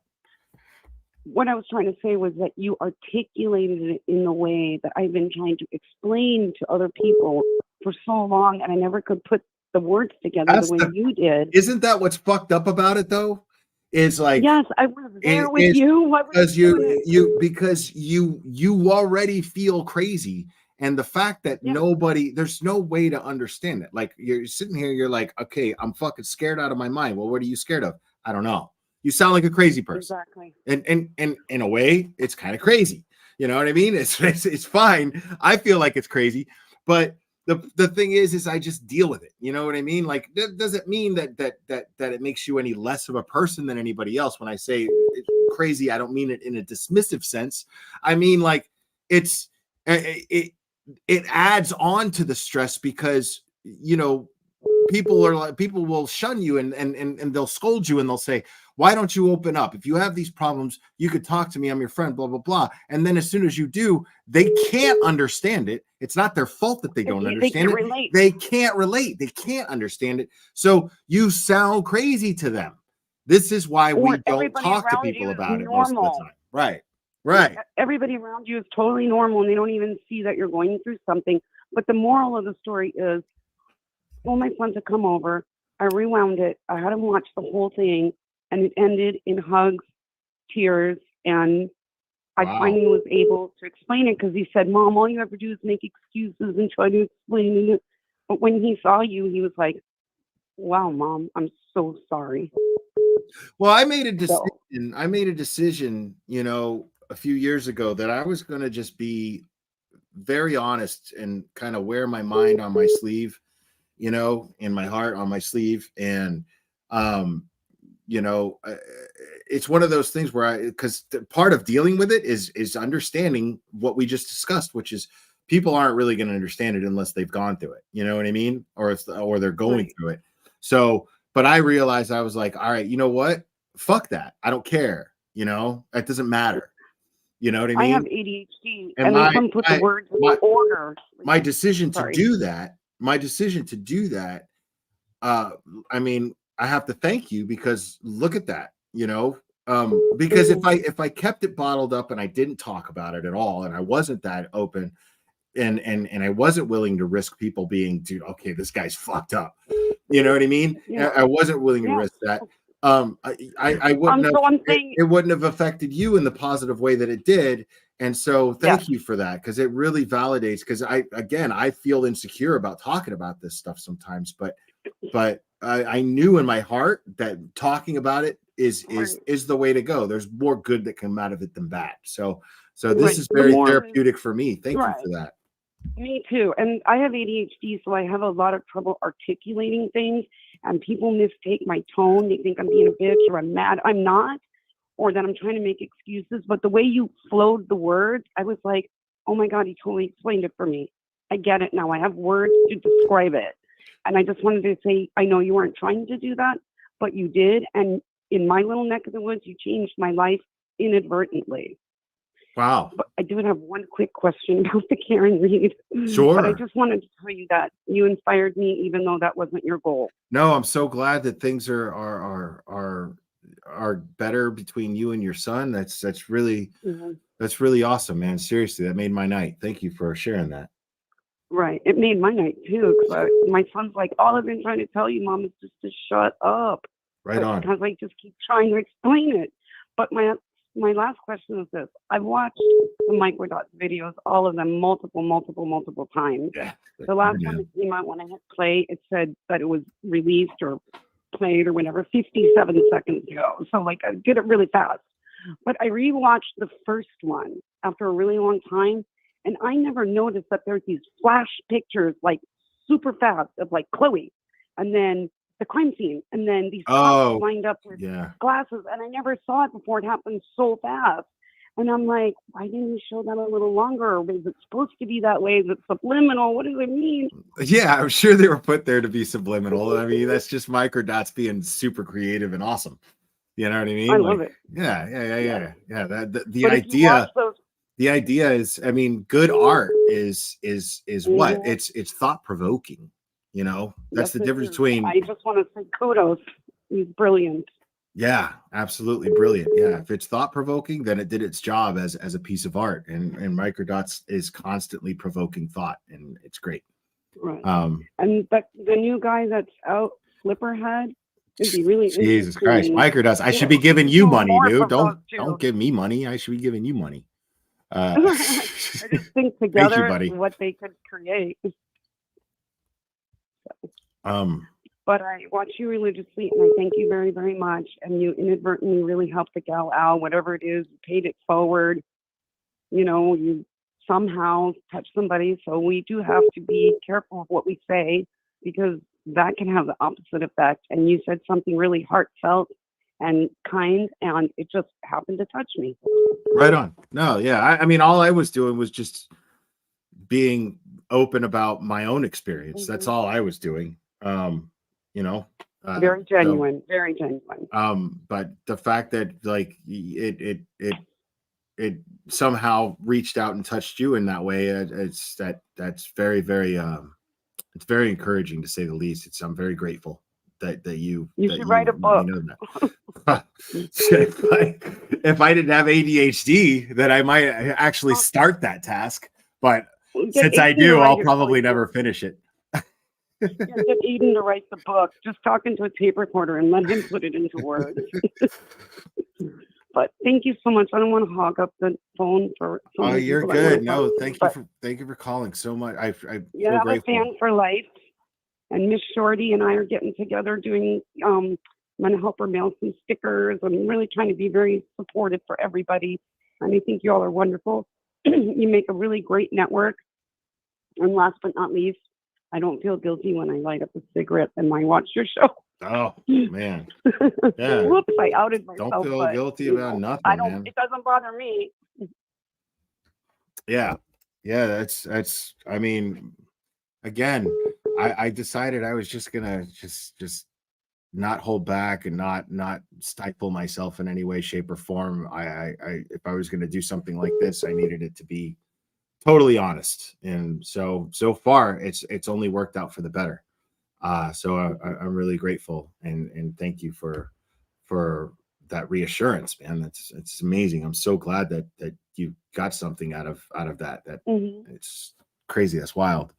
What I was trying to say was that you articulated it in the way that I've been trying to explain to other people for so long, and I never could put the words together the way you did. Isn't that what's fucked up about it, though? Is like, yes, I was there with you. Because you already feel crazy, and the fact that there's no way to understand it. Like, you're sitting here, you're like, okay, I'm fucking scared out of my mind. Well, what are you scared of? I don't know. You sound like a crazy person. Exactly. And in a way, it's kind of crazy. You know what I mean? It's fine. I feel like it's crazy, but the thing is I just deal with it. You know what I mean? Like, that doesn't mean that it makes you any less of a person than anybody else. When I say it's crazy, I don't mean it in a dismissive sense. I mean, like, it adds on to the stress because, you know, people will shun you and they'll scold you and they'll say, why don't you open up? If you have these problems, you could talk to me. I'm your friend, blah, blah, blah. And then as soon as you do, they can't understand it. It's not their fault that they don't understand it. They can't relate. They can't understand it. So you sound crazy to them. This is why we don't talk to people about it most of the time. Right. Everybody around you is totally normal, and they don't even see that you're going through something. But the moral of the story is, told my son to come over. I rewound it. I had him watch the whole thing, and it ended in hugs, tears, and I finally was able to explain it because he said, Mom, all you ever do is make excuses and try to explain it. But when he saw you, he was like, wow, Mom, I'm so sorry. Well, I made a decision, you know, a few years ago that I was going to just be very honest and kind of wear my mind on my sleeve, you know, and my heart on my sleeve. And, you know, it's one of those things where because part of dealing with it is understanding what we just discussed, which is people aren't really going to understand it unless they've gone through it. You know what I mean? Or they're going through it. So, but I realized I was like, all right, you know what? Fuck that. I don't care. You know, it doesn't matter. You know what I mean? I have ADHD, and they come put the words in order. My decision to do that, I mean, I have to thank you because look at that, you know, because if I kept it bottled up and I didn't talk about it at all, and I wasn't that open, and I wasn't willing to risk people being, dude, okay, this guy's fucked up. You know what I mean? Yeah. I wasn't willing to Yeah. risk that. I wouldn't have, so I'm saying, it wouldn't have affected you in the positive way that it did. And so thank you for that, because it really validates, because I feel insecure about talking about this stuff sometimes, but I knew in my heart that talking about it is the way to go. There's more good that come out of it than bad. So this is very therapeutic for me. Thank you for that. Me too. And I have ADHD, so I have a lot of trouble articulating things, and people mistake my tone. They think I'm being a bitch or I'm mad. I'm not, or that I'm trying to make excuses. But the way you flowed the words, I was like, oh my God, he totally explained it for me. I get it now. I have words to describe it. And I just wanted to say, I know you weren't trying to do that, but you did. And in my little neck of the woods, you changed my life inadvertently. Wow. But I do have one quick question about the Karen Reed. Sure. But I just wanted to tell you that you inspired me, even though that wasn't your goal. No, I'm so glad that things are better between you and your son. That's really that's really awesome, man. Seriously, that made my night. Thank you for sharing that. Right. It made my night too. Because my son's like, all I've been trying to tell you, Mom, is just to shut up. Right on. Because I just keep trying to explain it. But my last question is this. I've watched the Microdots videos, all of them, multiple times. Yeah. The last one that came out, when I hit play, it said that it was released or played or whatever 57 seconds ago. So like I did it really fast. But I rewatched the first one after a really long time, and I never noticed that there's these flash pictures like super fast of like Chloe, and then the crime scene, and then these cops lined up with glasses, and I never saw it before. It happened so fast, and I'm like, why didn't you show that a little longer? Is it supposed to be that way? Is it subliminal? What does it mean? Yeah, I'm sure they were put there to be subliminal. I mean, that's just Microdots being super creative and awesome. You know what I mean? I love it. Yeah. The idea is, I mean, good art is what? It's thought provoking. You know, that's the difference between. I just want to say kudos. He's brilliant. Yeah, absolutely brilliant. Yeah, if it's thought provoking, then it did its job as a piece of art. And Microdots is constantly provoking thought, and it's great. Right. And the new guy that's out, Flipperhead, is he really? Jesus Christ, Microdots! I should be giving you money, dude. Don't give me money. I should be giving you money. I just think together what they could create. But I watch you religiously, and I thank you very, very much. And you inadvertently really helped the gal out, whatever it is, you paid it forward. You know, you somehow touched somebody. So we do have to be careful of what we say, because that can have the opposite effect. And you said something really heartfelt and kind, and it just happened to touch me. Right on. No, yeah. I mean, all I was doing was just being open about my own experience. That's all I was doing. You know, very genuine, very genuine. But the fact that like it somehow reached out and touched you in that way, that's very, very it's very encouraging, to say the least. I'm very grateful that you should write a book. If I didn't have ADHD, then I might actually start that task. But since I do, I'll probably never finish it. Get Aiden to write the book. Just talk into a tape recorder and let him put it into words. But thank you so much. I don't want to hog up the phone for. Oh, you're good. No, thank you for calling so much. I you have a fan for life. And Miss Shorty and I are getting together doing. I'm gonna help her mail some stickers. I'm really trying to be very supportive for everybody. And I think you all are wonderful. You make a really great network. And last but not least, I don't feel guilty when I light up a cigarette and I watch your show. Oh man, yeah. Whoops! I outed myself. Don't feel guilty about nothing. Man. It doesn't bother me. Yeah. That's. I mean, again, I decided I was just gonna just not hold back and not stifle myself in any way, shape, or form. I if I was gonna do something like this, I needed it to be totally honest, and so far it's only worked out for the better. So I'm really grateful, and thank you for that reassurance, man. It's amazing. I'm so glad that you got something out of that. That it's crazy. That's wild.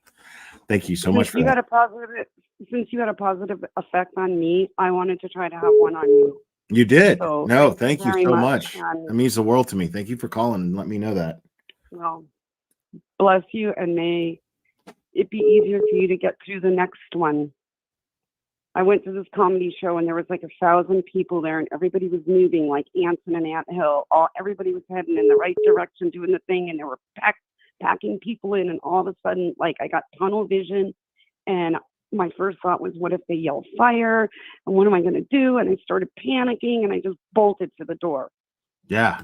Thank you so Since much for you that. had a positive, since you had a positive effect on me, I wanted to try to have one on you. You did. So No, thank you very so much. much. And That means the world to me. Thank you for calling and let me know that. well, bless you, and may it be easier for you to get through the next one. I went to this comedy show and there was like 1,000 people there, and everybody was moving like ants in an anthill. Everybody was heading in the right direction, doing the thing, and they were packing people in. And all of a sudden, like, I got tunnel vision, and my first thought was, what if they yell fire? And what am I going to do? And I started panicking, and I just bolted to the door. Yeah,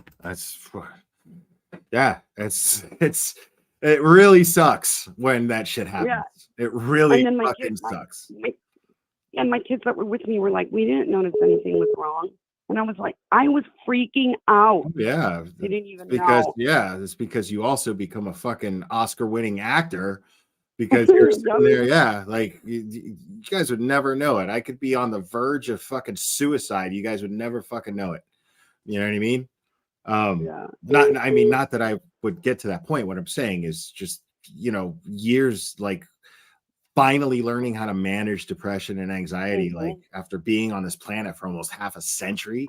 it really sucks when that shit happens. Yeah. It really And then fucking sucks. My kids that were with me were like, we didn't notice anything was wrong. And I was like, I was freaking out. Yeah, They didn't even because know. it's because you also become a fucking Oscar-winning actor because you're sitting there. Yeah, like you guys would never know it. I could be on the verge of fucking suicide. You guys would never fucking know it. You know what I mean? Not that I would get to that point. What I'm saying is just, years, like finally learning how to manage depression and anxiety, like after being on this planet for almost half a century.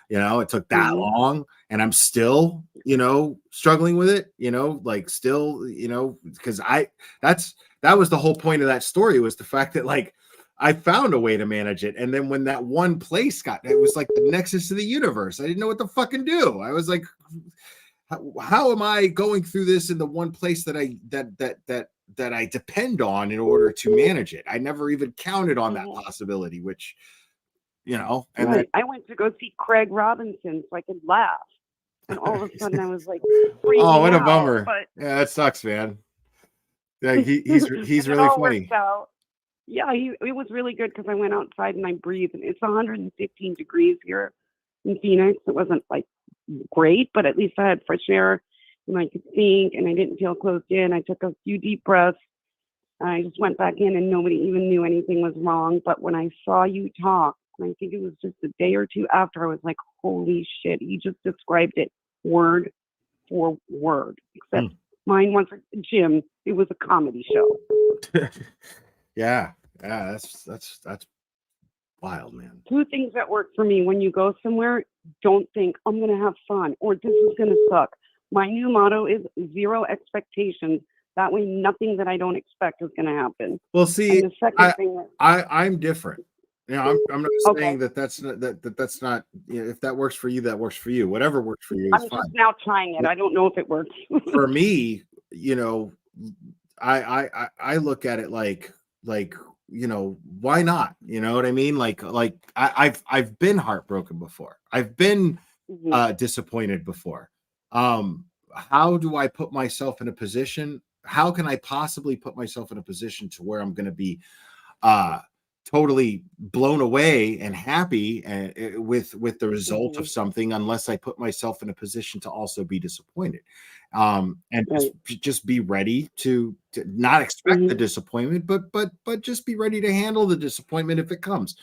It took that long, and I'm still, struggling with it, like still, because that was the whole point of that story, was the fact that, like, I found a way to manage it. And then when that one place it was like the nexus of the universe. I didn't know what to fucking do. I was like, how am I going through this in the one place that I depend on in order to manage it? I never even counted on that possibility, which, and right. I went to go see Craig Robinson so I could laugh. And all of a sudden I was like, oh, what a out, bummer. But Yeah, that sucks, man. Yeah, he's really funny. Yeah, it was really good because I went outside and I breathed. And it's 115 degrees here in Phoenix. It wasn't like great, but at least I had fresh air and I could think, and I didn't feel closed in. I took a few deep breaths. I just went back in and nobody even knew anything was wrong. But when I saw you talk, and I think it was just a day or two after, I was like, holy shit, he just described it word for word. Except mine wasn't a gym, it was a comedy show. Yeah, that's wild, man. 2 things that work for me: when you go somewhere, don't think I'm going to have fun or this is going to suck. My new motto is 0 expectations. That way, nothing that I don't expect is going to happen. Well, see, and the second thing I'm different. I'm not saying that's not. If that works for you, that works for you. Whatever works for you is I'm fine. just now trying it. I don't know if it works. For me, I look at it like why not? You know what I mean? Like I've been heartbroken before. I've been disappointed before. How do I put myself in a position? How can I possibly put myself in a position to where I'm going to be totally blown away and happy with the result of something, unless I put myself in a position to also be disappointed, and just be ready to not expect the disappointment, but just be ready to handle the disappointment if it comes.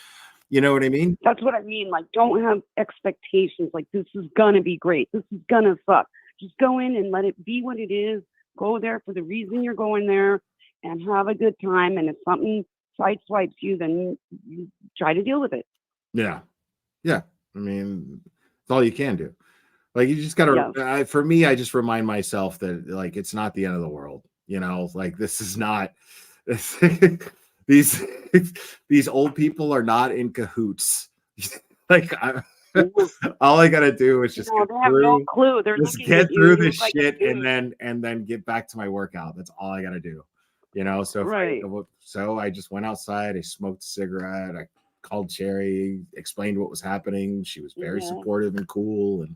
You know what I mean? That's what I mean. Like, don't have expectations. Like, this is gonna be great. This is gonna suck. Just go in and let it be what it is. Go there for the reason you're going there, and have a good time. And if something sideswipes you, then you try to deal with it. Yeah. I mean, it's all you can do. Like, you just gotta. For me, I just remind myself that, like, it's not the end of the world. Like, this is not. These old people are not in cahoots. Like, all I gotta do is just get through. No clue. They're just looking get at you. through You this look like a shit, dude. and then get back to my workout. That's all I gotta do. So so I just went outside. I smoked a cigarette. I called Cherry, explained what was happening. She was very supportive and cool,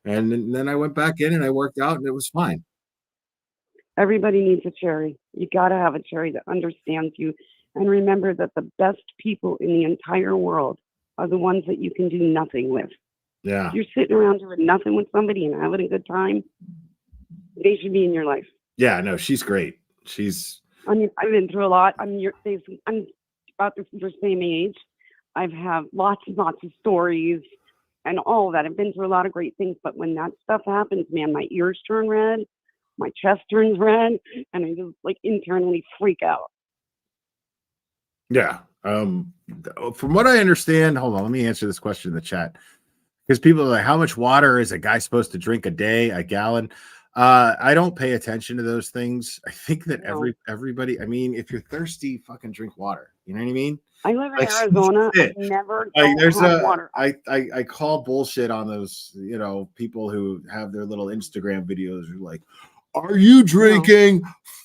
and then I went back in and I worked out, and it was fine. Everybody needs a Cherry. You got to have a Cherry that understands you. And remember that the best people in the entire world are the ones that you can do nothing with. Yeah. If you're sitting around doing nothing with somebody and having a good time, they should be in your life. Yeah, no, she's great. I mean, I've been through a lot. I'm about the same age. I've had lots and lots of stories and all of that. I've been through a lot of great things. But when that stuff happens, man, my ears turn red. my chest turns red, and I just like internally freak out. Yeah. From what I understand, hold on, let me answer this question in the chat. Because people are like, how much water is a guy supposed to drink a day, a gallon? I don't pay attention to those things. I think that everybody, I mean, if you're thirsty, fucking drink water. You know what I mean? I live in Like, Arizona. I shit. never Like, don't there's have water. I call bullshit on those, people who have their little Instagram videos who are like, are you drinking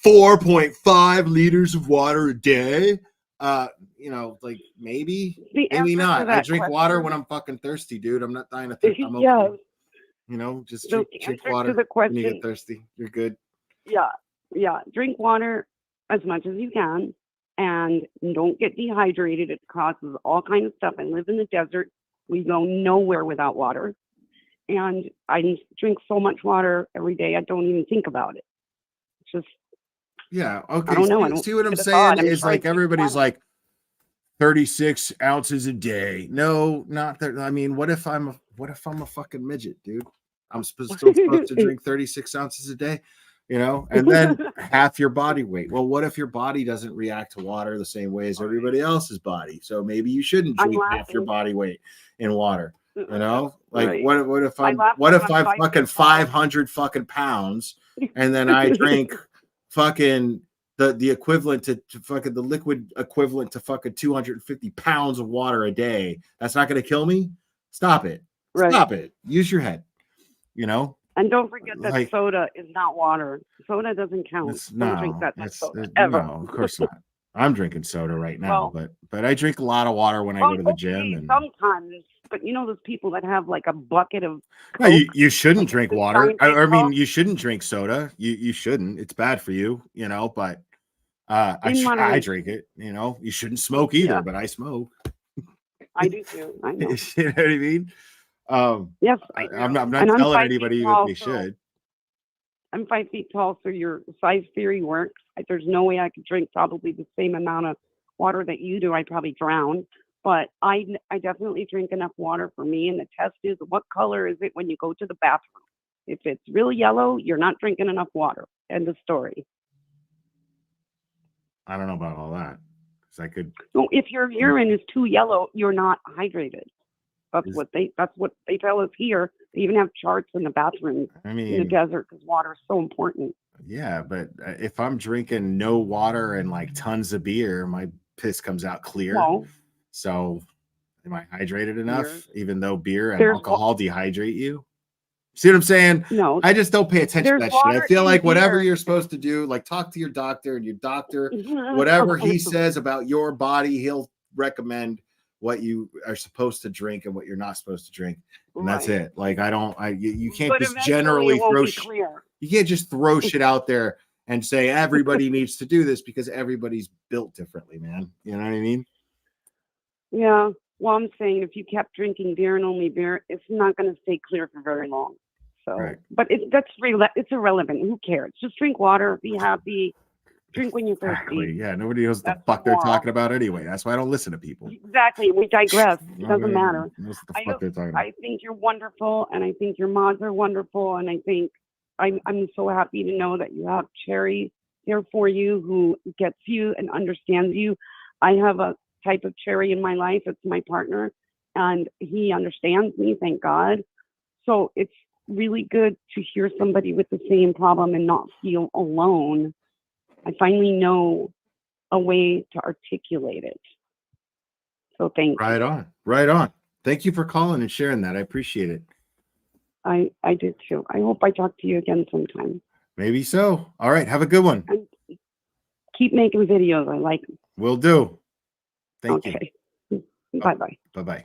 4.5 liters of water a day? Like maybe answer to not. I that drink water question- when I'm fucking thirsty, dude. I'm not dying of thirst. I'm okay. Yes. Just The drink answer water to the when you question- get thirsty. You're good. Yeah. Drink water as much as you can, and don't get dehydrated. It causes all kinds of stuff. I live in the desert. We go nowhere without water, and I drink so much water every day. I don't even think about it. It's just Yeah. Okay. I don't know. I don't See what I'm give it a saying thought. I'm is trying like to everybody's keep like 36 ounces a day. No, not that. I mean, what if I'm a fucking midget, dude? I'm still supposed to drink 36 ounces a day, and then half your body weight. Well, what if your body doesn't react to water the same way as everybody else's body? So maybe you shouldn't I'm drink half your laughing. body weight in water. Like Right. what if I I'm laugh what because if I'm I'm 5 fucking feet tall. 500 fucking pounds and then I drink fucking the equivalent to fucking the liquid equivalent to fucking 250 pounds of water a day? That's not going to kill me. Stop it. Right. Stop it. Use your head. And don't forget that Like- soda is not water. Soda doesn't count. Don't drink that soda ever. No, of course not. I'm drinking soda right now, but I drink a lot of water when I go to the gym. And Sometimes, but those people that have like a bucket of no, Coke, you shouldn't drink the water. giant I mean, Coke. you shouldn't drink soda. You shouldn't. It's bad for you, but I In moderation. drink it. You shouldn't smoke either, Yeah. but I smoke. I do too. I know. You know what I mean? Yes, I'm not And I'm telling 5 feet anybody that tall, they so- should. I'm 5 feet tall, so your size theory works. There's no way I could drink probably the same amount of water that you do. I'd probably drown. But I definitely drink enough water for me. And the test is, what color is it when you go to the bathroom? If it's real yellow, you're not drinking enough water. End of story. I don't know about all that because I could. No, if your urine is too yellow, you're not hydrated. That's what they tell us here. They even have charts in the bathrooms in the mean- desert because water is so important. Yeah, but if I'm drinking no water and like tons of beer, my piss comes out clear. Well- So, am I hydrated enough? Beer. Even though beer and There's alcohol dehydrate you? See what I'm saying? No. I just don't pay attention to There's that shit. I water feel in like whatever beer. you're supposed to do, like talk to your doctor, and your doctor, whatever he says about your body, he'll recommend what you are supposed to drink and what you're not supposed to drink, and that's Right. it. Like you can't But just eventually generally it won't throw be clear. you can't just throw shit out there and say everybody needs to do this because everybody's built differently, man. You know what I mean? Yeah. Well, I'm saying if you kept drinking beer and only beer, it's not going to stay clear for very long. So, Right. but it's irrelevant. Who cares? Just drink water. Be happy. Drink when you're thirsty. Exactly. Yeah, nobody knows what the That's fuck they're moral. talking about anyway. That's why I don't listen to people. Exactly. We digress. It doesn't Nobody matter. knows what the fuck they're talking about. I think you're wonderful, and I think your mods are wonderful, and I think I'm so happy to know that you have Cherry there for you who gets you and understands you. I have a type of Cherry in my life. It's my partner, and he understands me, thank God. So it's really good to hear somebody with the same problem and not feel alone. I finally know a way to articulate it. So thank you. Right on. Right on. Thank you for calling and sharing that. I appreciate it. I did too. I hope I talk to you again sometime. Maybe so. All right. Have a good one. Keep making videos. I like them. Will do. Thank you. Okay. Bye-bye. Bye-bye.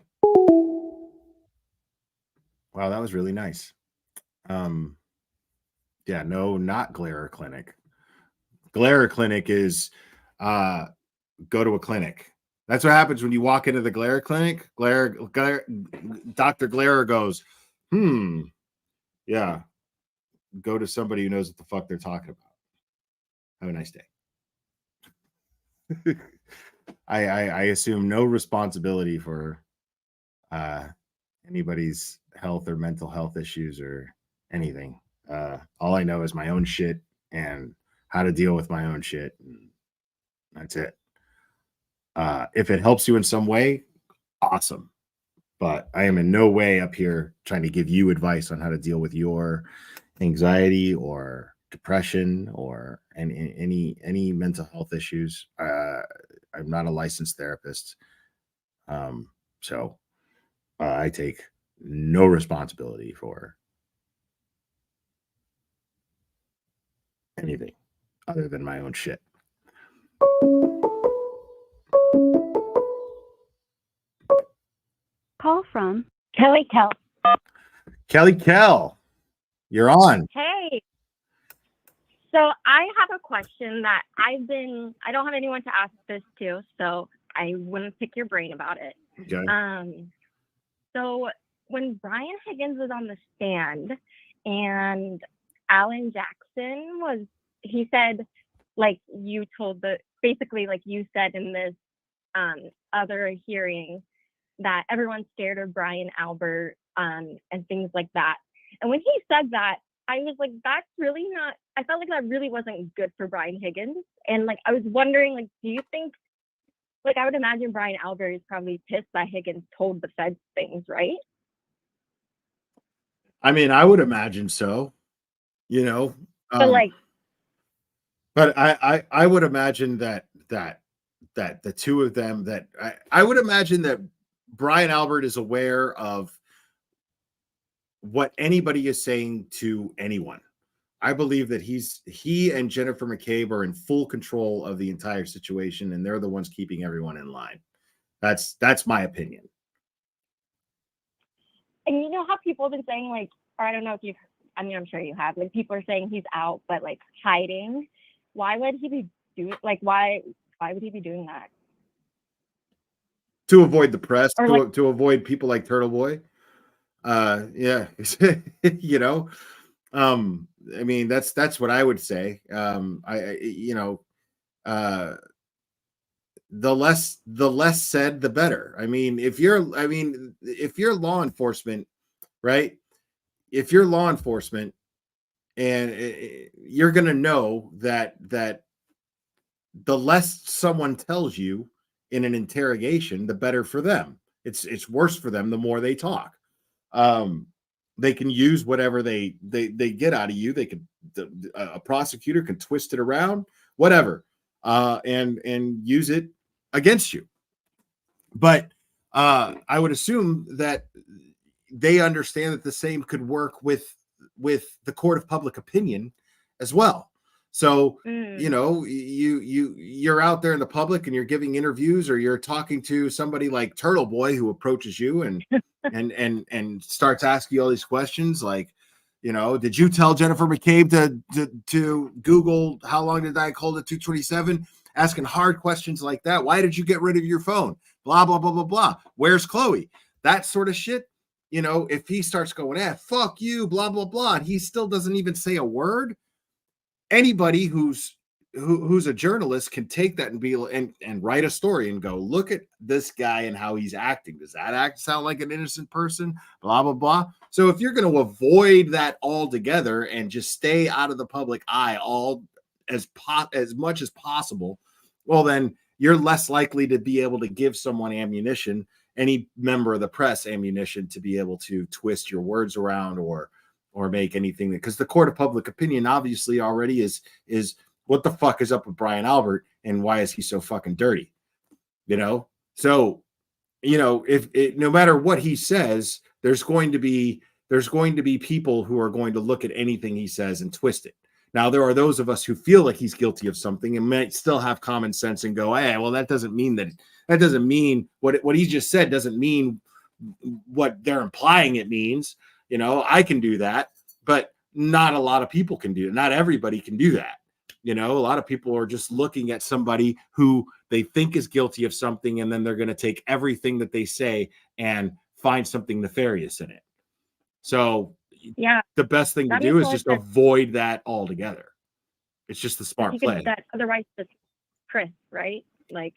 Wow, that was really nice. Yeah, no, not Glare Clinic. Glare Clinic is go to a clinic. That's what happens when you walk into the Glare Clinic. Dr. Glare goes, yeah, go to somebody who knows what the fuck they're talking about. Have a nice day. I assume no responsibility for anybody's health or mental health issues or anything. All I know is my own shit and how to deal with my own shit. And that's it. If it helps you in some way, awesome. But I am in no way up here trying to give you advice on how to deal with your anxiety or depression or any mental health issues. I'm not a licensed therapist. So I take no responsibility for anything other than my own shit. Call from Kelly Kell. Kelly Kell, you're on. Hey. So I have a question that I don't have anyone to ask this to, so I want to pick your brain about it. Okay. So when Brian Higgins was on the stand and Alan Jackson he said, like you told basically like you said in this other hearing that everyone's scared of Brian Albert and things like that. And when he said that, I was like, that's really not, I felt like that really wasn't good for Brian Higgins. And like, I was wondering, like, do you think, like, I would imagine Brian Albert is probably pissed that Higgins told the feds things, right? I mean, I would imagine so, you know, but I would imagine that the two of them I would imagine that Brian Albert is aware of what anybody is saying to anyone. I believe that he and Jennifer McCabe are in full control of the entire situation, and they're the ones keeping everyone in line. That's my opinion. And you know how people have been saying, like, or I don't know if I'm sure you have, like, people are saying he's out, but like hiding. Why would he be doing, like, why would he be doing that? To avoid the press, to avoid people like Turtle Boy. Yeah, you know, I mean, that's what I would say. The less said, the better. I mean, if you're law enforcement, right? If you're law enforcement, and you're going to know that the less someone tells you in an interrogation, the better for them. It's worse for them the more they talk. They can use whatever they get out of you. They could, a prosecutor can twist it around, whatever, and use it against you. But I would assume that they understand that the same could work with the court of public opinion as well. So, you know, you're out there in the public and you're giving interviews, or you're talking to somebody like Turtle Boy who approaches you and and starts asking you all these questions like, you know, did you tell Jennifer McCabe to Google how long did I hold at 227? Asking hard questions like that. Why did you get rid of your phone? Blah, blah, blah, blah, blah. Where's Chloe? That sort of shit. You know, if he starts going, fuck you, blah, blah, blah, and he still doesn't even say a word, anybody who's a journalist can take that and be and write a story and go, look at this guy and how he's acting. Does that sound like an innocent person? Blah, blah, blah. So if you're going to avoid that altogether and just stay out of the public eye as much as possible, well, then you're less likely to be able to give someone ammunition, any member of the press ammunition, to be able to twist your words around or make anything, because the court of public opinion obviously already is what the fuck is up with Brian Albert and why is he so fucking dirty? You know? So, you know, no matter what he says, there's going to be people who are going to look at anything he says and twist it. Now, there are those of us who feel like he's guilty of something and might still have common sense and go, hey, well, that doesn't mean what he just said doesn't mean what they're implying it means. You know, I can do that, but not a lot of people can do it. Not everybody can do that. You know, a lot of people are just looking at somebody who they think is guilty of something, and then they're going to take everything that they say and find something nefarious in it. So yeah, the best thing to do is just avoid that altogether. It's just the smart play. Otherwise, just Chris, right? Like,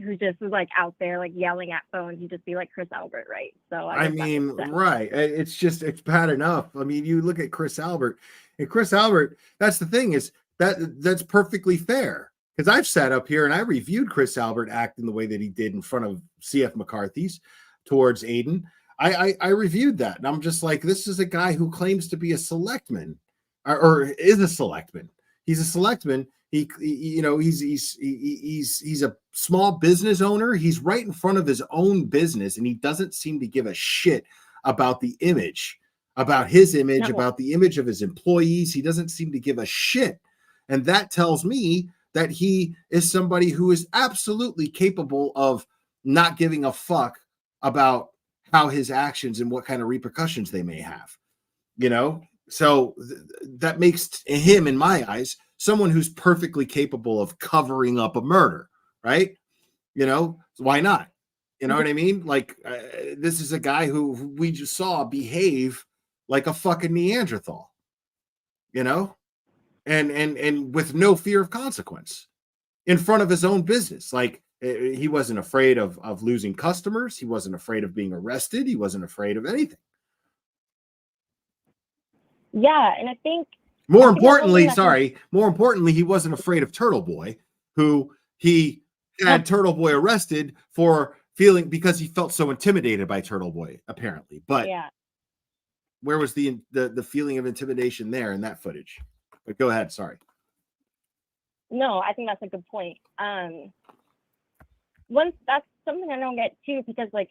who just was like out there like yelling at phones, you'd just be like Chris Albert, right? So I guess that mean, makes sense. right. It's bad enough. I mean, you look at Chris Albert, and Chris Albert, that's the thing, is that's perfectly fair. Because I've sat up here and I reviewed Chris Albert acting the way that he did in front of CF McCarthy's towards Aiden. I reviewed that, and I'm just like, this is a guy who claims to be a selectman, or is a selectman. He's a selectman. He's a small business owner. He's right in front of his own business, and he doesn't seem to give a shit about the image, about his image, about the image of his employees. He doesn't seem to give a shit, and that tells me that he is somebody who is absolutely capable of not giving a fuck about how his actions and what kind of repercussions they may have, So that makes him, in my eyes, someone who's perfectly capable of covering up a murder, right? Why not? You know what I mean? Like, this is a guy who we just saw behave like a fucking Neanderthal, and with no fear of consequence in front of his own business. Like, he wasn't afraid of losing customers. He wasn't afraid of being arrested. He wasn't afraid of anything. Yeah, and I think more importantly, he wasn't afraid of Turtle Boy, who he had Turtle Boy arrested for because he felt so intimidated by Turtle Boy, apparently. But where was the feeling of intimidation there in that footage? But go ahead, sorry. No, I think that's a good point. That's something I don't get too, because like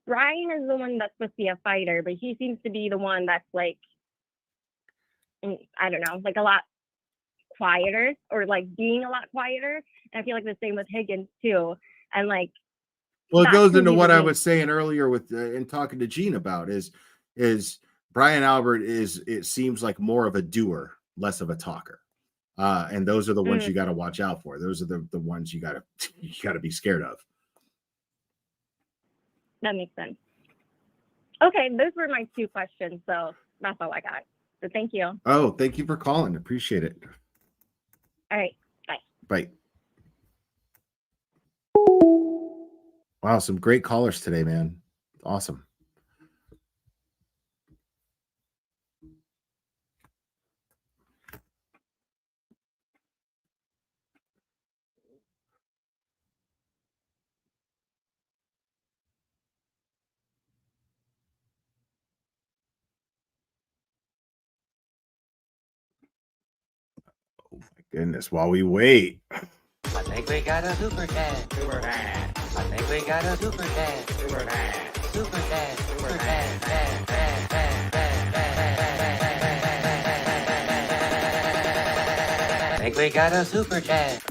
Brian is the one that's supposed to be a fighter, but he seems to be the one that's like, I don't know, like a lot quieter, or like being a lot quieter. And I feel like the same with Higgins too. And like, well, it goes into what I was saying earlier with in talking to Gene about is Brian Albert it seems like more of a doer, less of a talker. And those are the ones you got to watch out for. Those are the ones you got to be scared of. That makes sense. Okay, those were my two questions, so that's all I got. So thank you. Oh, thank you for calling. Appreciate it. All right, bye. Bye. Wow, some great callers today, man. Awesome. Goodness, while we wait. I think we got a super chat. Super chat. I think we got a super chat. Super chat. Super chat. Super chat. I think we got a super chat.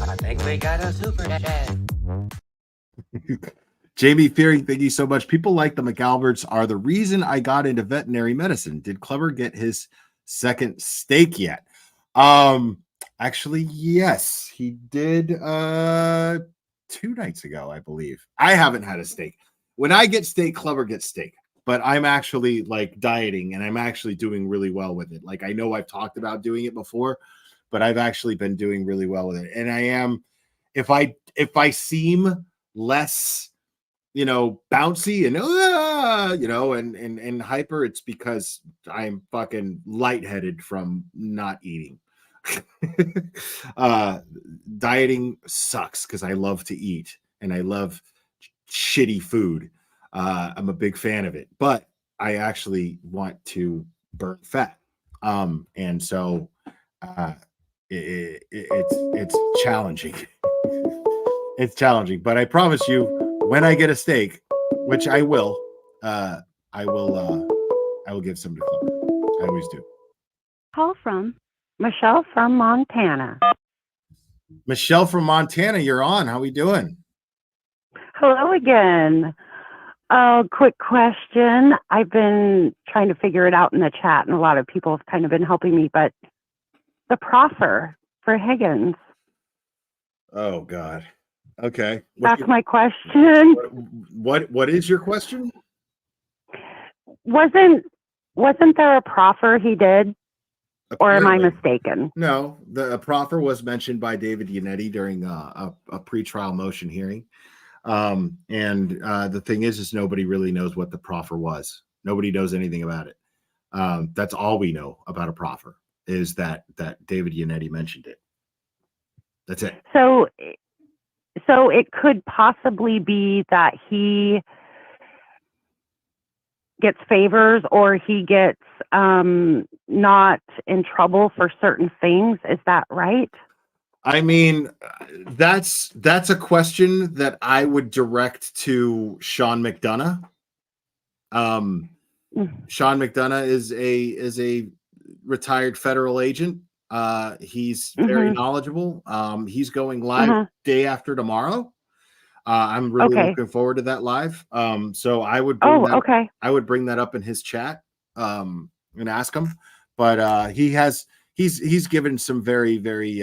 I think we got a super chat. Jamie Fearing, thank you so much. People like the McAlberts are the reason I got into veterinary medicine. Did Clubber get his second steak yet? Actually, yes, he did 2 nights ago, I believe. I haven't had a steak. When I get steak, Clubber gets steak, but I'm actually like dieting, and I'm actually doing really well with it. Like, I know I've talked about doing it before, but I've actually been doing really well with it. And I am, if I seem less, bouncy and and hyper, it's because I'm fucking lightheaded from not eating. Dieting sucks because I love to eat and I love shitty food. I'm a big fan of it, but I actually want to burn fat. And so it's challenging. It's challenging, but I promise you, when I get a steak, which I will give some to Clubber. I always do. Call from Michelle from Montana. Michelle from Montana, you're on. How we doing? Hello again. Quick question. I've been trying to figure it out in the chat, and a lot of people have kind of been helping me, but the proffer for Higgins. Oh, God. Okay. That's my question. What is your question? Wasn't there a proffer he did? Or am I Apparently. mistaken? No, the proffer was mentioned by David Yannetti during a pretrial motion hearing. The thing is nobody really knows what the proffer was. Nobody knows anything about it. That's all we know about a proffer is that David Yannetti mentioned it. That's it. So it could possibly be that he gets favors or he gets not in trouble for certain things. Is that right? I mean, that's a question that I would direct to Sean McDonough. Sean McDonough is a retired federal agent. He's very knowledgeable. He's going live day after tomorrow. I'm really looking forward to that live. So I would bring I would bring that up in his chat and ask him. But he's given some very, very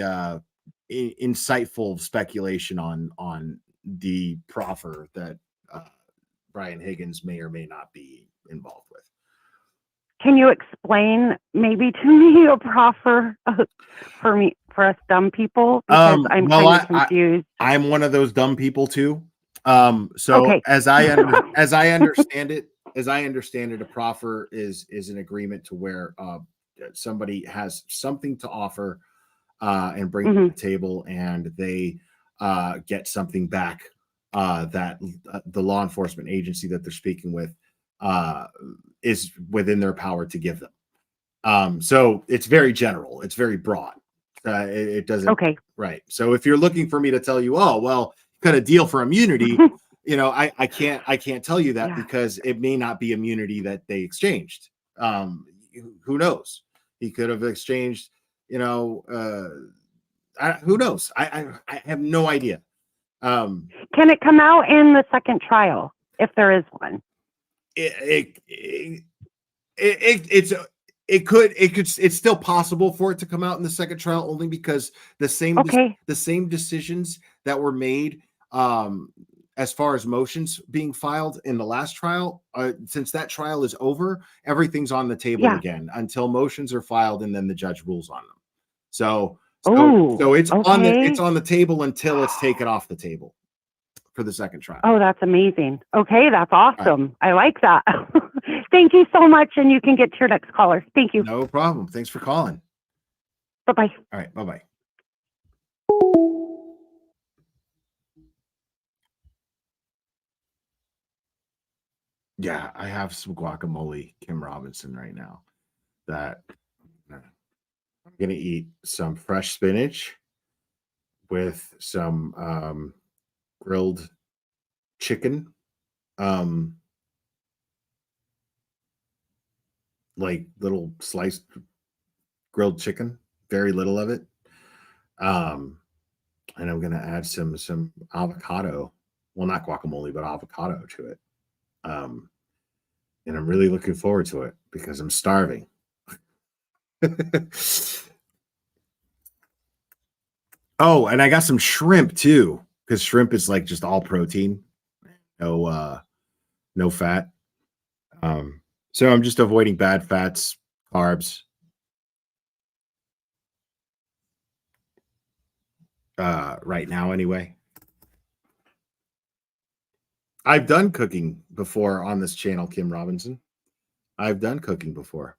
insightful speculation on the proffer that Brian Higgins may or may not be involved with. Can you explain maybe to me a proffer for us dumb people? Because I'm kind of confused. I'm one of those dumb people too. As I understand it, a proffer is an agreement to where somebody has something to offer and bring to the table, and they get something back that the law enforcement agency that they're speaking with is within their power to give them. So it's very general. It's very broad. It doesn't. Right. So if you're looking for me to tell you, oh, well, got a deal for immunity, I can't tell you that because it may not be immunity that they exchanged. Who knows? He could have exchanged, who knows? I have no idea. Can it come out in the second trial if there is one? It's still possible for it to come out in the second trial only because the same decisions that were made as far as motions being filed in the last trial, since that trial is over, everything's on the table again until motions are filed and then the judge rules on them. So it's on the table until it's taken off the table for the second trial. Oh, that's amazing. Okay, that's awesome. I like that. Thank you so much, and you can get to your next caller. Thank you. No problem. Thanks for calling. Bye-bye. All right, bye-bye. Yeah, I have some guacamole, Kim Robinson, right now that I'm going to eat some fresh spinach with some grilled chicken, like little sliced grilled chicken, very little of it. And I'm going to add some avocado, well, not guacamole, but avocado to it. And I'm really looking forward to it because I'm starving. Oh, and I got some shrimp too, because shrimp is like just all protein, no fat. So I'm just avoiding bad fats, carbs. Right now, anyway. I've done cooking before on this channel, Kim Robinson. I've done cooking before.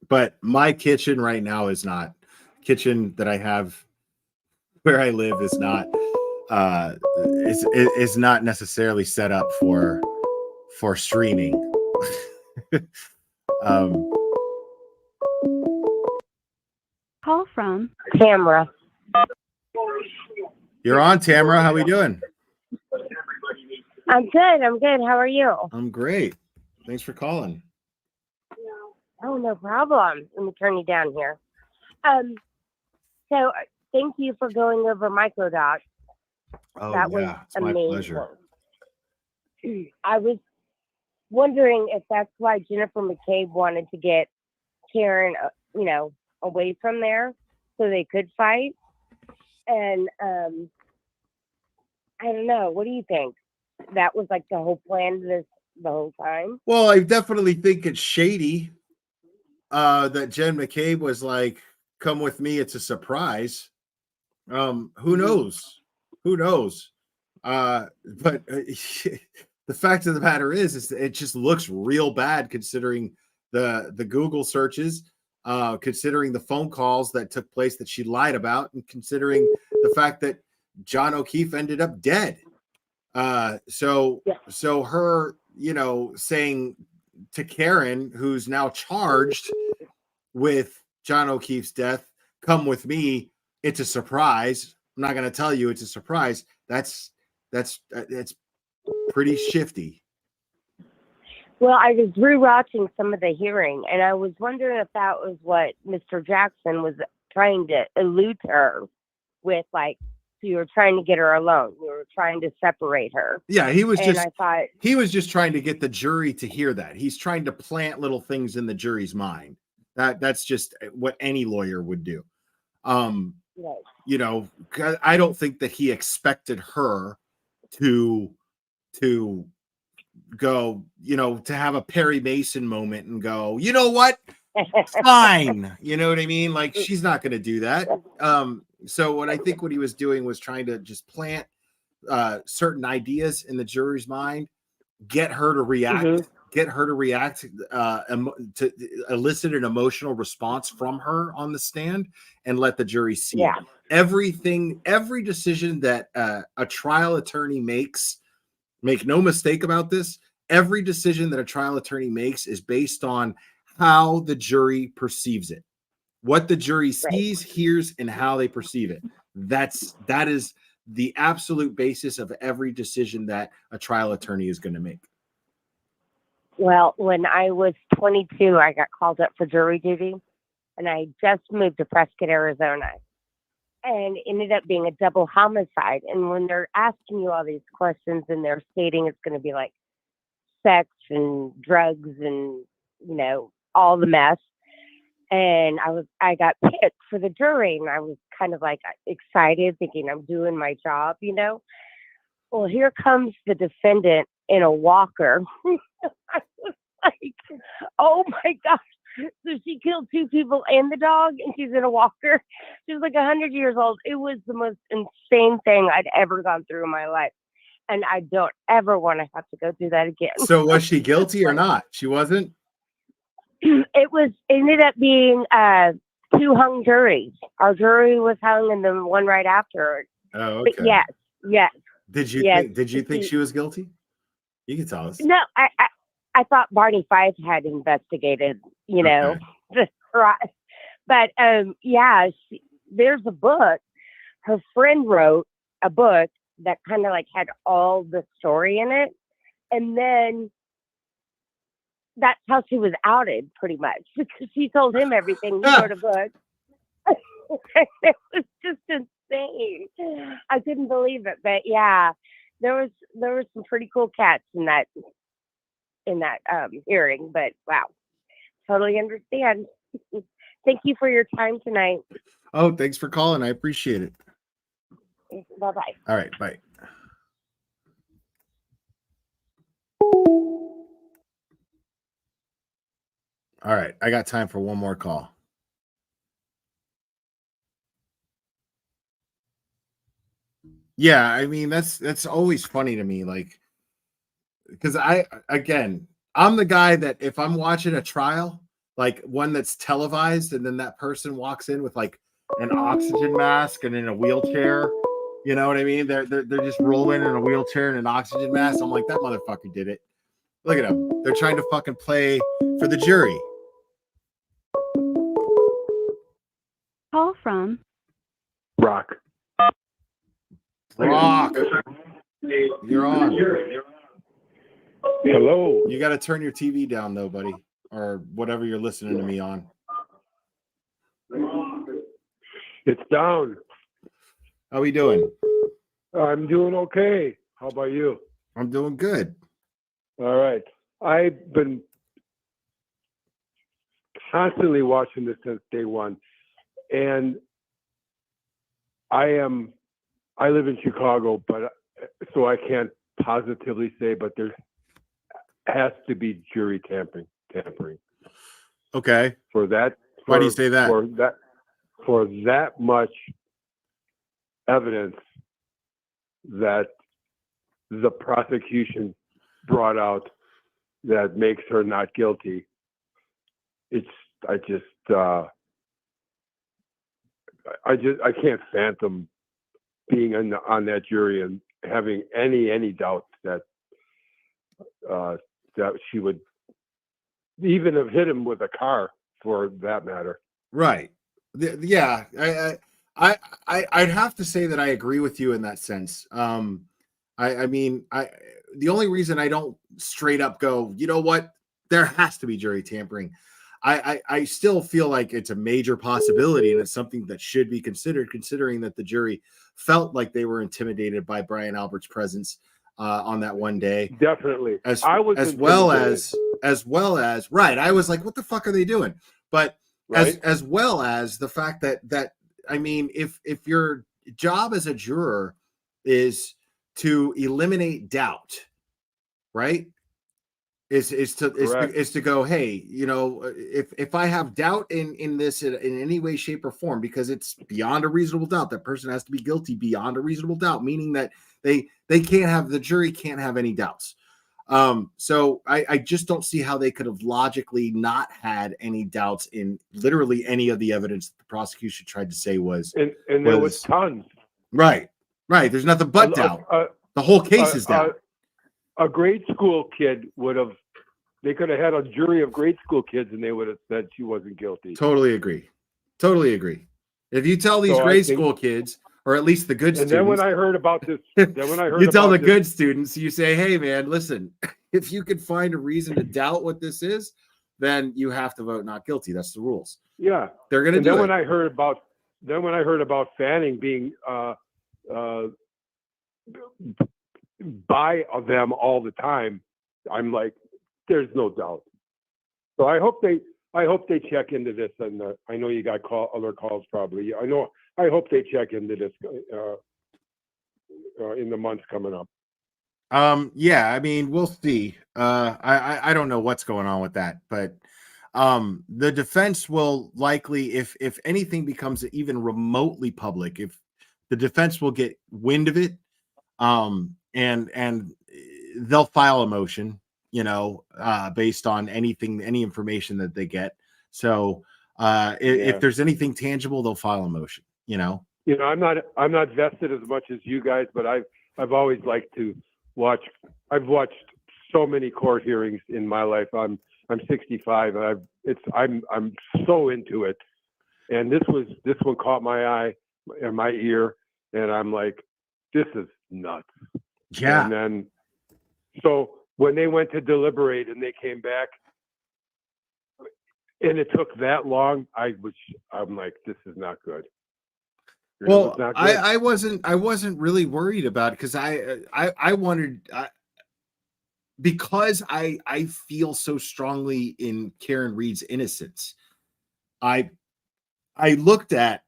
But my kitchen right now is not kitchen that I have where I live is not is not necessarily set up for streaming. Call from Tamara. You're on, Tamara. How we doing? I'm good. How are you? I'm great. Thanks for calling. Oh, no problem. Let me turn you down here. So thank you for going over microdocs. Oh, that yeah, was it's my amazing. pleasure. I was wondering if that's why Jennifer McCabe wanted to get Karen, away from there so they could fight. And I don't know. What do you think? That was like the whole plan to this the whole time. Well, I definitely think it's shady that Jen McCabe was like, "Come with me, it's a surprise." Who knows? Who knows? But the fact of the matter is it just looks real bad considering the Google searches, considering the phone calls that took place that she lied about, and considering the fact that John O'Keefe ended up dead. So her, saying to Karen, who's now charged with John O'Keefe's death, "Come with me, it's a surprise. I'm not going to tell you it's a surprise." That's pretty shifty. Well, I was rewatching some of the hearing, and I was wondering if that was what Mr. Jackson was trying to elude her with, like, so you were trying to get her alone. You were trying to separate her. Yeah, he was I thought he was just trying to get the jury to hear that. He's trying to plant little things in the jury's mind. That's just what any lawyer would do. right. I don't think that he expected her to go, to have a Perry Mason moment and go, "You know what? Fine." You know what I mean? Like, she's not going to do that. So what I think what he was doing was trying to just plant certain ideas in the jury's mind, get her to react, to elicit an emotional response from her on the stand, and let the jury see it. Every decision that a trial attorney makes, make no mistake about this, every decision that a trial attorney makes is based on how the jury perceives it. What the jury sees, hears, and how they perceive it. That is the absolute basis of every decision that a trial attorney is going to make. Well, when I was 22, I got called up for jury duty, and I just moved to Prescott, Arizona, and it ended up being a double homicide. And when they're asking you all these questions and they're stating it's going to be like sex and drugs and, all the mess. And I got picked for the jury, and I was kind of like excited, thinking I'm doing my job, Well, here comes the defendant in a walker. I was like, oh my gosh. So she killed 2 people and the dog, and she's in a walker. She was like 100 years old. It was the most insane thing I'd ever gone through in my life. And I don't ever want to have to go through that again. So was she guilty or not? She wasn't? It ended up being 2 hung juries. Our jury was hung, and the one right after. Oh, okay. But yes. Did you think she was guilty? You can tell us. No, I thought Barney Fife had investigated, the crime. But there's a book. Her friend wrote a book that kind of like had all the story in it, and then that's how she was outed, pretty much, because she told him everything. He wrote a book. It was just insane. I couldn't believe it, but yeah, there was some pretty cool cats in that hearing. But wow, totally understand. Thank you for your time tonight. Oh, thanks for calling. I appreciate it. Bye-bye. All right, bye. All right, I got time for one more call. Yeah, I mean, that's always funny to me, like, because I'm the guy that if I'm watching a trial, like one that's televised, and then that person walks in with like an oxygen mask and in a wheelchair, you know what I mean? They're just rolling in a wheelchair and an oxygen mask. I'm like, that motherfucker did it. Look at them. They're trying to fucking play for the jury. Call from Rock. Rock. You're on. Hello. You got to turn your TV down though, buddy, or whatever you're listening to me on. It's down. How we doing? I'm doing okay. How about you? I'm doing good. All right. I've been constantly watching this since day one. And I live in Chicago, but so I can't positively say, but there has to be jury tampering. Okay. For that. Why do you say that? For that much evidence that the prosecution brought out that makes her not guilty. I can't fathom being on that jury and having any doubt that she would even have hit him with a car, for that matter. Right. Yeah. I'd have to say that I agree with you in that sense. I mean, the only reason I don't straight up go, you know what, there has to be jury tampering. I still feel like it's a major possibility, and it's something that should be considered, considering that the jury felt like they were intimidated by Brian Albert's presence on that one day. Definitely. As well as right. I was like, what the fuck are they doing? But right? as well as the fact that I mean, if your job as a juror is to eliminate doubt, right? Is to go, hey, you know, if I have doubt in this in any way, shape, or form, because it's beyond a reasonable doubt, that person has to be guilty beyond a reasonable doubt, meaning that the jury can't have any doubts. So I just don't see how they could have logically not had any doubts in literally any of the evidence that the prosecution tried to say was. And there was tons. Right. There's nothing but doubt. The whole case is doubt. A grade school kid they could have had a jury of grade school kids and they would have said she wasn't guilty. Totally agree. If you tell these grade school kids, or at least the good students. And then when I heard about this, you tell the good students, you say, hey man, listen, if you could find a reason to doubt what this is, then you have to vote not guilty. That's the rules. Yeah. They're going to do it. When I heard about Fanning being by them all the time, I'm like, there's no doubt. So I hope they check into this, and I know you got other calls probably. I hope they check into this in the months coming up. Yeah, I mean, we'll see. I don't know what's going on with that, but the defense will likely, if anything becomes even remotely public, if the defense will get wind of it, and they'll file a motion, you know, based on any information that they get. So if there's anything tangible, they'll file a motion, you know. You know, I'm not vested as much as you guys, but I've always liked to watch. I've watched so many court hearings in my life. I'm 65, and I'm so into it. And this one caught my eye and my ear, and I'm like, this is nuts. Yeah. And then, so when they went to deliberate and they came back, and it took that long, I'm like, this is not good. Well, I wasn't really worried about it, because I wanted, because I feel so strongly in Karen Reed's innocence. I looked at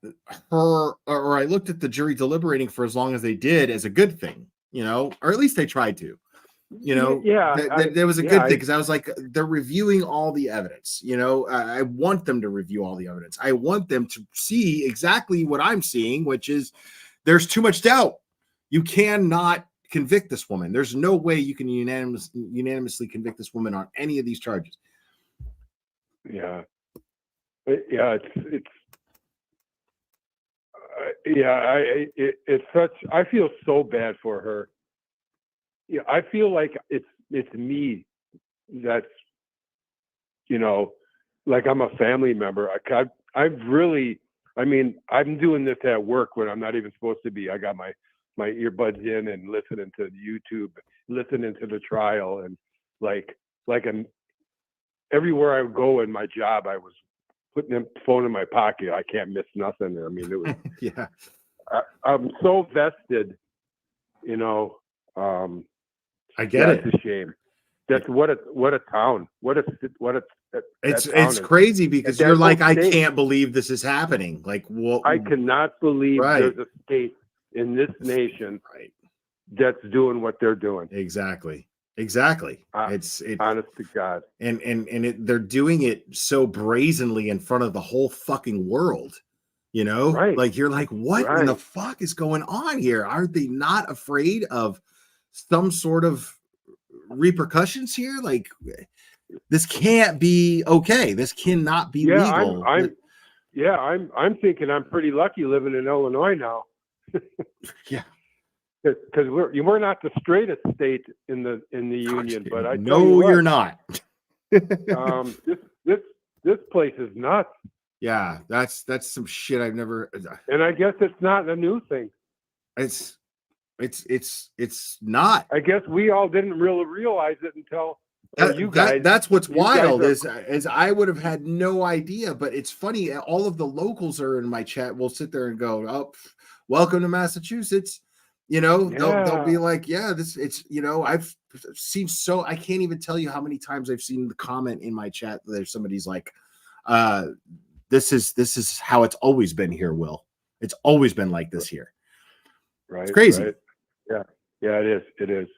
her, or I looked at the jury deliberating for as long as they did as a good thing, you know, or at least they tried to. You know, there was a good thing, because I was like, they're reviewing all the evidence. You know, I want them to review all the evidence. I want them to see exactly what I'm seeing, which is there's too much doubt. You cannot convict this woman. There's no way you can unanimously convict this woman on any of these charges. Yeah, it's such. I feel so bad for her. Yeah, I feel like it's me that's, you know, like I'm a family member. I'm doing this at work when I'm not even supposed to be. I got my earbuds in and listening to YouTube, listening to the trial, and like everywhere I go in my job, I was putting the phone in my pocket. I can't miss nothing. I mean, it was yeah. I'm so vested, you know. I get it. That's a shame. That's what a town. It's crazy, because you're like, I can't believe this is happening. Like, what? I cannot believe there's a state in this nation that's doing what they're doing. Exactly. It's honest to God. And they're doing it so brazenly in front of the whole fucking world. You know, Right. like you're like, what in the fuck is going on here? Aren't they not afraid of some sort of repercussions here? Like, this can't be okay. This cannot be legal. I'm thinking I'm pretty lucky living in Illinois now. Yeah, because we're not the straightest state in the union, but I tell no, you what, you're not. This place is nuts. Yeah, that's some shit I've never. And I guess it's not a new thing. It's not. I guess we all didn't really realize it until you guys. That's what's wild is I would have had no idea. But it's funny. All of the locals are in my chat. We'll sit there and go, "Oh, welcome to Massachusetts." You know, they'll be like, "Yeah, I've seen I can't even tell you how many times I've seen the comment in my chat that there's somebody's like, this is how it's always been here, Will. It's always been like this here." Right. It's crazy. Right. Yeah, it is. It is.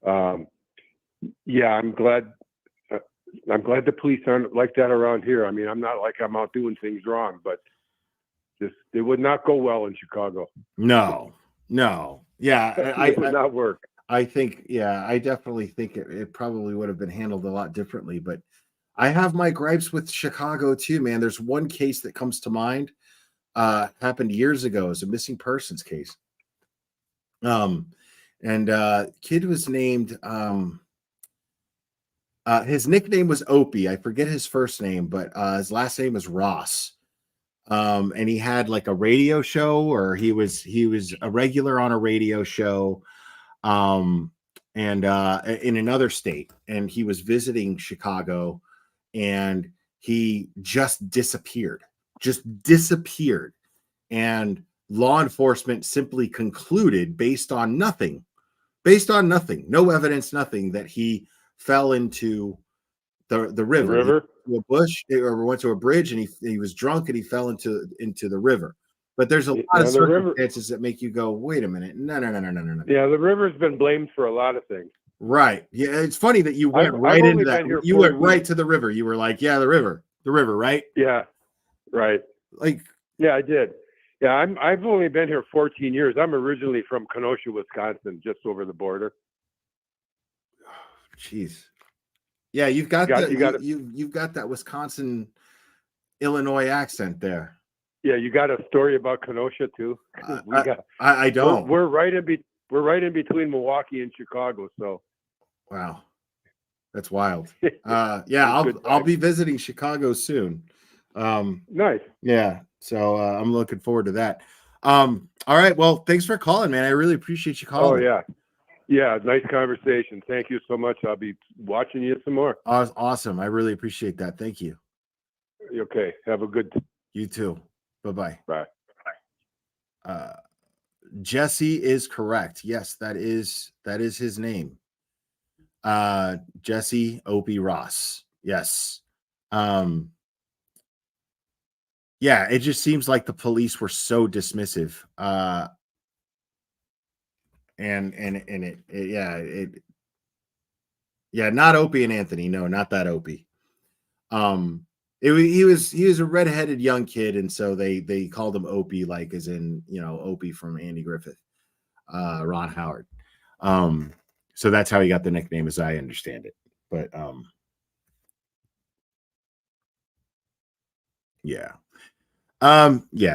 I'm glad the police aren't like that around here. I mean, I'm not like I'm out doing things wrong, but it would not go well in Chicago. No. Yeah, it would not work. I think, I definitely think it probably would have been handled a lot differently, but I have my gripes with Chicago too, man. There's one case that comes to mind, happened years ago. It's a missing persons case. Kid was named, his nickname was Opie. I forget his first name, but his last name was Ross. And he had like a radio show, or he was a regular on a radio show, in another state, and he was visiting Chicago, and he just disappeared, and law enforcement simply concluded based on nothing, no evidence, nothing, that he fell into the river, to a bush, or went to a bridge, and he was drunk and he fell into the river. But there's a lot of circumstances that make you go, wait a minute, no. Yeah, the river's been blamed for a lot of things. Right. Yeah, it's funny that you went right into that. You went right to the river. You were like, yeah, the river, right? Yeah, right. Like, yeah, I did. Yeah, I've only been here 14 years. I'm originally from Kenosha, Wisconsin, just over the border. Jeez. Yeah, you've got that Wisconsin, Illinois accent there. Yeah, you got a story about Kenosha too. I don't. We're right in between Milwaukee and Chicago. So, wow, that's wild. I'll be visiting Chicago soon. Nice. Yeah, so I'm looking forward to that. All right. Well, thanks for calling, man. I really appreciate you calling. Oh yeah. Yeah, nice conversation. Thank you so much. I'll be watching you some more. Awesome. I really appreciate that. Thank you. Okay. Have a good. You too. Bye-bye. Bye. Jesse is correct. Yes, that is his name. Jesse Opie Ross. Yes. Yeah, it just seems like the police were so dismissive. Not Opie and Anthony. No, not that Opie. He was a redheaded young kid, and so they called him Opie, like as in, Opie from Andy Griffith, Ron Howard. So that's how he got the nickname, as I understand it. But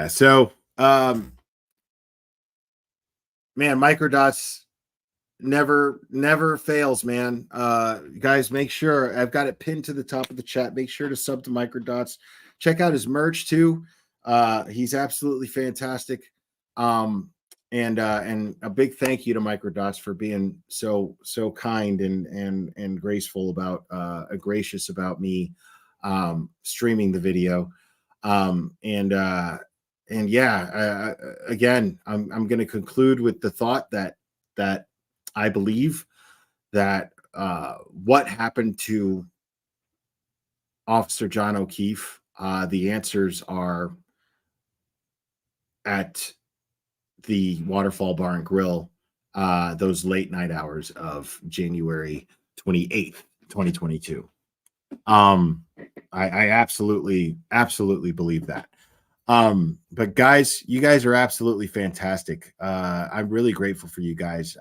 So man, microdots never fails, man. Guys, make sure, I've got it pinned to the top of the chat. Make sure to sub to Microdots. Check out his merch too. He's absolutely fantastic. And a big thank you to Microdots for being so kind and graceful about gracious about me streaming the video. Again, I'm going to conclude with the thought that I believe that what happened to Officer John O'Keefe, the answers are at the Waterfall Bar and Grill those late night hours of January 28th, 2022. I absolutely believe that. But guys, you guys are absolutely fantastic. I'm really grateful for you guys.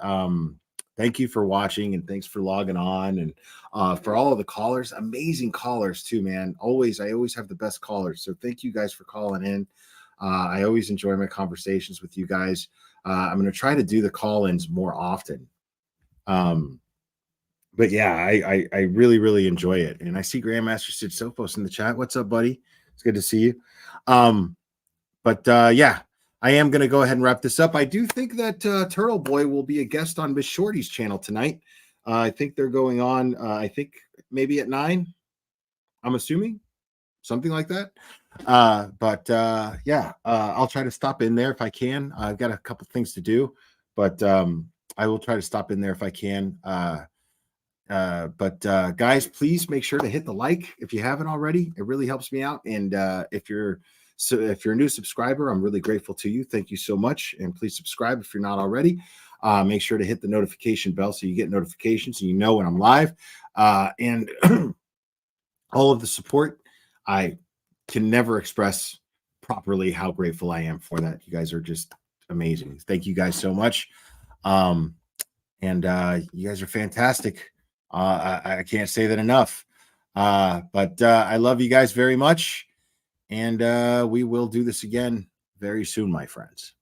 Thank you for watching, and thanks for logging on, and for all of the callers, amazing callers too, man. I always have the best callers. So thank you guys for calling in. I always enjoy my conversations with you guys. I'm going to try to do the call-ins more often. But yeah, I really enjoy it. And I see Grandmaster Sid Sophos in the chat. What's up, buddy? It's good to see you. But yeah, I am going to go ahead and wrap this up. I do think that Turtle Boy will be a guest on Miss Shorty's channel tonight. I think they're going on, I think maybe at 9, I'm assuming, something like that. But yeah, I'll try to stop in there if I can. I've got a couple things to do, but I will try to stop in there if I can. But guys, please make sure to hit the like if you haven't already. It really helps me out. And if you're a new subscriber, I'm really grateful to you. Thank you so much. And please subscribe if you're not already. Make sure to hit the notification bell so you get notifications and you know when I'm live. And all of the support, I can never express properly how grateful I am for that. You guys are just amazing. Thank you guys so much. And you guys are fantastic. I can't say that enough. But I love you guys very much. And we will do this again very soon, my friends.